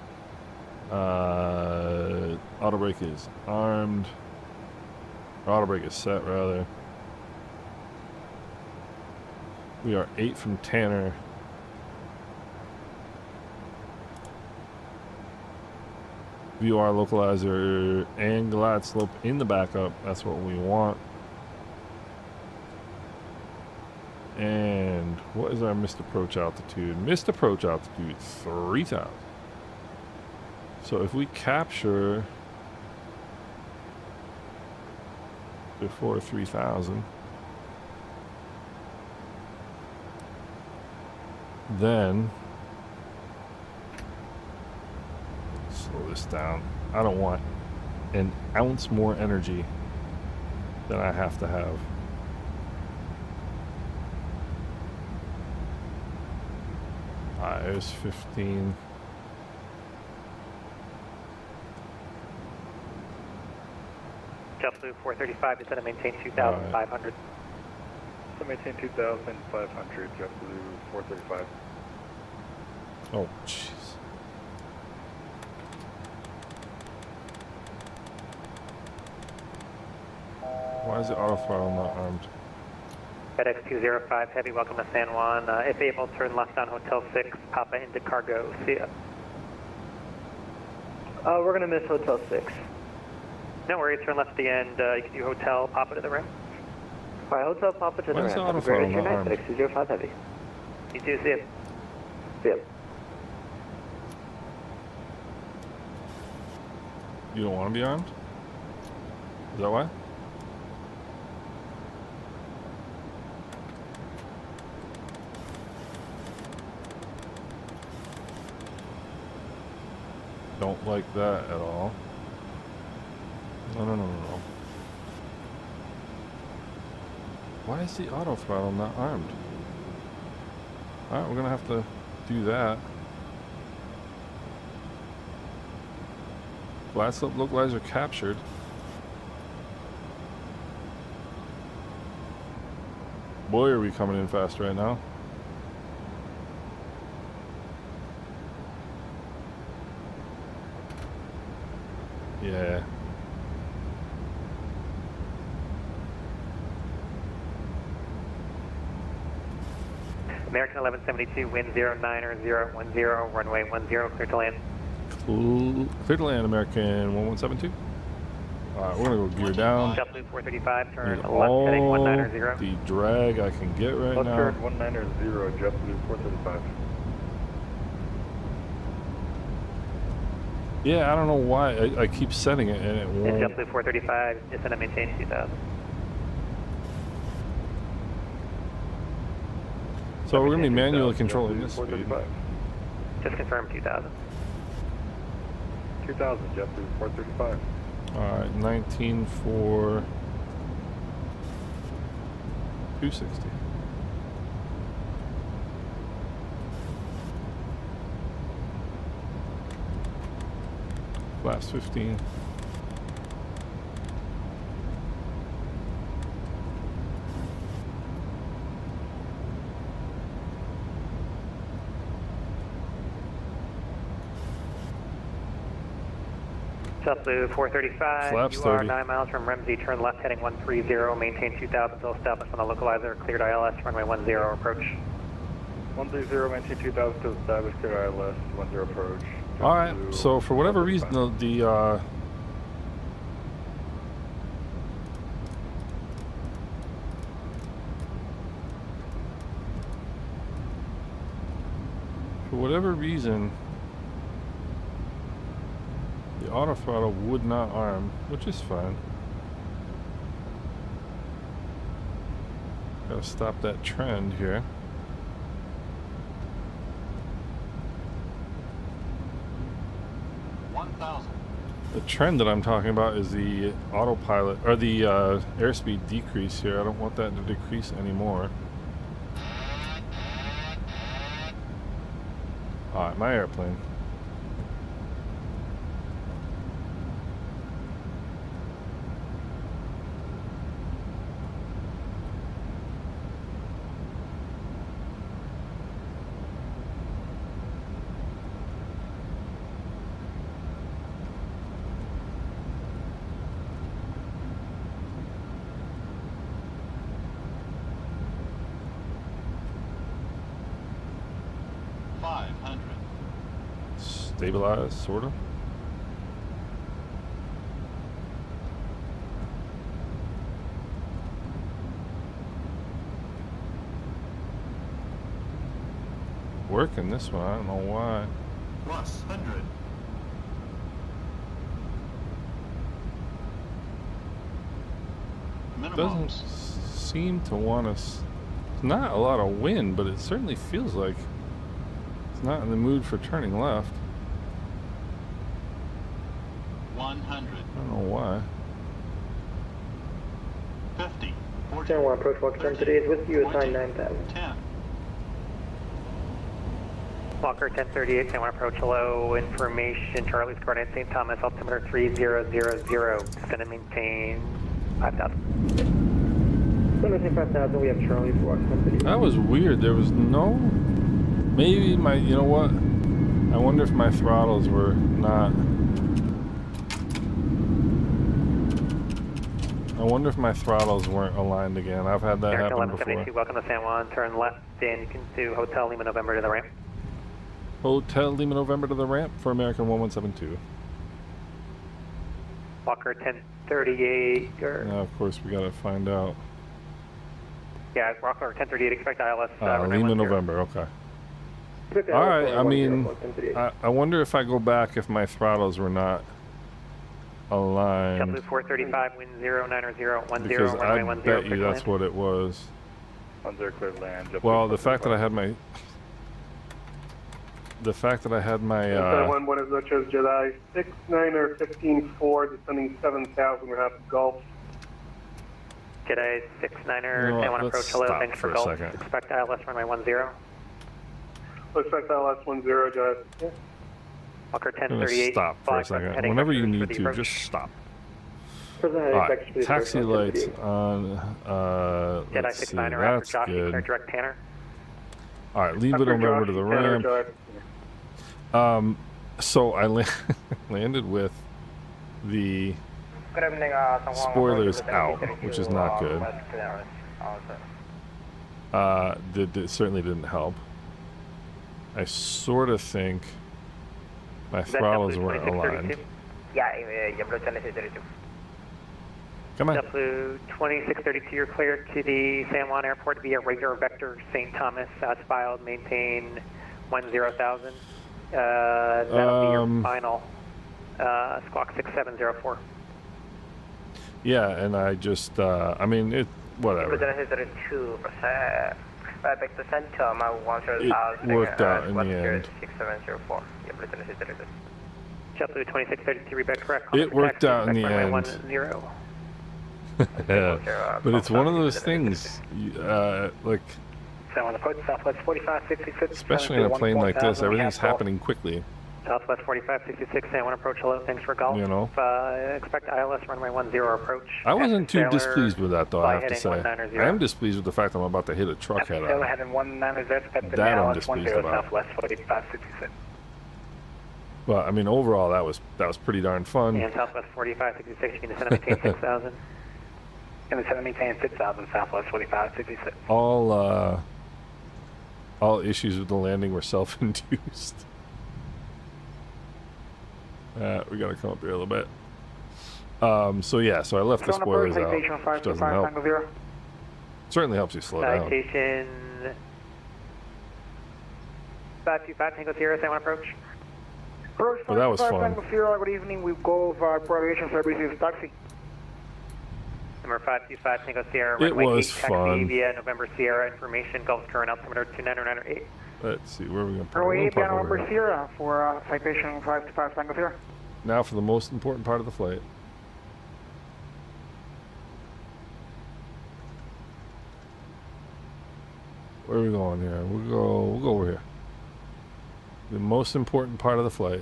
A: Auto brake is armed. Auto brake is set, rather. We are 8 from Tanner. VOR localizer and glide slope in the backup. That's what we want. And what is our missed approach altitude? Missed approach altitude 3,000. So if we capture before 3,000, then slow this down. I don't want an ounce more energy than I have to have. There's 15.
F: JetBlue 435, descend and maintain 2,500.
D: So maintain 2,500, JetBlue 435.
A: Oh, jeez. Why is the auto throttle not armed?
F: FedEx 205 Heavy, welcome to San Juan. If able, turn left on Hotel 6, Papa into cargo. See ya.
G: We're going to miss Hotel 6.
F: No worries, turn left at the end. You can do Hotel Papa to the rim.
G: Alright, Hotel Papa to the
A: Why is
G: ramp.
A: the auto throttle not armed?
G: FedEx 205 Heavy.
F: You do see it.
G: See ya.
A: You don't want to be armed? Is that why? Don't like that at all. No. Why is the auto throttle not armed? Alright, we're gonna have to do that. Glide slope localizer captured. Boy, are we coming in fast right now. Yeah.
F: American 1172, wind 09010, runway 10, clear to land.
A: Clear to land, American 1172. Alright, we're gonna go gear down.
F: JetBlue 435, turn
A: Need
F: left heading
A: all
F: 190.
A: the drag I can get right
D: Left
A: now.
D: turn 190, JetBlue 435.
A: Yeah, I don't know why I keep setting it and it
F: And
A: won't.
F: JetBlue 435, descend and maintain 2,000.
A: So we're gonna be manually controlling this speed.
D: 435.
F: Just confirm 2,000.
D: 2,000, JetBlue 435.
A: Alright, 19 for 260. Flaps 15.
F: JetBlue 435,
A: Flaps
F: you are
A: 30.
F: 9 miles from Ramsey, turn left heading 130, maintain 2,000 until established on the localizer, cleared ILS, runway 10 approach.
D: 130, maintain 2,000 to establish clear ILS, 10 approach.
A: Alright, so for whatever reason for whatever reason the auto throttle would not arm, which is fine. Gotta stop that trend here. The trend that I'm talking about is the autopilot, or the airspeed decrease here. I don't want that to decrease anymore. Alright, my airplane. stabilized, sort of. Working this one, I don't know why.
K: Plus 100.
A: Doesn't seem to want us. It's not a lot of wind, but it certainly feels like it's not in the mood for turning left.
K: 100.
A: I don't know why.
K: 50. 40.
G: San Juan approach Walker 1038 with you, assign 9000.
K: 10.
F: Walker 1038, San Juan approach, hello, information, Charlie's coordinate, St. Thomas, altimeter 3000, going to maintain 5,000.
G: Maintain 5,000, we have Charlie for Walker 1038.
A: That was weird. There was no. Maybe my. You know what? I wonder if my throttles were not. I wonder if my throttles weren't aligned again. I've had that
F: American
A: happen before.
F: 1172, welcome to San Juan, turn left into Hotel Lima November to the ramp.
A: Hotel Lima November to the ramp for American 1172.
F: Walker 1038,
A: Now, of course, we gotta find out.
F: yeah, Walker 1038, expect ILS.
A: Lima November, okay. All right, I mean, I wonder if I go back if my throttles were not aligned.
F: JetBlue 435, wind 09 0, 10,
A: Because
F: runway
A: I
F: 10,
A: bet you
F: clear
A: that's
F: land.
A: what it was.
B: 10 clear land.
A: Well, the fact that I had my... The fact that I had my...
D: San Buenas noches, Jedi 69er 15-4, descending 7,000, we're half Gulf.
F: Jedi 69er,
A: You know what,
F: San Juan
A: let's
F: approach, hello,
A: stop
F: thanks
A: for
F: for
A: a
F: Gulf.
A: second.
F: Expect ILS runway 10.
D: Expect ILS 10, Jedi.
F: Walker
A: I'm gonna
F: 1038.
A: stop for a second. Whenever you need to, just stop. Alright, taxi lights on,
F: Jedi
A: let's see,
F: 69er, after
A: that's
F: Josh, clear
A: good.
F: direct Tanner.
A: Alright, leave it over to the ramp. So I landed with the
I: Good evening,
A: spoilers out, which is not good. That certainly didn't help. I sort of think my throttles weren't aligned.
I: Yeah, JetBlue 2632.
A: Come on.
F: JetBlue 2632, you're clear to the San Juan Airport via regular vector St. Thomas, filed, maintain 10,000. That'll be your final squawk 6704.
A: Yeah, and I just, I mean, it, whatever.
I: JetBlue 2632, back to San Thomas,
A: It worked out in the end.
I: 6704. JetBlue 2632.
F: JetBlue 2632, read back correct.
A: It worked out in the
F: runway
A: end.
F: 10.
A: But it's one of those things, like,
F: San Juan approach, Southwest 4566.
A: especially in a plane like this, everything's happening quickly.
F: Southwest 4566, San Juan approach, hello, thanks for golf.
A: You know.
F: Expect ILS runway 10 approach.
A: I wasn't too
F: Sailor,
A: displeased with that, though, I have to
F: heading
A: say.
F: 190.
A: I am displeased with the fact I'm about to hit a truck head
F: Sailor
A: on.
F: heading 190, expect
A: That I'm
F: ILS
A: displeased
F: 10,
A: about.
F: Southwest 4566.
A: But, I mean, overall, that was pretty darn fun.
F: And Southwest 4566, you can descend and maintain 6,000. And descend and maintain 6,000, Southwest 4566.
A: All issues with the landing were self-induced. We gotta come up here a little bit. So yeah, so I left the spoilers out, which doesn't help. Certainly helps you slow down.
F: Citation 525 Tango Sierra, San Juan approach.
G: Approach
A: Well, that was
G: 525
A: fun.
G: Tango Sierra, good evening, we go for aviation services taxi.
F: Number 525 Tango Sierra,
A: It
F: runway
A: was
F: 8, taxi
A: fun.
F: via November Sierra, information, Gulf current altimeter 2998.
A: Let's see, where are we gonna put
G: Runway 8
A: it?
G: November Sierra for citation 525 Tango Sierra.
A: Now for the most important part of the flight. Where are we going here? We'll go over here. The most important part of the flight.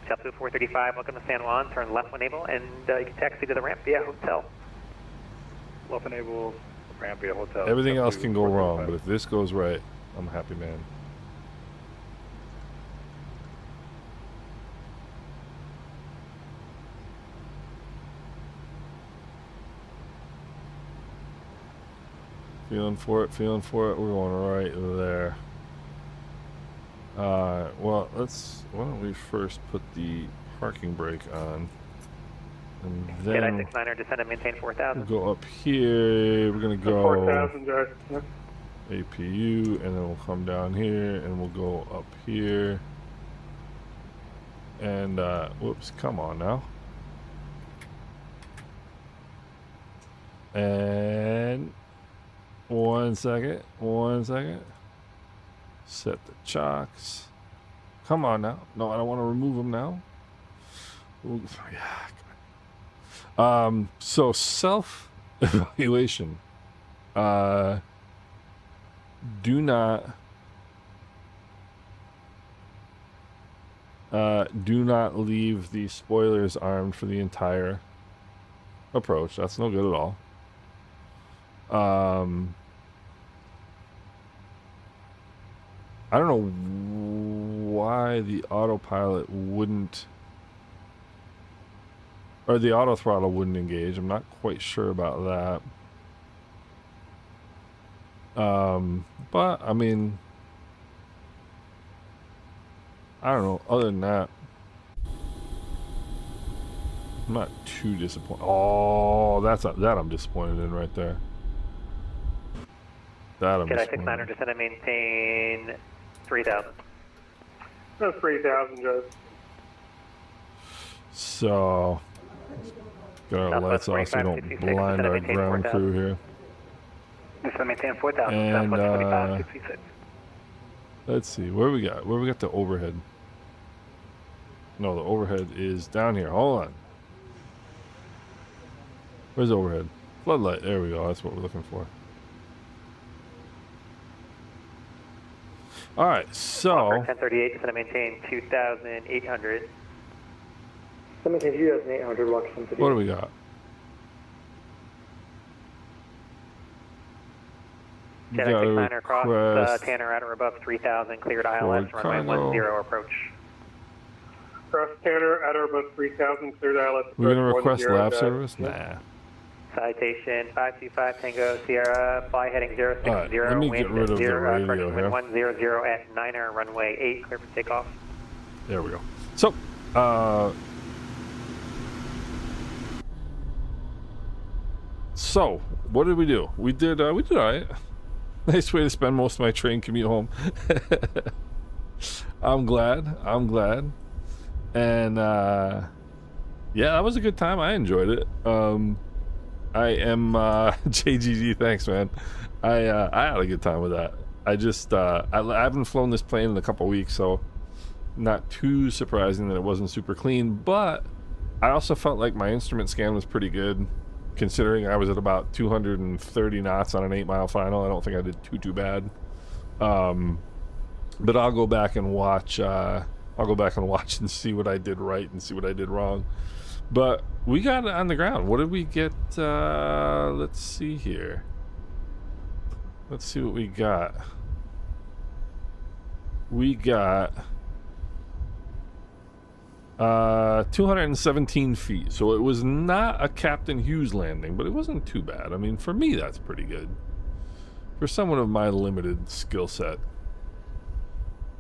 F: JetBlue 435, welcome to San Juan, turn left when able, and you can taxi to the ramp via hotel.
B: Left enable, ramp via hotel.
A: Everything else
B: JetBlue
A: can go wrong,
B: 435.
A: but if this goes right, I'm a happy man. Feeling for it, feeling for it. We're going right there. Well, why don't we first put the parking brake on, and then
F: 69er, descend and maintain 4,000.
A: we'll go up here. We're gonna go
D: 4,000, George. Yep.
A: APU, and then we'll come down here, and we'll go up here. And whoops, come on now. And 1 second, 1 second. Set the chocks. Come on now. No, I don't want to remove them now. Ooh, yeah. So self-evaluation. Do not leave the spoilers armed for the entire approach. That's no good at all. I don't know why the autopilot wouldn't, or the auto throttle wouldn't engage. I'm not quite sure about that. But I mean, I don't know. Other than that, I'm not too disappointed. Oh, that I'm disappointed in right there. That I'm disappointed.
F: 69er, descend and maintain 3,000.
D: That's 3,000, George.
A: So, got our lights off so we don't blind our ground crew here.
F: Descend and maintain 4,000.
A: And
F: Southwest 2566.
A: let's see, where we got the overhead. No, the overhead is down here. Hold on. Where's the overhead? Floodlight. There we go. That's what we're looking for. All right, so
F: 1038, descend and maintain 2,800.
G: Let me take 2,800, Washington City.
A: what do we got? We
F: Jet
A: got a
F: 69er across
A: request
F: Tanner at or above 3,000, cleared ILS,
A: Ford
F: runway
A: Cargo.
F: 10 approach.
D: Cross Tanner at or above 3,000, cleared ILS.
A: We're gonna request
D: 10,
A: lab
D: George.
A: service? Nah.
F: Citation 525 Tango Sierra, fly heading 060,
A: Alright, let me get rid of the radio
F: correction,
A: here.
F: wind 100 at 9er, runway 8, clear for takeoff.
A: There we go. So, what did we do? We did all right. Nice way to spend most of my train commute home. I'm glad. And, yeah, that was a good time. I enjoyed it. I am, JGG, thanks, man. I had a good time with that. I just, I haven't flown this plane in a couple weeks, so not too surprising that it wasn't super clean, but I also felt like my instrument scan was pretty good, considering I was at about 230 knots on an 8-mile final. I don't think I did too bad. But I'll go back and watch, and see what I did right and see what I did wrong. But we got it on the ground. What did we get? Let's see here. Let's see what we got. We got 217 feet. So it was not a Captain Hughes landing, but it wasn't too bad. I mean, for me, that's pretty good. For someone of my limited skill set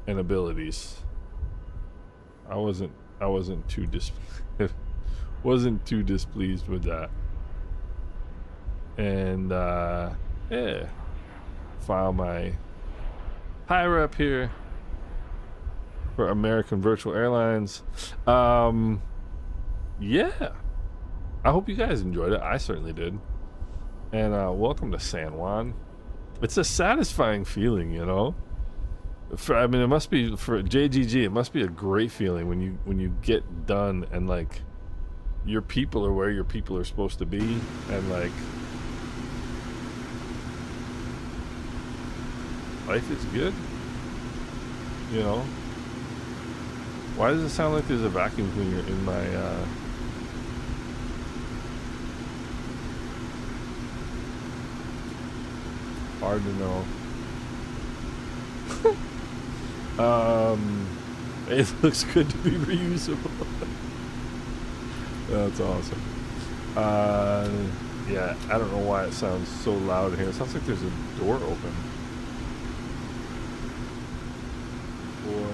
A: and abilities, I wasn't too displeased with that. And yeah, file my high rep here for American Virtual Airlines. Yeah, I hope you guys enjoyed it. I certainly did. And welcome to San Juan. It's a satisfying feeling, you know. I mean, it must be for JGG. It must be a great feeling when you get done and like your people are where your people are supposed to be, and like life is good. You know. Why does it sound like there's a vacuum cleaner in my hard to know. It looks good to be reusable. That's awesome. Yeah, I don't know why it sounds so loud in here. It sounds like there's a door open. Or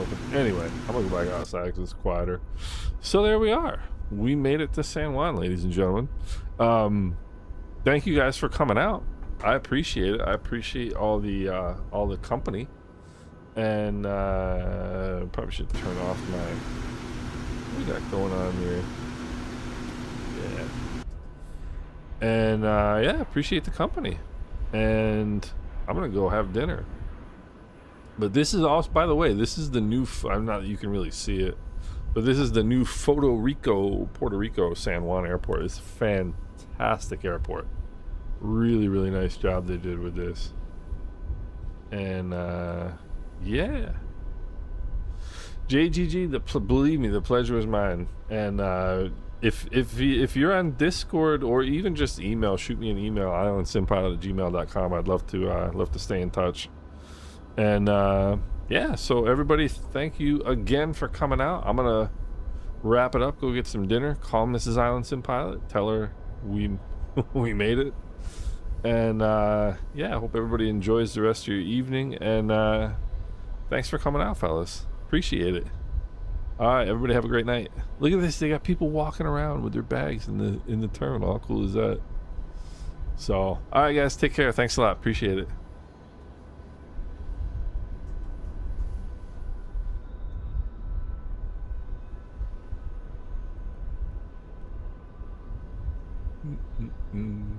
A: open. Anyway, I'm gonna go back outside because it's quieter. So there we are. We made it to San Juan, ladies and gentlemen. Thank you guys for coming out. I appreciate it. I appreciate all the company. And probably should turn off my. What we got going on here? Yeah. And yeah, appreciate the company. And I'm gonna go have dinner. But this is also, by the way, this is the new. I'm not. You can really see it, but this is the new Puerto Rico San Juan Airport. It's a fantastic airport. Really, really nice job they did with this. And yeah, JGG, believe me, the pleasure was mine. And if you're on Discord or even just email, shoot me an email, IslandSimPilot@gmail.com. I'd love to stay in touch. And yeah, so everybody, thank you again for coming out. I'm gonna wrap it up, go get some dinner, call Mrs. Island Sim Pilot, tell her we made it. And yeah, I hope everybody enjoys the rest of your evening. And thanks for coming out, fellas. Appreciate it. All right, everybody have a great night. Look at this, they got people walking around with their bags in the terminal. How cool is that? So all right guys, take care. Thanks a lot. Appreciate it. Mm-mm-mm.